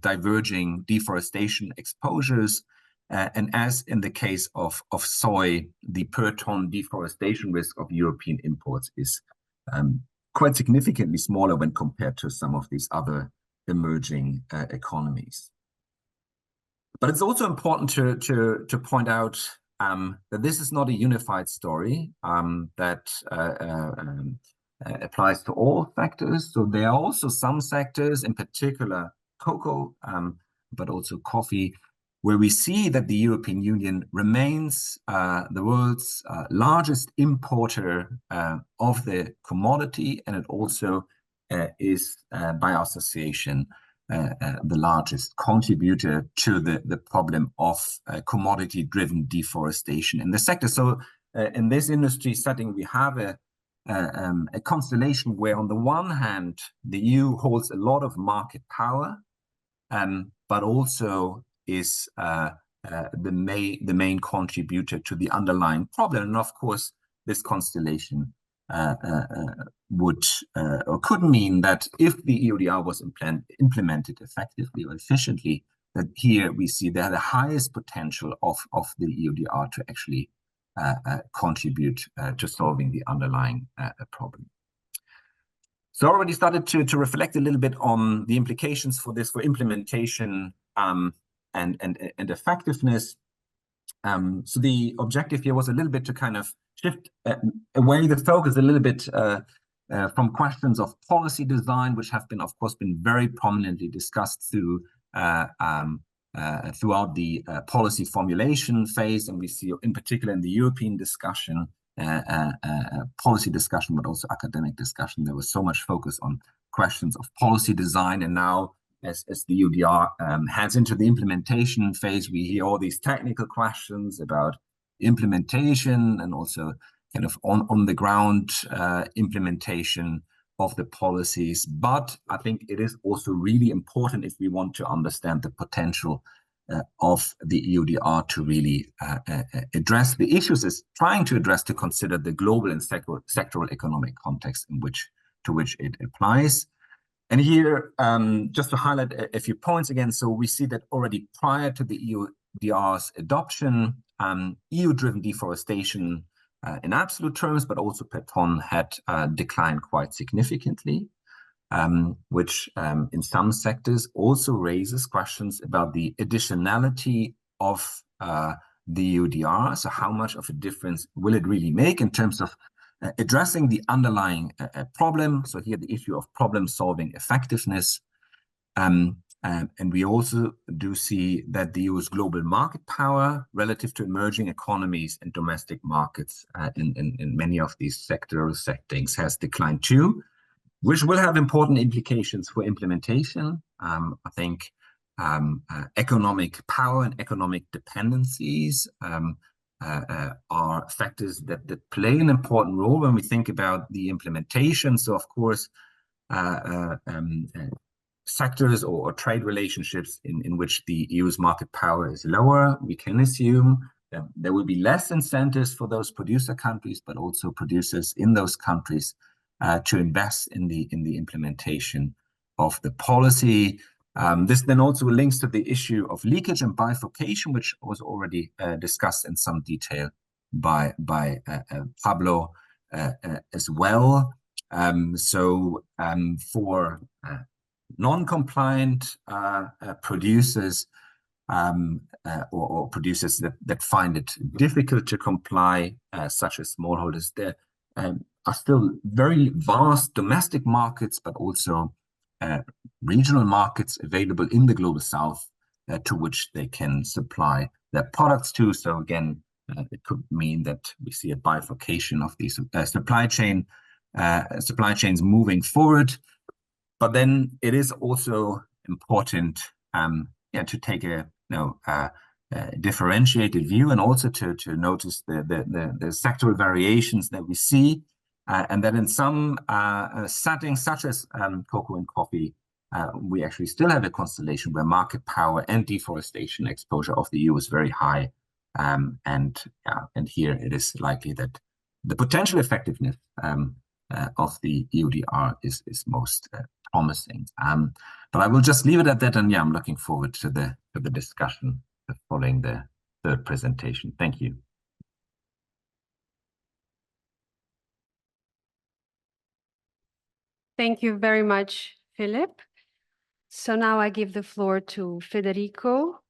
diverging deforestation exposures. And as in the case of soy, the per ton deforestation risk of European imports is quite significantly smaller when compared to some of these other emerging economies. But it's also important to point out that this is not a unified story that applies to all sectors. So there are also some sectors, in particular cocoa, but also coffee, where we see that the European Union remains the world's largest importer of the commodity, and it also is, by association, the largest contributor to the problem of commodity-driven deforestation in the sector. So in this industry setting, we have a constellation where, on the one hand, the EU holds a lot of market power, but also is the main contributor to the underlying problem. And of course, this constellation would or could mean that if the EODR was implemented effectively or efficiently, that here we see there the highest potential of the EODR to actually contribute to solving the underlying problem. So I already started to reflect a little bit on the implications for this, for implementation and effectiveness. So the objective here was a little bit to kind of shift away the focus a little bit from questions of policy design, which have been, of course, been very prominently discussed throughout the policy formulation phase, and we see in particular in the European discussion, policy discussion, but also academic discussion, there was so much focus on questions of policy design, and now as the EUDR heads into the implementation phase, we hear all these technical questions about implementation and also kind of on the ground implementation of the policies. But I think it is also really important, if we want to understand the potential of the EUDR to really address the issues it's trying to address, to consider the global and sectoral economic context to which it applies. And here, just to highlight a few points again, so we see that already prior to the EUDR's adoption, EU-driven deforestation in absolute terms, but also per ton, had declined quite significantly, which in some sectors also raises questions about the additionality of the EUDR. So how much of a difference will it really make in terms of addressing the underlying problem? So here the issue of problem-solving effectiveness. And we also do see that the EU's global market power relative to emerging economies and domestic markets in many of these sectoral settings has declined too, which will have important implications for implementation. I think economic power and economic dependencies are factors that play an important role when we think about the implementation. So, of course, sectors or trade relationships in which the EU's market power is lower, we can assume that there will be less incentives for those producer countries, but also producers in those countries to invest in the implementation of the policy. This then also links to the issue of leakage and bifurcation, which was already discussed in some detail by Pablo as well. For non-compliant producers or producers that find it difficult to comply, such as smallholders, there are still very vast domestic markets, but also regional markets available in the global south to which they can supply their products to. So again, it could mean that we see a bifurcation of these supply chains moving forward. But then it is also important to take a differentiated view, and also to notice the sectoral variations that we see, and that in some settings such as cocoa and coffee, we actually still have a constellation where market power and deforestation exposure of the EU is very high, and here it is likely that the potential effectiveness of the EUDR is most promising. But I will just leave it at that, and I'm looking forward to the discussion following the third presentation. Thank you. Thank you very much, Philip. So now I give the floor to Federico.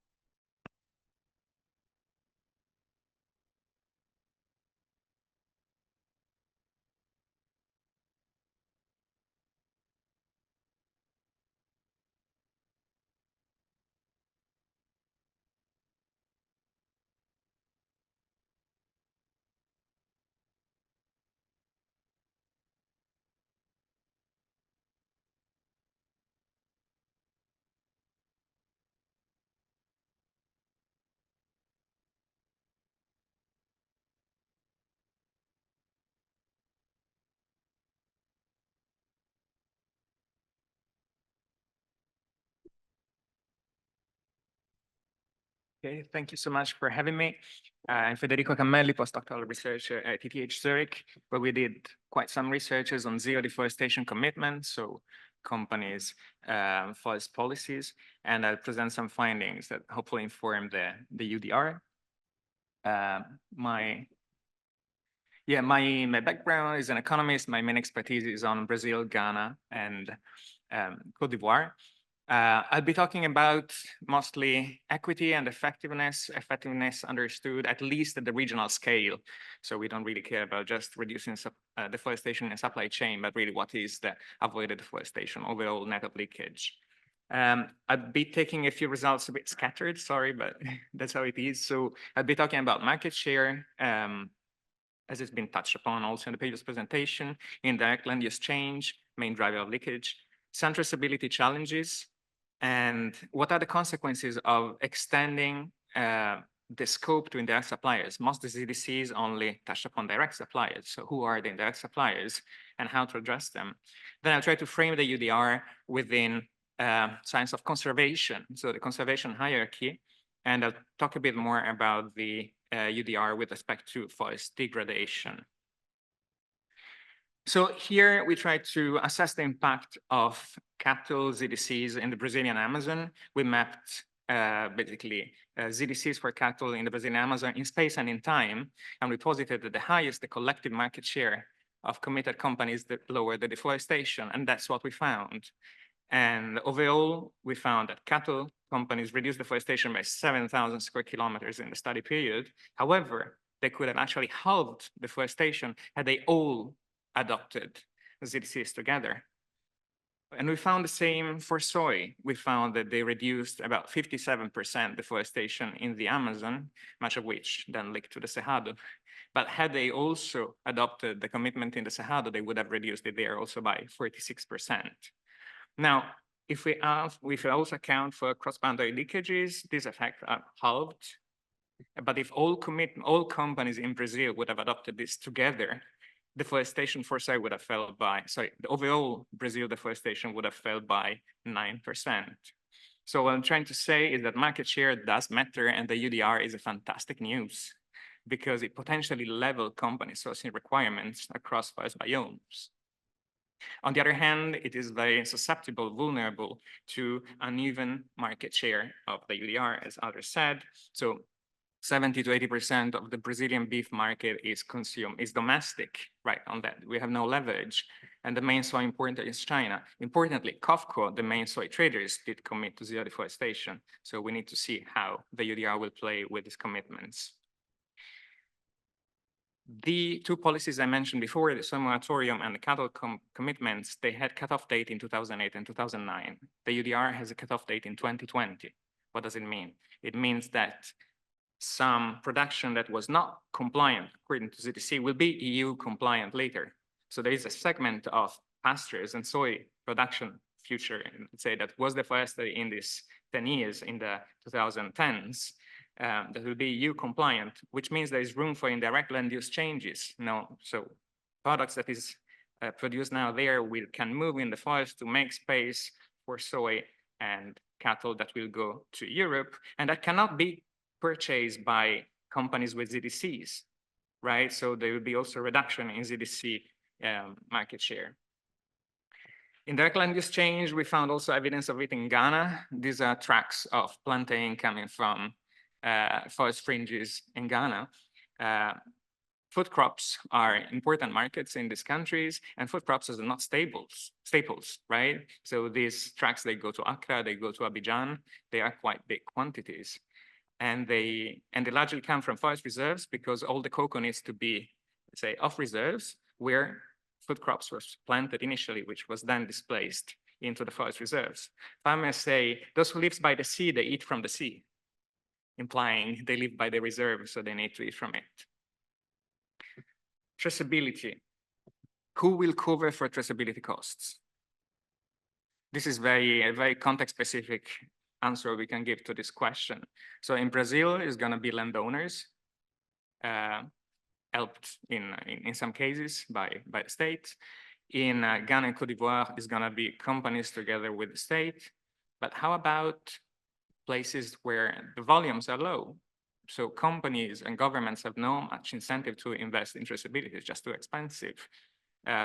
Okay, thank you so much for having me. I'm Federico Cammelli, postdoctoral researcher at ETH Zurich, where we did quite some researches on zero deforestation commitments, so companies' forest policies, and I'll present some findings that hopefully inform the EUDR. My background is an economist. My main expertise is on Brazil, Ghana, and Cote d'Ivoire. I'll be talking about mostly equity and effectiveness understood at least at the regional scale. So we don't really care about just reducing deforestation in supply chain, but really what is the avoided deforestation, overall net of leakage. I'll be taking a few results a bit scattered, sorry, but that's how it is. So I'll be talking about market share, as it's been touched upon also in the previous presentation, indirect land use change, main driver of leakage, some traceability challenges, and what are the consequences of extending the scope to indirect suppliers. Most of the CDCs only touch upon direct suppliers. So who are the indirect suppliers and how to address them? Then I'll try to frame the EUDR within science of conservation, so the conservation hierarchy, and I'll talk a bit more about the EUDR with respect to forest degradation. So here we try to assess the impact of cattle ZDCs in the Brazilian Amazon. We mapped basically ZDCs for cattle in the Brazilian Amazon in space and in time, and we posited that the highest the collective market share of committed companies, the lower the deforestation, and that's what we found. And overall, we found that cattle companies reduced deforestation by 7,000 square kilometers in the study period. However, they could have actually halved deforestation had they all adopted ZDCs together. And we found the same for soy. We found that they reduced about 57% deforestation in the Amazon, much of which then linked to the Cerrado. But had they also adopted the commitment in the Cerrado, they would have reduced it there also by 46%. Now, if we also account for cross-boundary leakages, these effects are halved. But if all companies in Brazil would have adopted this together, deforestation for soy would have fell by, the overall Brazil deforestation would have fell by 9%. So what I'm trying to say is that market share does matter, and the EUDR is a fantastic news because it potentially level company sourcing requirements across forest biomes. On the other hand, it is very susceptible, vulnerable to uneven market share of the EUDR, as others said. So 70 to 80% of the Brazilian beef market is domestic, right? On that, we have no leverage. And the main soy importer is China. Importantly, COFCO, the main soy traders, did commit to zero deforestation. So we need to see how the EUDR will play with these commitments. The two policies I mentioned before, the soy moratorium and the cattle commitments, they had cutoff date in 2008 and 2009. The EUDR has a cutoff date in 2020. What does it mean? It means that some production that was not compliant according to ZDC will be EU compliant later. So there is a segment of pastures and soy production future, let's say, that was deforested in these 10 years in the 2010s, that will be EU compliant, which means there is room for indirect land use changes. Now, so products that is produced now there can move in the forest to make space for soy and cattle that will go to Europe, and that cannot be purchased by companies with ZDCs, right? So there will be also a reduction in ZDC market share. Indirect land use change, we found also evidence of it in Ghana. These are tracks of plantain coming from forest fringes in Ghana. Food crops are important markets in these countries, and food crops are not staples, right? So these tracks, they go to Accra, they go to Abidjan, they are quite big quantities. And they largely come from forest reserves because all the cocoa needs to be, let's say, off reserves where food crops were planted initially, which was then displaced into the forest reserves. Farmers say, those who live by the sea, they eat from the sea, implying they live by the reserve, so they need to eat from it. Traceability. Who will cover for traceability costs? This is a very context-specific answer we can give to this question. So in Brazil, it's going to be landowners, helped in some cases by the state. In Ghana and Cote d'Ivoire, it's going to be companies together with the state. But how about places where the volumes are low? So companies and governments have no much incentive to invest in traceability. It's just too expensive.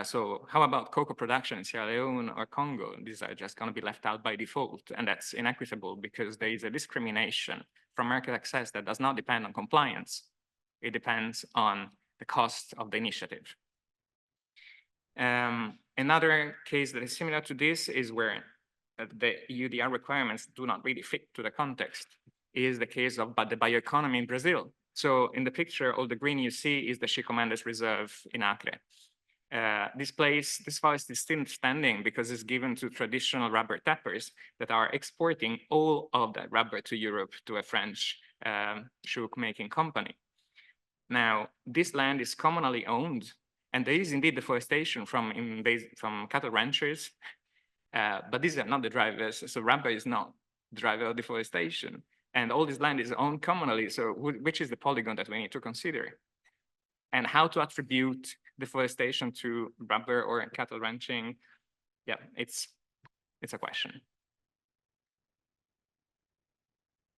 So how about cocoa production in Sierra Leone or Congo? These are just going to be left out by default, and that's inequitable because there is a discrimination from market access that does not depend on compliance. It depends on the cost of the initiative. Another case that is similar to this is where the EUDR requirements do not really fit to the context is the case of the bioeconomy in Brazil. So in the picture, all the green you see is the Chico Mendes Reserve in Acre. This forest is still standing because it's given to traditional rubber tappers that are exporting all of that rubber to Europe to a French shoe making company. Now, this land is communally owned, and there is indeed deforestation from cattle ranchers, but these are not the drivers. So rubber is not the driver of deforestation. And all this land is owned communally. So which is the polygon that we need to consider? And how to attribute deforestation to rubber or cattle ranching? Yeah, it's a question.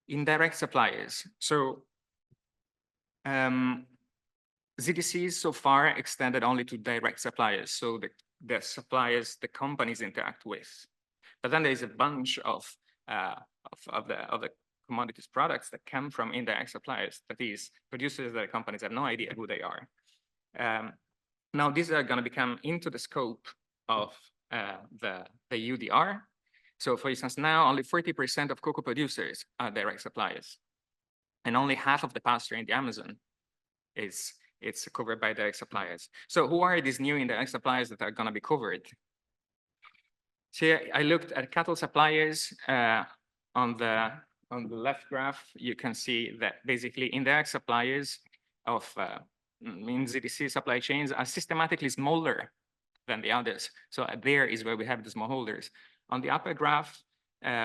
Indirect suppliers. So ZDCs so far extended only to direct suppliers. So the suppliers the companies interact with. But then there's a bunch of the commodities products that come from indirect suppliers, that is, producers that companies have no idea who they are. Now, these are going to become into the scope of the EUDR. So, for instance, now only 40% of cocoa producers are direct suppliers, and only half of the pasture in the Amazon it's covered by direct suppliers. So, who are these new indirect suppliers that are going to be covered? So, I looked at cattle suppliers on the left graph. You can see that basically indirect suppliers of in ZDC supply chains are systematically smaller than the others. So there is where we have the smallholders. On the upper graph,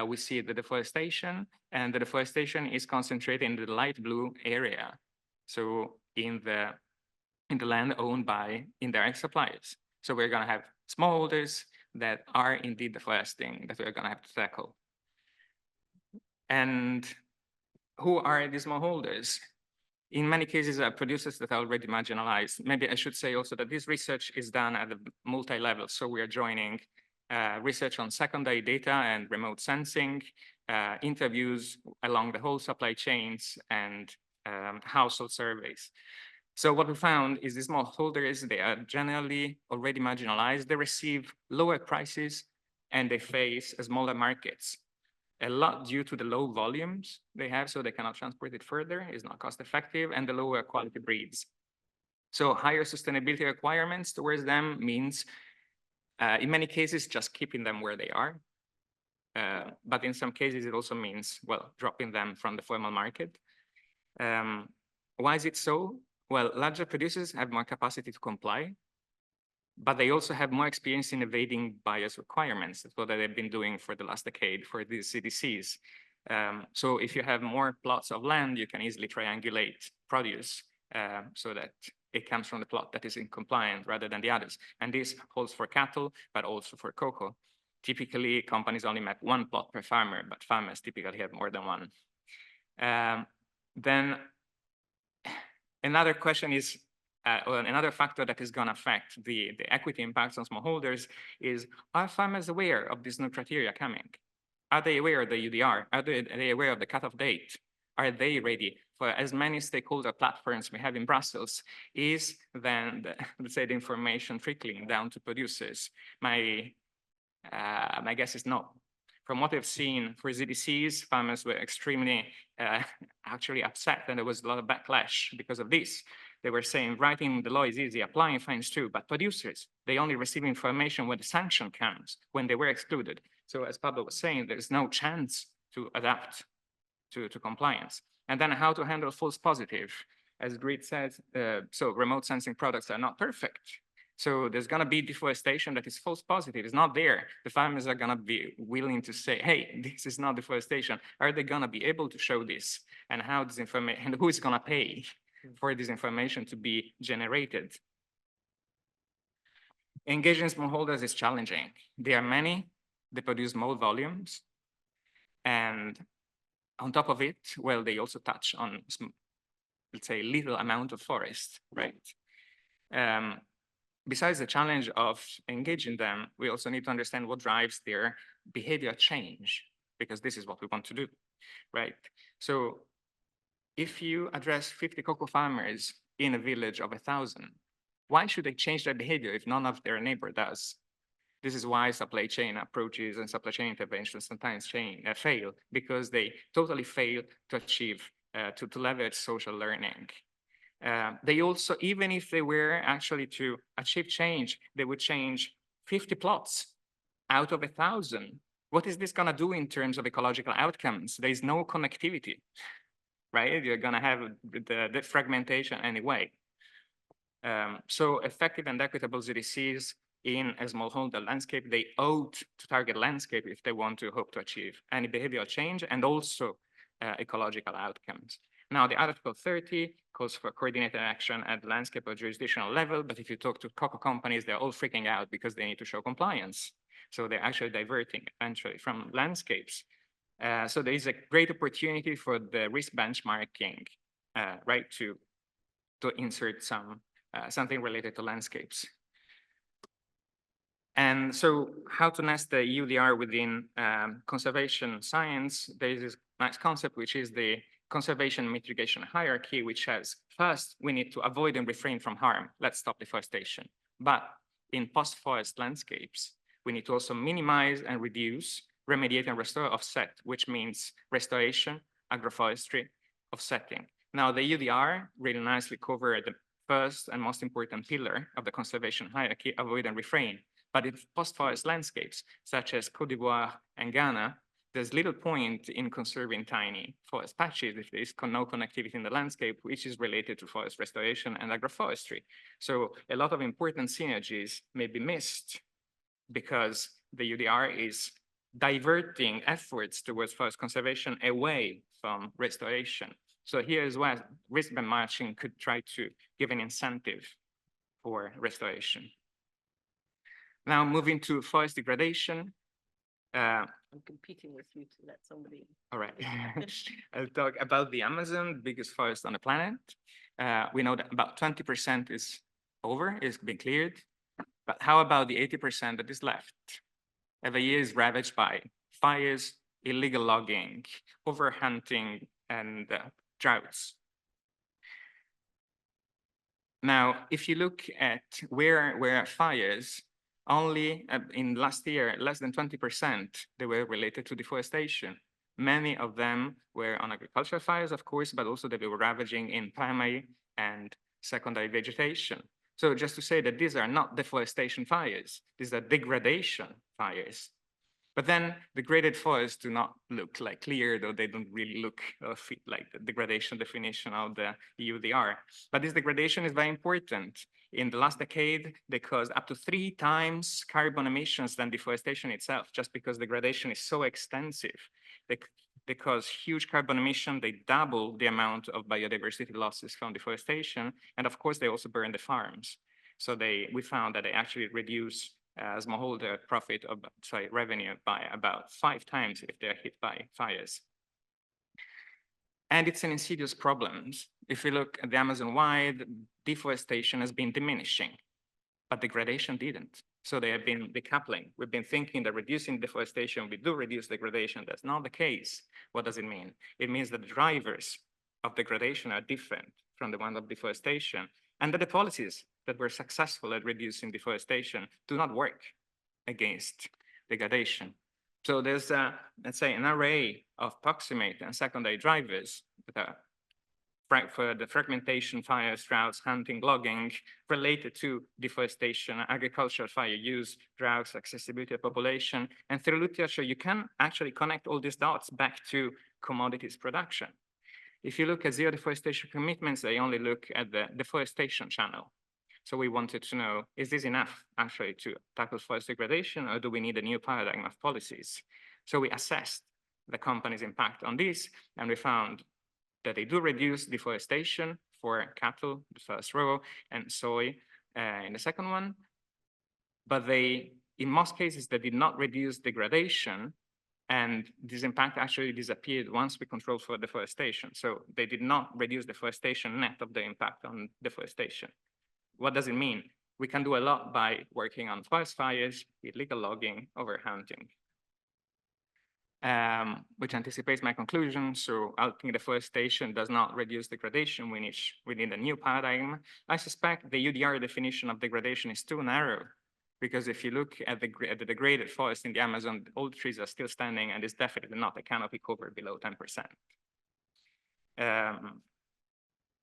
we see the deforestation, and the deforestation is concentrated in the light blue area. So in the land owned by indirect suppliers. So we're going to have smallholders that are indeed deforesting that we're going to have to tackle. And who are these smallholders? In many cases, producers that are already marginalized. Maybe I should say also that this research is done at a multi-level. So we are joining research on secondary data and remote sensing, interviews along the whole supply chains, and household surveys. So what we found is these smallholders, they are generally already marginalized. They receive lower prices and they face smaller markets. A lot due to the low volumes they have, so they cannot transport it further, it's not cost effective, and the lower quality breeds. So higher sustainability requirements towards them means, in many cases, just keeping them where they are. But in some cases, it also means, well, dropping them from the formal market. Why is it so? Well, larger producers have more capacity to comply, but they also have more experience in evading buyers' requirements. That's what they've been doing for the last decade for these CDCs. So if you have more plots of land, you can easily triangulate produce so that it comes from the plot that is in compliant rather than the others. And this holds for cattle, but also for cocoa. Typically, companies only map one plot per farmer, but farmers typically have more than one. Then another question is, or another factor that is going to affect the equity impacts on smallholders is, are farmers aware of these new criteria coming? Are they aware of the EUDR? Are they aware of the cutoff date? Are they ready? For as many stakeholder platforms we have in Brussels, is then, let's say, the information trickling down to producers? My guess is no. From what I've seen for ZDCs, farmers were extremely actually upset, and there was a lot of backlash because of this. They were saying writing the law is easy, applying fines too, but producers, they only receive information when the sanction comes, when they were excluded. So as Pablo was saying, there's no chance to adapt to compliance. And then how to handle false positive. As Grit says, so remote sensing products are not perfect. So there's going to be deforestation that is false positive. It's not there. The farmers are going to be willing to say, hey, this is not deforestation. Are they going to be able to show this? And how this information, and who is going to pay for this information to be generated? Engaging smallholders is challenging. There are many, they produce small volumes. And on top of it, well, they also touch on, let's say, little amount of forest, right? Besides the challenge of engaging them, we also need to understand what drives their behavior change, because this is what we want to do, right? So if you address 50 cocoa farmers in a village of 1,000, why should they change their behavior if none of their neighbor does? This is why supply chain approaches and supply chain interventions sometimes fail, because they totally fail to achieve, to leverage social learning. They also, even if they were actually to achieve change, they would change 50 plots out of 1,000. What is this gonna do in terms of ecological outcomes? There is no connectivity, right? You're gonna have the fragmentation anyway. So effective and equitable ZDCs in a smallholder landscape, they ought to target landscape if they want to hope to achieve any behavioral change and also ecological outcomes. Now, the Article 30 calls for coordinated action at landscape or jurisdictional level, but if you talk to cocoa companies, they're all freaking out because they need to show compliance. So they're actually diverting eventually from landscapes. So there is a great opportunity for the risk benchmarking, right, to insert something related to landscapes. And so how to nest the EUDR within conservation science? There is this nice concept, which is the conservation mitigation hierarchy, which says, first, we need to avoid and refrain from harm. Let's stop deforestation. But in post-forest landscapes, we need to also minimize and reduce, remediate and restore, offset, which means restoration, agroforestry, offsetting. Now, the EUDR really nicely covered the first and most important pillar of the conservation hierarchy, avoid and refrain. But in post-forest landscapes, such as Côte d'Ivoire and Ghana, there's little point in conserving tiny forest patches if there is no connectivity in the landscape, which is related to forest restoration and agroforestry. So a lot of important synergies may be missed because the EUDR is diverting efforts towards forest conservation away from restoration. So here is where risk benchmarking could try to give an incentive for restoration. Now moving to forest degradation. I'm competing with you to let somebody. All right. I'll talk about the Amazon, biggest forest on the planet. We know that about 20% is over, is being cleared. But how about the 80% that is left? Every year is ravaged by fires, illegal logging, overhunting, and droughts. Now, if you look at where fires, only in last year, less than 20%, they were related to deforestation. Many of them were on agricultural fires, of course, but also they were ravaging in primary and secondary vegetation. So just to say that these are not deforestation fires, these are degradation fires. But then degraded forests do not look like cleared, or they don't really look or fit like the degradation definition of the EUDR. But this degradation is very important. In the last decade, they caused up to 3 times carbon emissions than deforestation itself, just because degradation is so extensive. They cause huge carbon emission, they double the amount of biodiversity losses from deforestation, and of course, they also burn the farms. So we found that they actually reduce smallholder revenue by about 5 times if they're hit by fires. And it's an insidious problem. If we look at the Amazon wide, deforestation has been diminishing, but degradation didn't. So they have been decoupling. We've been thinking that reducing deforestation, we do reduce degradation. That's not the case. What does it mean? It means that the drivers of degradation are different from the ones of deforestation, and that the policies that were successful at reducing deforestation do not work against degradation. So there's, let's say, an array of proximate and secondary drivers that are for the fragmentation, fires, droughts, hunting, logging, related to deforestation, agricultural fire use, droughts, accessibility of population. And through literature, you can actually connect all these dots back to commodities production. If you look at zero deforestation commitments, they only look at the deforestation channel. So we wanted to know, is this enough actually to tackle forest degradation, or do we need a new paradigm of policies? So we assessed the company's impact on this, and we found that they do reduce deforestation for cattle, the first row, and soy in the second one. But they, in most cases, they did not reduce degradation, and this impact actually disappeared once we controlled for deforestation. So they did not reduce deforestation net of the impact on deforestation. What does it mean? We can do a lot by working on forest fires, illegal logging, overhunting. Which anticipates my conclusion. So halting deforestation does not reduce degradation. We need a new paradigm. I suspect the EUDR definition of degradation is too narrow Because if you look at the degraded forest in the Amazon, all the trees are still standing, and it's definitely not a canopy cover below 10%.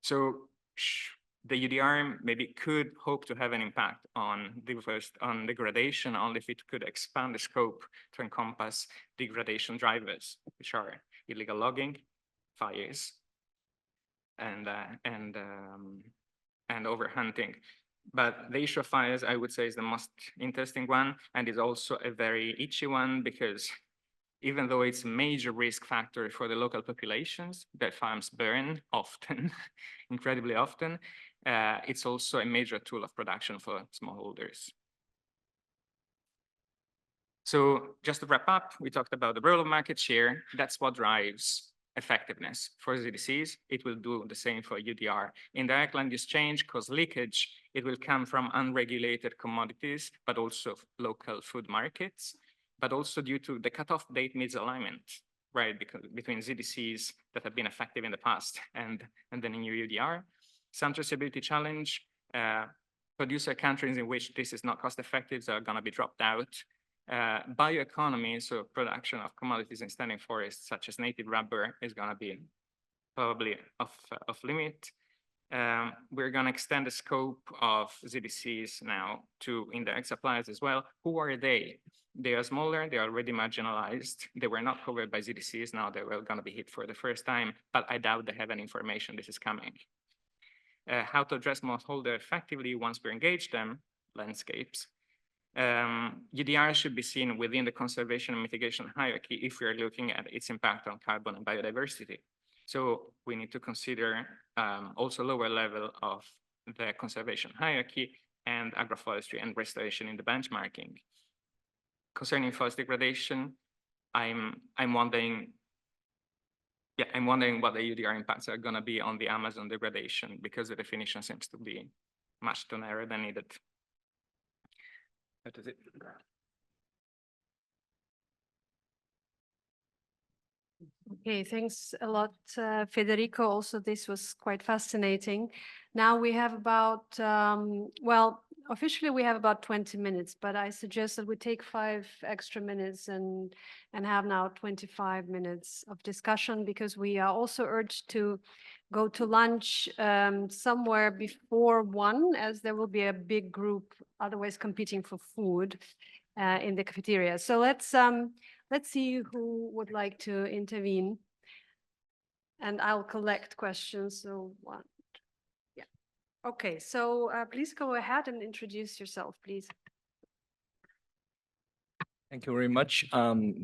So the EUDR maybe could hope to have an impact on degradation only if it could expand the scope to encompass degradation drivers, which are illegal logging, fires, and overhunting. But the issue of fires, I would say, is the most interesting one, and is also a very itchy one, because even though it's a major risk factor for the local populations that farms burn often, incredibly often, it's also a major tool of production for smallholders. So just to wrap up, we talked about the role of market share. That's what drives effectiveness. For ZDCs, it will do the same for EUDR. Indirect land use change cause leakage. It will come from unregulated commodities, but also local food markets, but also due to the cutoff date misalignment, right? Because between ZDCs that have been effective in the past and then in EUDR. Some traceability challenge, producer countries in which this is not cost effective are gonna be dropped out. Bioeconomy, so production of commodities in standing forests, such as native rubber, is gonna be probably off limit. We're gonna extend the scope of ZDCs now to indirect suppliers as well. Who are they? They are smaller, they are already marginalized. They were not covered by ZDCs, now they were gonna be hit for the first time, but I doubt they have any information this is coming. How to address smallholder effectively once we engage them, landscapes. EUDR should be seen within the conservation and mitigation hierarchy if we are looking at its impact on carbon and biodiversity. So we need to consider also lower level of the conservation hierarchy and agroforestry and restoration in the benchmarking. Concerning forest degradation, I'm wondering what the EUDR impacts are gonna be on the Amazon degradation, because the definition seems to be much too narrow than needed. That is it. Okay, thanks a lot, Federico. Also, this was quite fascinating. Now we have about, well, officially we have about 20 minutes, but I suggest that we take 5 extra minutes and have now 25 minutes of discussion, because we are also urged to go to lunch somewhere before 1, as there will be a big group otherwise competing for food in the cafeteria. So let's see who would like to intervene, and I'll collect questions. So 1, yeah. Okay, so please go ahead and introduce yourself, please. Thank you very much.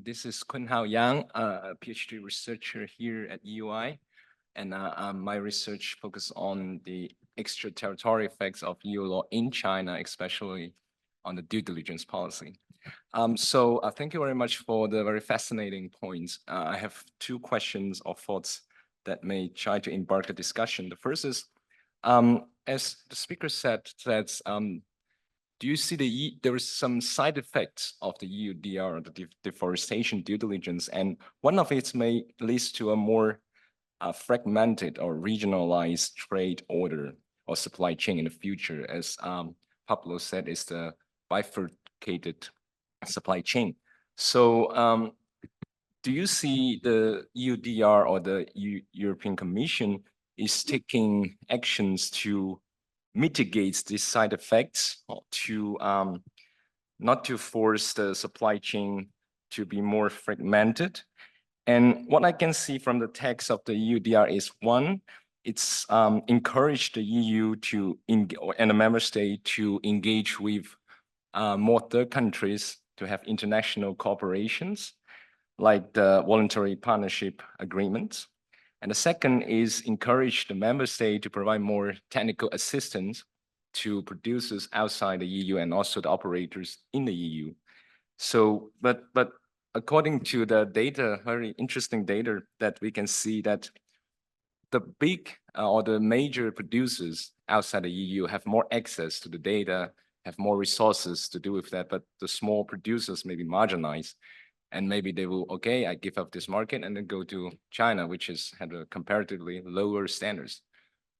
This is Kunhao Yang, a PhD researcher here at EUI, and my research focuses on the extraterritorial effects of EU law in China, especially on the due diligence policy. So thank you very much for the very fascinating points. I have 2 questions or thoughts that may try to embark the discussion. The first is, as the speaker said, that do you see there is some side effects of the EUDR, the deforestation due diligence, and one of it may lead to a more fragmented or regionalized trade order or supply chain in the future, as Pablo said, is the bifurcated supply chain. So do you see the EUDR or the European Commission is taking actions to mitigate these side effects, to not to force the supply chain to be more fragmented? And what I can see from the text of the EUDR is, one, it's encouraged the EU to and the member state to engage with more third countries to have international cooperations, like the voluntary partnership agreements. And the second is encourage the member state to provide more technical assistance to producers outside the EU and also the operators in the EU. So, but according to the data, very interesting data, that we can see that the big or the major producers outside the EU have more access to the data, have more resources to do with that, but the small producers may be marginalized. And maybe they will, okay, I give up this market and then go to China, which has had a comparatively lower standards.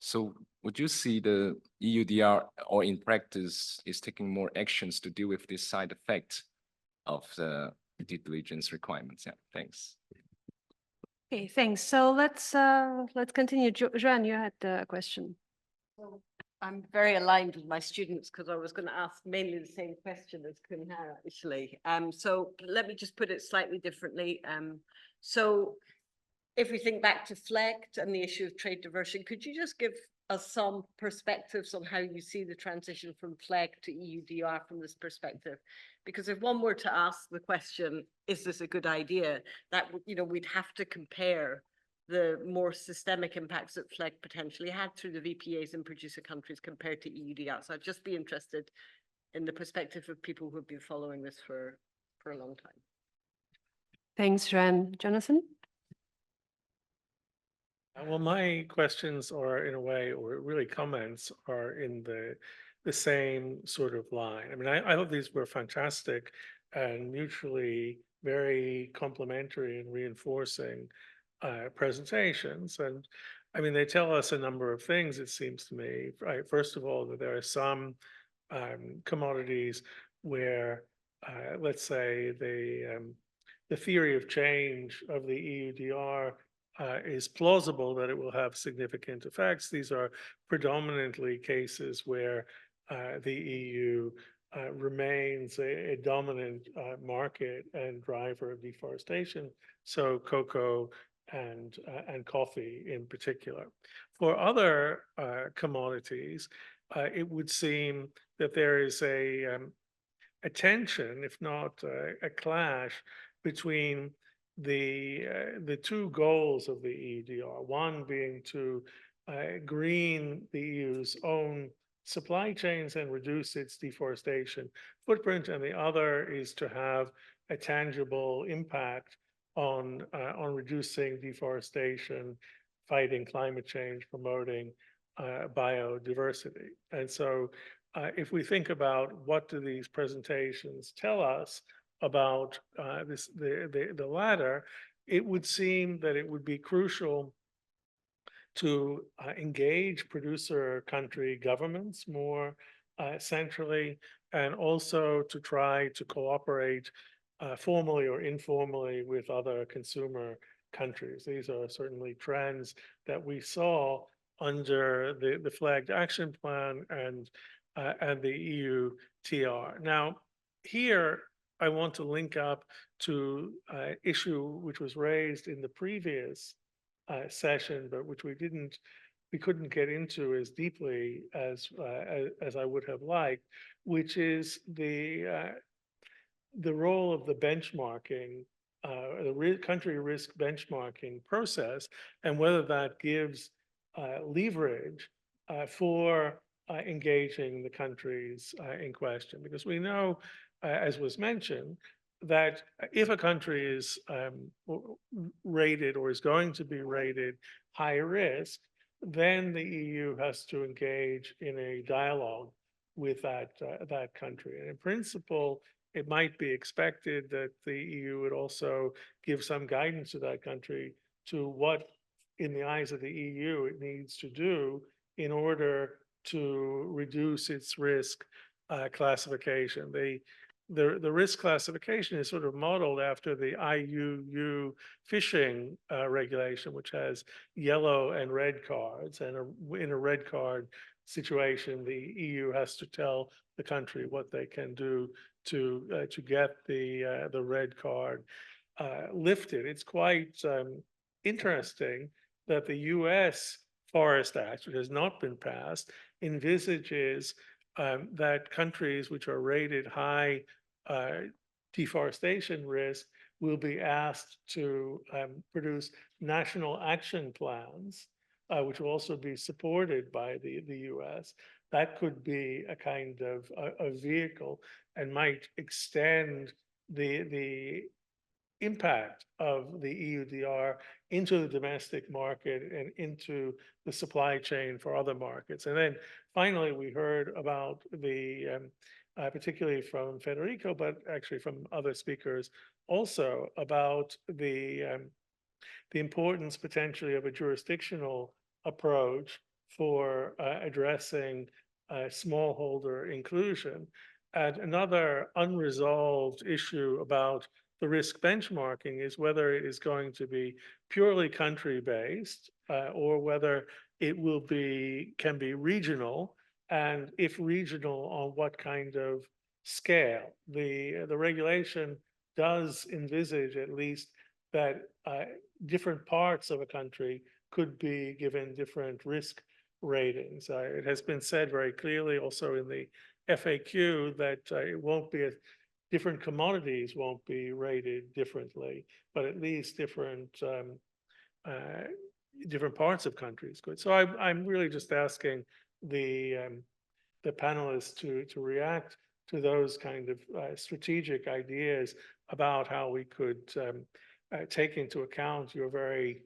So would you see the EUDR or in practice is taking more actions to deal with this side effect of the due diligence requirements? Yeah, thanks. Okay, thanks. So let's continue. Joanne, you had a question. So I'm very aligned with my students because I was going to ask mainly the same question as Kunhara actually. So let me just put it slightly differently. So if we think back to FLEGT and the issue of trade diversion, could you just give us some perspectives on how you see the transition from FLEGT to EUDR from this perspective? Because if one were to ask the question, is this a good idea? That we'd have to compare the more systemic impacts that FLEGT potentially had through the VPAs in producer countries compared to EUDR. So I'd just be interested in the perspective of people who have been following this for a long time. Thanks, Joanne. Jonathan? Well, my questions are in a way, or really comments, are in the same sort of line. I mean, I thought these were fantastic and mutually very complementary and reinforcing presentations. And I mean, they tell us a number of things, it seems to me. Right? First of all, that there are some commodities where, let's say, the theory of change of the EUDR is plausible that it will have significant effects. These are predominantly cases where the EU remains a dominant market and driver of deforestation, so cocoa and coffee in particular. For other commodities, it would seem that there is a tension, if not a clash, between the two goals of the EUDR, one being to green the EU's own supply chains and reduce its deforestation footprint, and the other is to have a tangible impact on reducing deforestation, fighting climate change, promoting biodiversity. And so if we think about what do these presentations tell us about the latter, it would seem that it would be crucial to engage producer country governments more centrally, and also to try to cooperate formally or informally with other consumer countries. These are certainly trends that we saw under the flagged action plan and the EUDR. Now, here I want to link up to an issue which was raised in the previous session, but which we couldn't get into as deeply as I would have liked, which is the role of the benchmarking, the country risk benchmarking process, and whether that gives leverage for engaging the countries in question. Because we know, as was mentioned, that if a country is rated or is going to be rated high risk, then the EU has to engage in a dialogue with that country. And in principle, it might be expected that the EU would also give some guidance to that country to what, in the eyes of the EU, it needs to do in order to reduce its risk classification. The risk classification is sort of modeled after the IUU fishing regulation, which has yellow and red cards. And in a red card situation, the EU has to tell the country what they can do to get the red card lifted. It's quite interesting that the US Forest Act, which has not been passed, envisages that countries which are rated high deforestation risk will be asked to produce national action plans, which will also be supported by the US. That could be a kind of a vehicle and might extend the impact of the EUDR into the domestic market and into the supply chain for other markets. And then finally, we heard about the, particularly from Federico, but actually from other speakers also, about the importance potentially of a jurisdictional approach for addressing smallholder inclusion. And another unresolved issue about the risk benchmarking is whether it is going to be purely country-based or whether it can be regional, and if regional, on what kind of scale. The regulation does envisage at least that different parts of a country could be given different risk ratings. It has been said very clearly also in the FAQ that it won't be different commodities won't be rated differently, but at least different parts of countries could. So I'm really just asking the panelists to react to those kind of strategic ideas about how we could take into account your very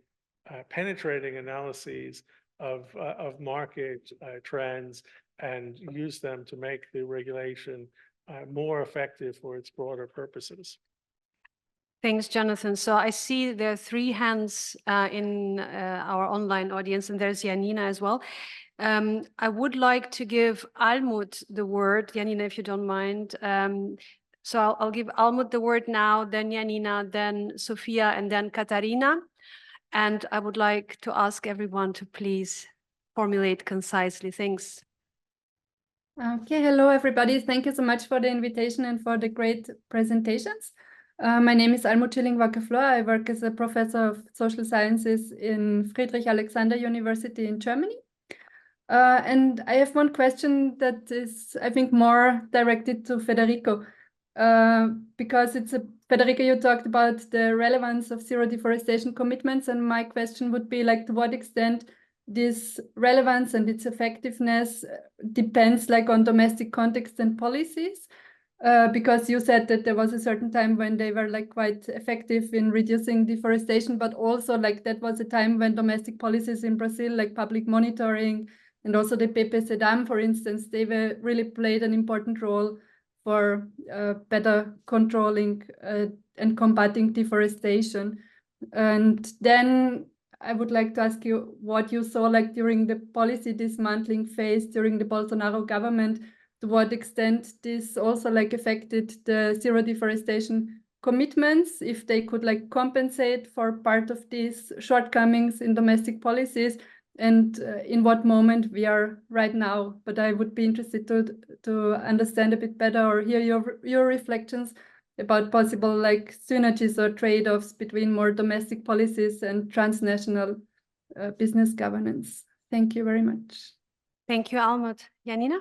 penetrating analyses of market trends and use them to make the regulation more effective for its broader purposes. Thanks, Jonathan. So I see there are 3 hands in our online audience, and there's Janina as well. I would like to give Almut the word, Janina, if you don't mind. So I'll give Almut the word now, then Janina, then Sophia, and then Katarina. And I would like to ask everyone to please formulate concisely. Thanks. Okay, hello everybody. Thank you so much for the invitation and for the great presentations. My name is Almut Schilling-Wacke-Flor. I work as a professor of social sciences in Friedrich Alexander University in Germany. And I have one question that is, I think, more directed to Federico, because Federico, you talked about the relevance of zero deforestation commitments, and my question would be like, to what extent this relevance and its effectiveness depends like on domestic context and policies, because you said that there was a certain time when they were like quite effective in reducing deforestation, but also like that was a time when domestic policies in Brazil, like public monitoring and also the PPCDAM, for instance, they really played an important role for better controlling and combating deforestation. And then I would like to ask you what you saw like during the policy dismantling phase during the Bolsonaro government, to what extent this also like affected the zero deforestation commitments, if they could like compensate for part of these shortcomings in domestic policies, and in what moment we are right now. But I would be interested to understand a bit better or hear your reflections about possible like synergies or trade-offs between more domestic policies and transnational business governance. Thank you very much. Thank you, Almut. Janina?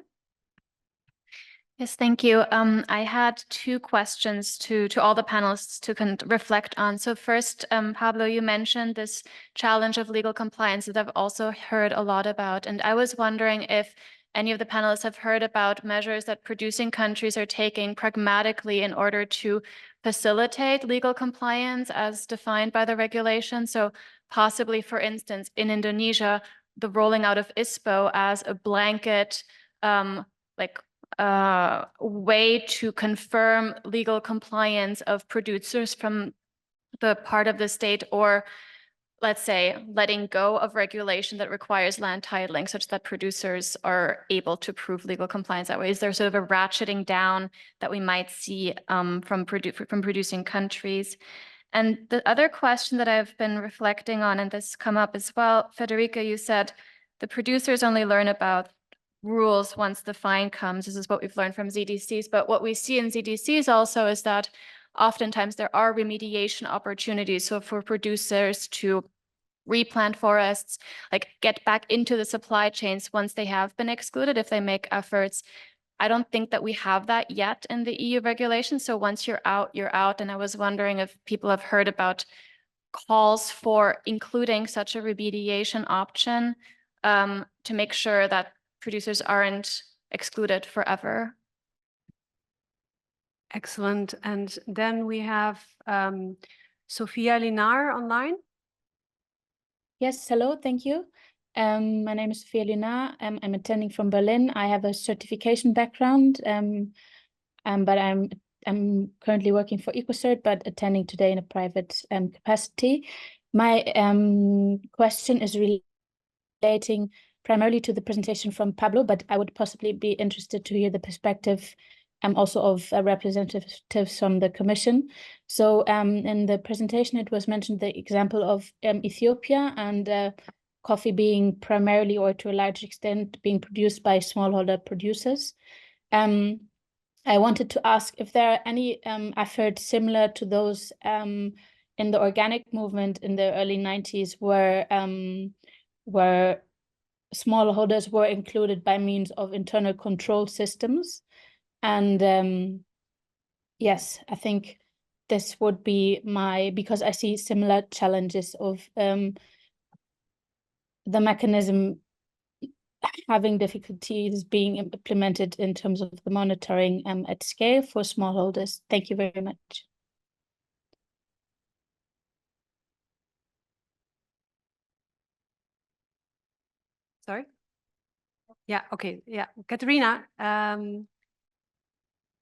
Yes, thank you. I had 2 questions to all the panelists to reflect on. So first, Pablo, you mentioned this challenge of legal compliance that I've also heard a lot about. And I was wondering if any of the panelists have heard about measures that producing countries are taking pragmatically in order to facilitate legal compliance as defined by the regulation. So possibly, for instance, in Indonesia, the rolling out of ISPO as a blanket way to confirm legal compliance of producers from the part of the state, or let's say letting go of regulation that requires land titling such that producers are able to prove legal compliance that way. Is there sort of a ratcheting down that we might see from producing countries? And the other question that I've been reflecting on, and this come up as well, Federica, you said the producers only learn about rules once the fine comes. This is what we've learned from ZDCs. But what we see in ZDCs also is that oftentimes there are remediation opportunities. So for producers to replant forests, like get back into the supply chains once they have been excluded, if they make efforts. I don't think that we have that yet in the EU regulation. So once you're out, you're out. And I was wondering if people have heard about calls for including such a remediation option to make sure that producers aren't excluded forever. Excellent. And then we have Sophia Linar online. Yes, hello, thank you. My name is Sophia Linar. I'm attending from Berlin. I have a certification background, but I'm currently working for EcoCert, but attending today in a private capacity. My question is relating primarily to the presentation from Pablo, but I would possibly be interested to hear the perspective also of representatives from the Commission. So in the presentation, it was mentioned the example of Ethiopia and coffee being primarily or to a large extent being produced by smallholder producers. I wanted to ask if there are any efforts similar to those in the organic movement in the early 90s where smallholders were included by means of internal control systems. And yes, I think this would be because I see similar challenges of the mechanism having difficulties being implemented in terms of the monitoring at scale for smallholders. Thank you very much. Sorry? Yeah, okay, yeah. Katerina,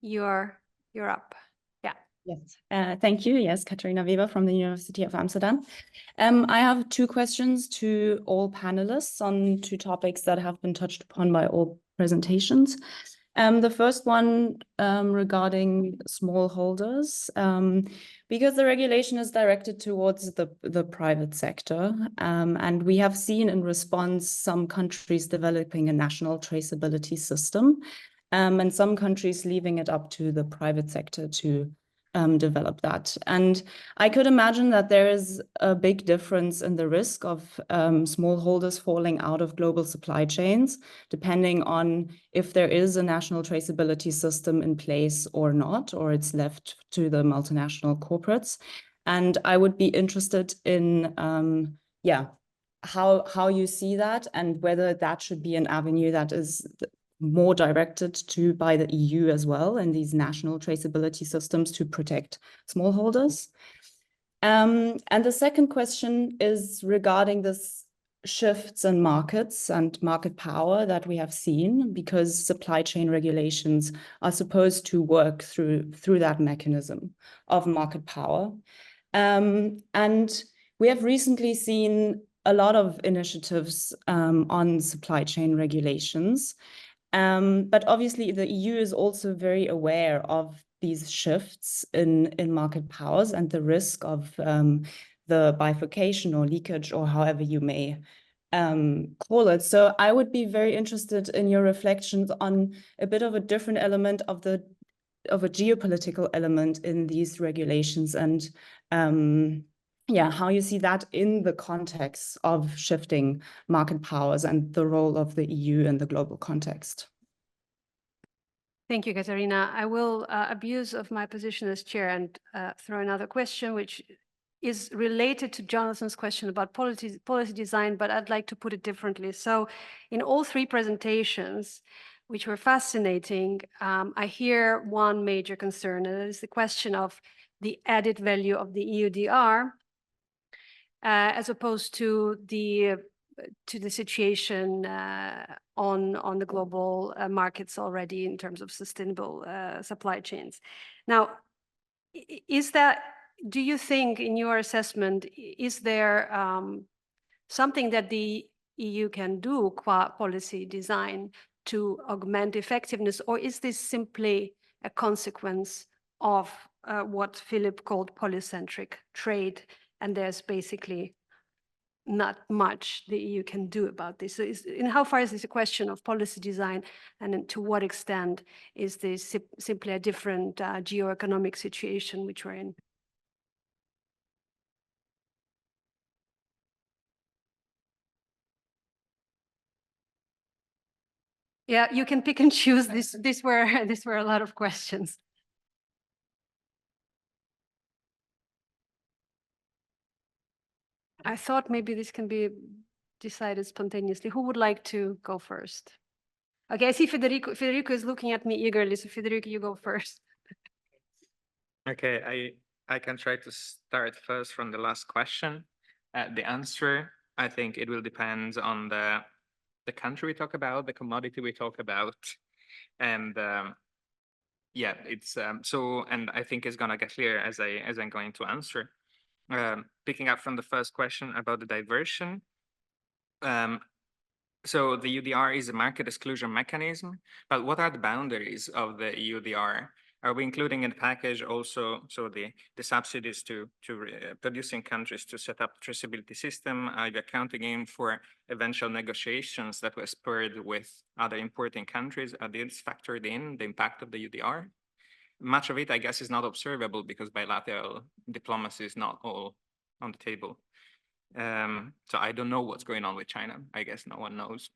you're up. Yeah. Yes, thank you. Yes, Katerina Weber from the University of Amsterdam. I have two questions to all panelists on two topics that have been touched upon by all presentations. The first one regarding smallholders, because the regulation is directed towards the private sector, and we have seen in response some countries developing a national traceability system, and some countries leaving it up to the private sector to develop that. And I could imagine that there is a big difference in the risk of smallholders falling out of global supply chains, depending on if there is a national traceability system in place or not, or it's left to the multinational corporates. And I would be interested in, how you see that and whether that should be an avenue that is more directed to by the EU as well in these national traceability systems to protect smallholders. And the second question is regarding this shifts in markets and market power that we have seen, because supply chain regulations are supposed to work through that mechanism of market power. And we have recently seen a lot of initiatives on supply chain regulations. But obviously, the EU is also very aware of these shifts in market powers and the risk of the bifurcation or leakage, or however you may call it. So I would be very interested in your reflections on a bit of a different element of a geopolitical element in these regulations, and how you see that in the context of shifting market powers and the role of the EU in the global context. Thank you, Katerina. I will abuse of my position as chair and throw another question, which is related to Jonathan's question about policy design, but I'd like to put it differently. So in all three presentations, which were fascinating, I hear one major concern, and that is the question of the added value of the EUDR as opposed to the situation on the global markets already in terms of sustainable supply chains. Now, do you think in your assessment, is there something that the EU can do qua policy design to augment effectiveness, or is this simply a consequence of what Philip called polycentric trade, and there's basically not much the EU can do about this? So in how far is this a question of policy design, and to what extent is this simply a different geo-economic situation which we're in? Yeah, you can pick and choose. These were a lot of questions. I thought maybe this can be decided spontaneously. Who would like to go first? Okay, I see Federico. Federico is looking at me eagerly. So Federico, you go first. Okay, I can try to start first from the last question. The answer, I think it will depend on the country we talk about, the commodity we talk about, and yeah, it's so, and I think it's gonna get clear as I'm going to answer. Picking up from the first question about the diversion, So the EUDR is a market exclusion mechanism, but what are the boundaries of the EUDR? Are we including in the package also the subsidies to producing countries to set up traceability system? Are you accounting in for eventual negotiations that were spurred with other importing countries? Are these factored in the impact of the EUDR? Much of it, I guess, is not observable because bilateral diplomacy is not all on the table. So I don't know what's going on with China. I guess no one knows,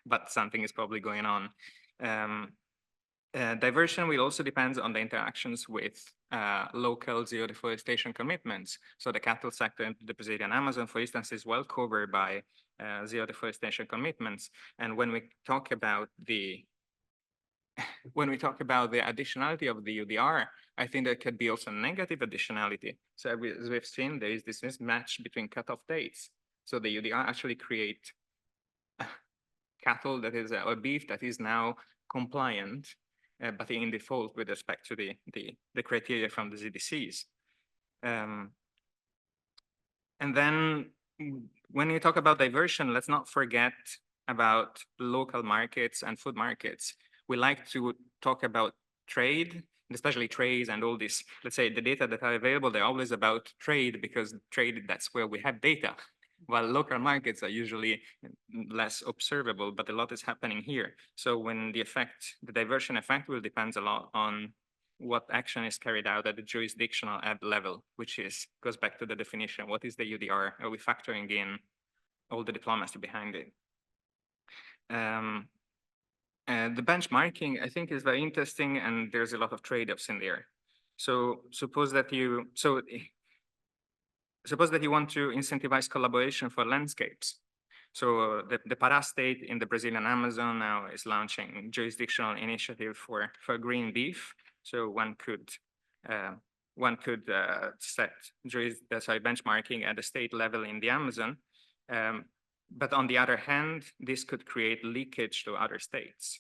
but something is probably going on. Diversion will also depend on the interactions with local zero deforestation commitments. So the cattle sector in the Brazilian Amazon, for instance, is well covered by zero deforestation commitments. And when we talk about the additionality of the EUDR, I think there could be also negative additionality. So as we've seen, there is this mismatch between cutoff dates. So the EUDR actually create cattle that is or beef that is now compliant, but in default with respect to the criteria from the ZDCs. And then when you talk about diversion, let's not forget about local markets and food markets. We like to talk about trade, especially trades and all this, let's say the data that are available, they're always about trade because trade, that's where we have data. While local markets are usually less observable, but a lot is happening here. So when the diversion effect will depend a lot on what action is carried out at the jurisdictional level, which goes back to the definition. What is the EUDR? Are we factoring in all the diplomacy behind it? The benchmarking, I think, is very interesting, and there's a lot of trade-offs in there. So suppose that you want to incentivize collaboration for landscapes. So the Pará state in the Brazilian Amazon now is launching jurisdictional initiative for green beef. So one could set benchmarking at the state level in the Amazon. But on the other hand, this could create leakage to other states.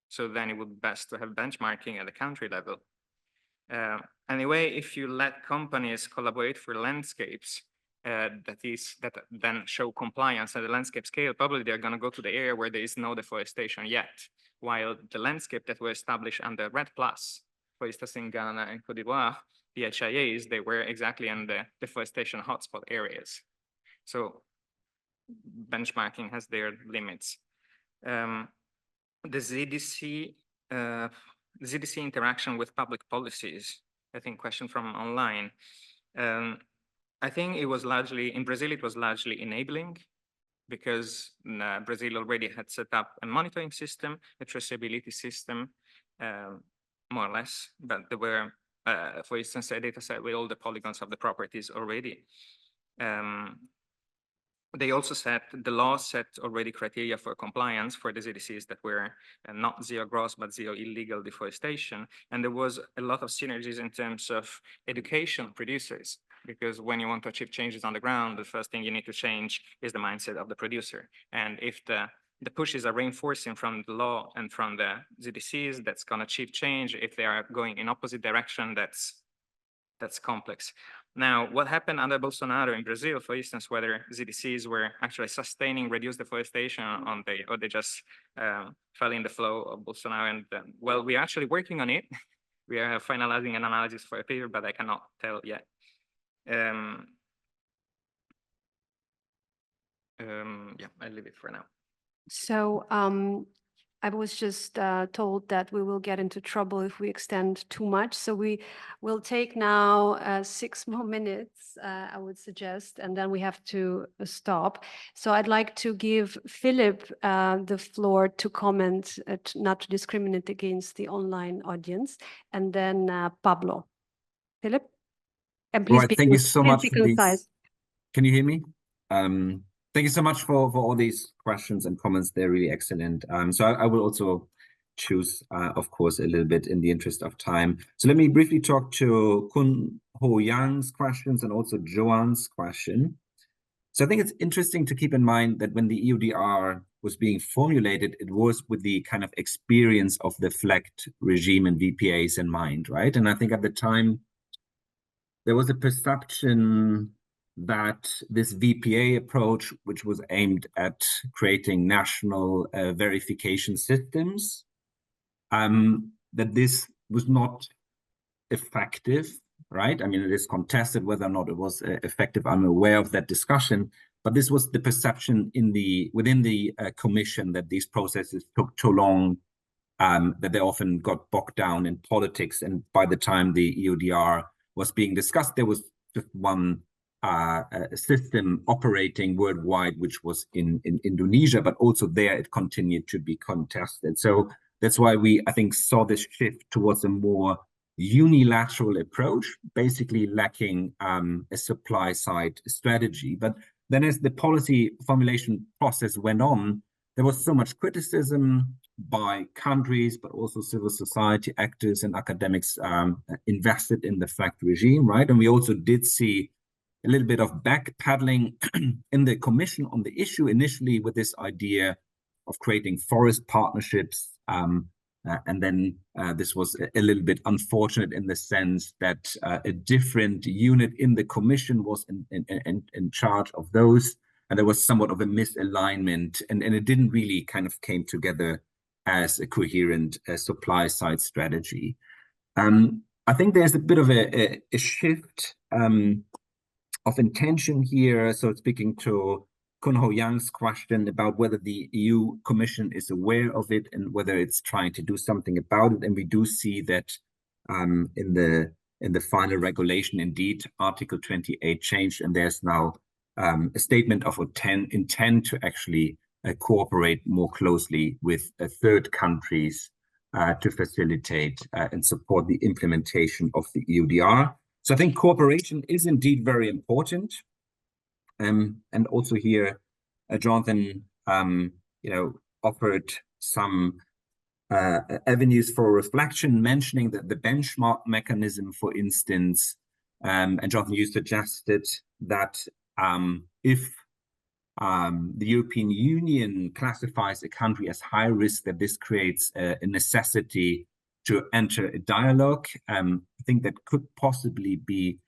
So then it would be best to have benchmarking at the country level. Anyway, if you let companies collaborate for landscapes that then show compliance at the landscape scale, probably they're going to go to the area where there is no deforestation yet. While the landscape that were established under REDD+, for instance, in Ghana and Cote d'Ivoire, the HIAs, they were exactly in the deforestation hotspot areas. So benchmarking has their limits. The ZDC interaction with public policies, I think question from online. I think it was largely, in Brazil, it was largely enabling because Brazil already had set up a monitoring system, a traceability system, more or less, but there were, for instance, a data set with all the polygons of the properties already. They also the law set already criteria for compliance for the ZDCs that were not zero gross, but zero illegal deforestation. And there was a lot of synergies in terms of education producers, because when you want to achieve changes on the ground, the first thing you need to change is the mindset of the producer. And if the pushes are reinforcing from the law and from the ZDCs, that's going to achieve change. If they are going in opposite direction, that's complex. Now, what happened under Bolsonaro in Brazil, for instance, whether ZDCs were actually sustaining reduced deforestation or they just fell in the flow of Bolsonaro. And well, we're actually working on it. We are finalizing an analysis for a paper, but I cannot tell yet. Yeah, I'll leave it for now. So I was just told that we will get into trouble if we extend too much. So we will take now 6 more minutes, I would suggest, and then we have to stop. So I'd like to give Philip the floor to comment, not to discriminate against the online audience, and then Pablo. Philip? And please, Right, thank you so much be for these. concise. Can you hear me? Thank you so much for all these questions and comments. They're really excellent. So I will also choose, of course, a little bit in the interest of time. So let me briefly talk to Kun Ho Yang's questions and also Joanne's question. So I think it's interesting to keep in mind that when the EUDR was being formulated, it was with the kind of experience of the FLEGT regime and VPAs in mind, right? And I think at the time, there was a perception that this VPA approach, which was aimed at creating national verification systems, that this was not effective, right? I mean, it is contested whether or not it was effective. I'm aware of that discussion, but this was the perception within the Commission, that these processes took too long, that they often got bogged down in politics. And by the time the EUDR was being discussed, there was just one system operating worldwide, which was in Indonesia, but also there it continued to be contested. So that's why we, I think, saw this shift towards a more unilateral approach, basically lacking a supply side strategy. But then as the policy formulation process went on, there was so much criticism by countries, but also civil society actors and academics invested in the FLAG regime, right? And we also did see a little bit of backpedaling in the Commission on the issue, initially with this idea of creating forest partnerships. And then this was a little bit unfortunate in the sense that a different unit in the Commission was in charge of those. And there was somewhat of a misalignment, and it didn't really kind of came together as a coherent supply side strategy. I think there's a bit of a shift of intention here. So speaking to Kun Ho Young's question about whether the EU Commission is aware of it and whether it's trying to do something about it, and we do see that in the final regulation, indeed, Article 28 changed, and there's now a statement of intent to actually cooperate more closely with third countries to facilitate and support the implementation of the EUDR. So I think cooperation is indeed very important. And also here, Jonathan, offered some avenues for reflection, mentioning that the benchmark mechanism, for instance, and Jonathan, you suggested that if the European Union classifies a country as high risk, that this creates a necessity to enter a dialogue. I think that could possibly be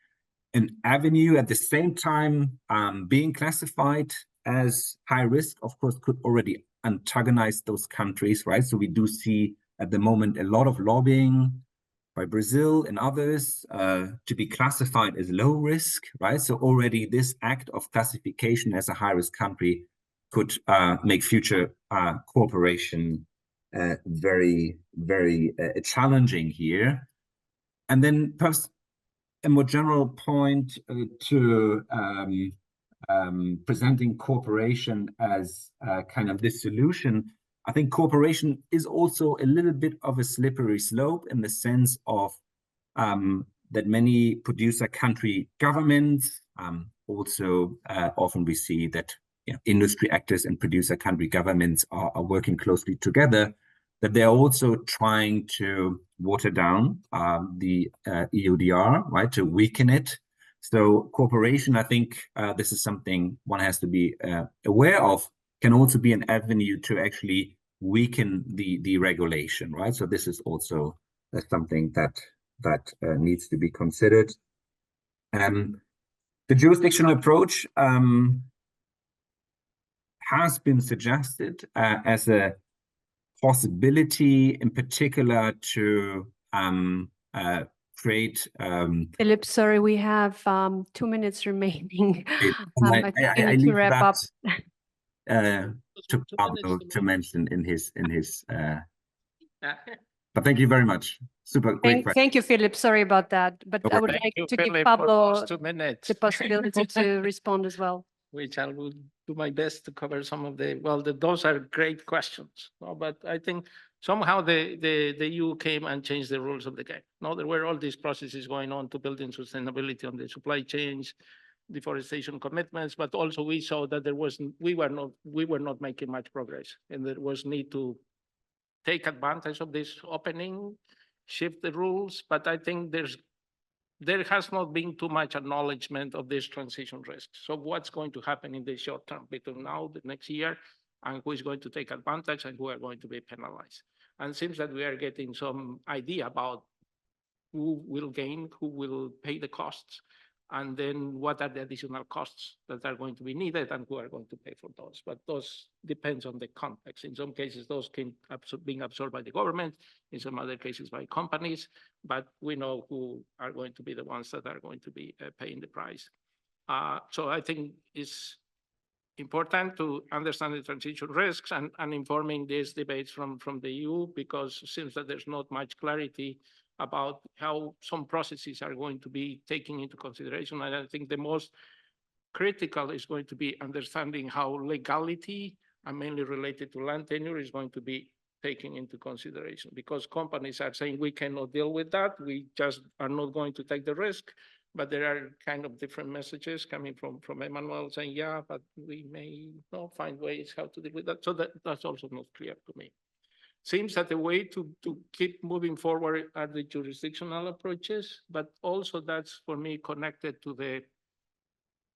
an avenue. At the same time, being classified as high risk, of course, could already antagonize those countries, right? So we do see at the moment a lot of lobbying by Brazil and others to be classified as low risk, right? So already this act of classification as a high risk country could make future cooperation very, very challenging here. And then perhaps a more general point to presenting cooperation as kind of this solution. I think cooperation is also a little bit of a slippery slope in the sense of that many producer country governments, also often we see that industry actors and producer country governments are working closely together, that they're also trying to water down the EUDR, right, to weaken it. So cooperation, I think this is something one has to be aware of, can also be an avenue to actually weaken the regulation, right? So this is also something that needs to be considered. The jurisdictional approach has been suggested as a possibility, in particular, to create. Philip, sorry, we have 2 minutes remaining. I think we I need to leave wrap that up. to Pablo to mention in his. But thank you very much. Super great question. Thank you, Philip. Sorry about that, but I would like to give Pablo the possibility to respond as well. Which I will do my best to cover some of those are great questions. But I think somehow the EU came and changed the rules of the game. There were all these processes going on to building sustainability on the supply chains, deforestation commitments, but also we saw that we were not making much progress, and there was need to take advantage of this opening, shift the rules. But I think there has not been too much acknowledgement of this transition risk. So what's going to happen in the short term between now, the next year, and who is going to take advantage and who are going to be penalized? And it seems that we are getting some idea about who will gain, who will pay the costs. And then what are the additional costs that are going to be needed and who are going to pay for those? But those depends on the context. In some cases, those can being absorbed by the government, in some other cases by companies, but we know who are going to be the ones that are going to be paying the price. So I think it's important to understand the transition risks and informing these debates from the EU, because it seems that there's not much clarity about how some processes are going to be taken into consideration. And I think the most critical is going to be understanding how legality, and mainly related to land tenure, is going to be taken into consideration, because companies are saying we cannot deal with that, we just are not going to take the risk. But there are kind of different messages coming from Emmanuel saying, yeah, but we may not find ways how to deal with that. So that's also not clear to me. Seems that the way to keep moving forward are the jurisdictional approaches, but also that's for me connected to the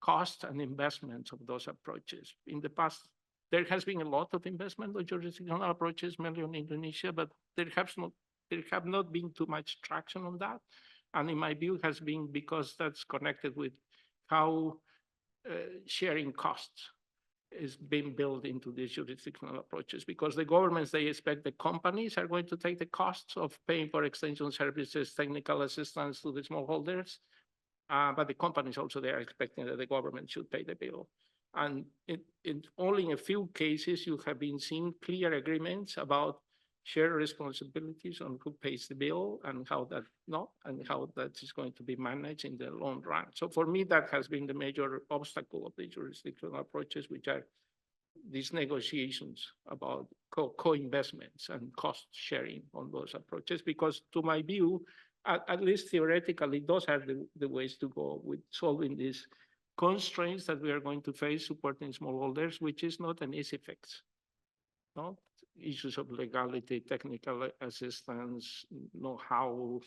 cost and investments of those approaches. In the past, there has been a lot of investment on jurisdictional approaches, mainly on Indonesia, but there have not been too much traction on that. And in my view has been because that's connected with how sharing costs is being built into these jurisdictional approaches, because the governments, they expect the companies are going to take the costs of paying for extension services, technical assistance to the smallholders, but the companies also, they are expecting that the government should pay the bill. And only in a few cases you have been seeing clear agreements about share responsibilities on who pays the bill and how that is going to be managed in the long run. So for me, that has been the major obstacle of the jurisdictional approaches, which are these negotiations about co-investments and cost sharing on those approaches, because to my view, at least theoretically, those are the ways to go with solving these constraints that we are going to face supporting smallholders, which is not an easy fix. No? Issues of legality, technical assistance, know-how,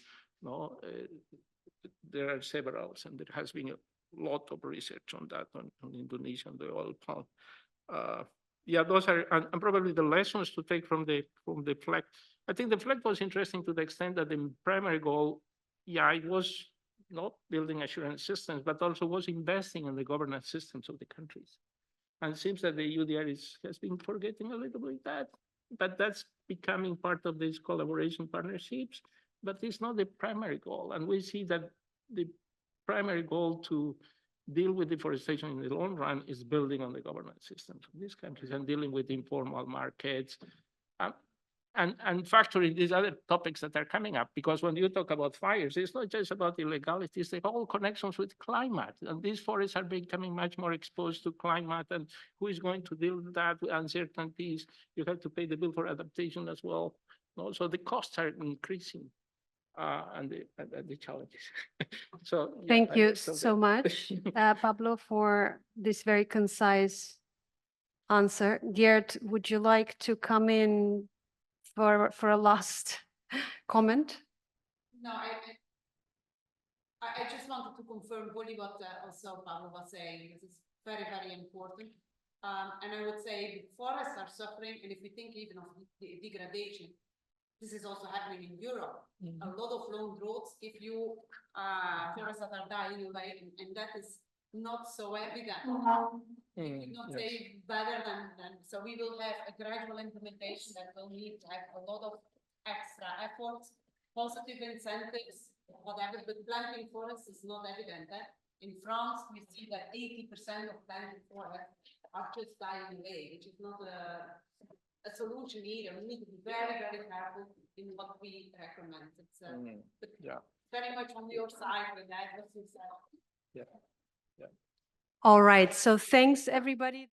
there are several, and there has been a lot of research on that, on Indonesia and the oil palm. Yeah, those are and probably the lessons to take from the FLEG. I think the FLEG was interesting to the extent that the primary goal, yeah, it was not building assurance systems, but also was investing in the governance systems of the countries. And it seems that the EUDR has been forgetting a little bit that, but that's becoming part of these collaboration partnerships, but it's not the primary goal. And we see that the primary goal to deal with deforestation in the long run is building on the governance systems of these countries and dealing with informal markets and factoring these other topics that are coming up. Because when you talk about fires, it's not just about illegality, it's the whole connections with climate. And these forests are becoming much more exposed to climate, and who is going to deal with that, with uncertainties? You have to pay the bill for adaptation as well. So the costs are increasing. And the challenges. So yeah, Thank you so much, Pablo, for this very concise answer. Geert, would you like to come in for a last comment? No, I just wanted to confirm fully what also Pablo was saying, because it's very, very important. And I would say forests are suffering, and if we think even of the degradation, this is also happening in Europe. A lot of long roads give you forests that are dying away, and that is not so evident. You not say better than, so we will have a gradual implementation that will need to have a lot of extra efforts, positive incentives, whatever, but planting forests is not evident. In France, we see that 80% of planted forests are just dying away, which is not a solution either. We need to be very, very careful in what we recommend. It's very much on your side with that, what you said. All right, so thanks everybody.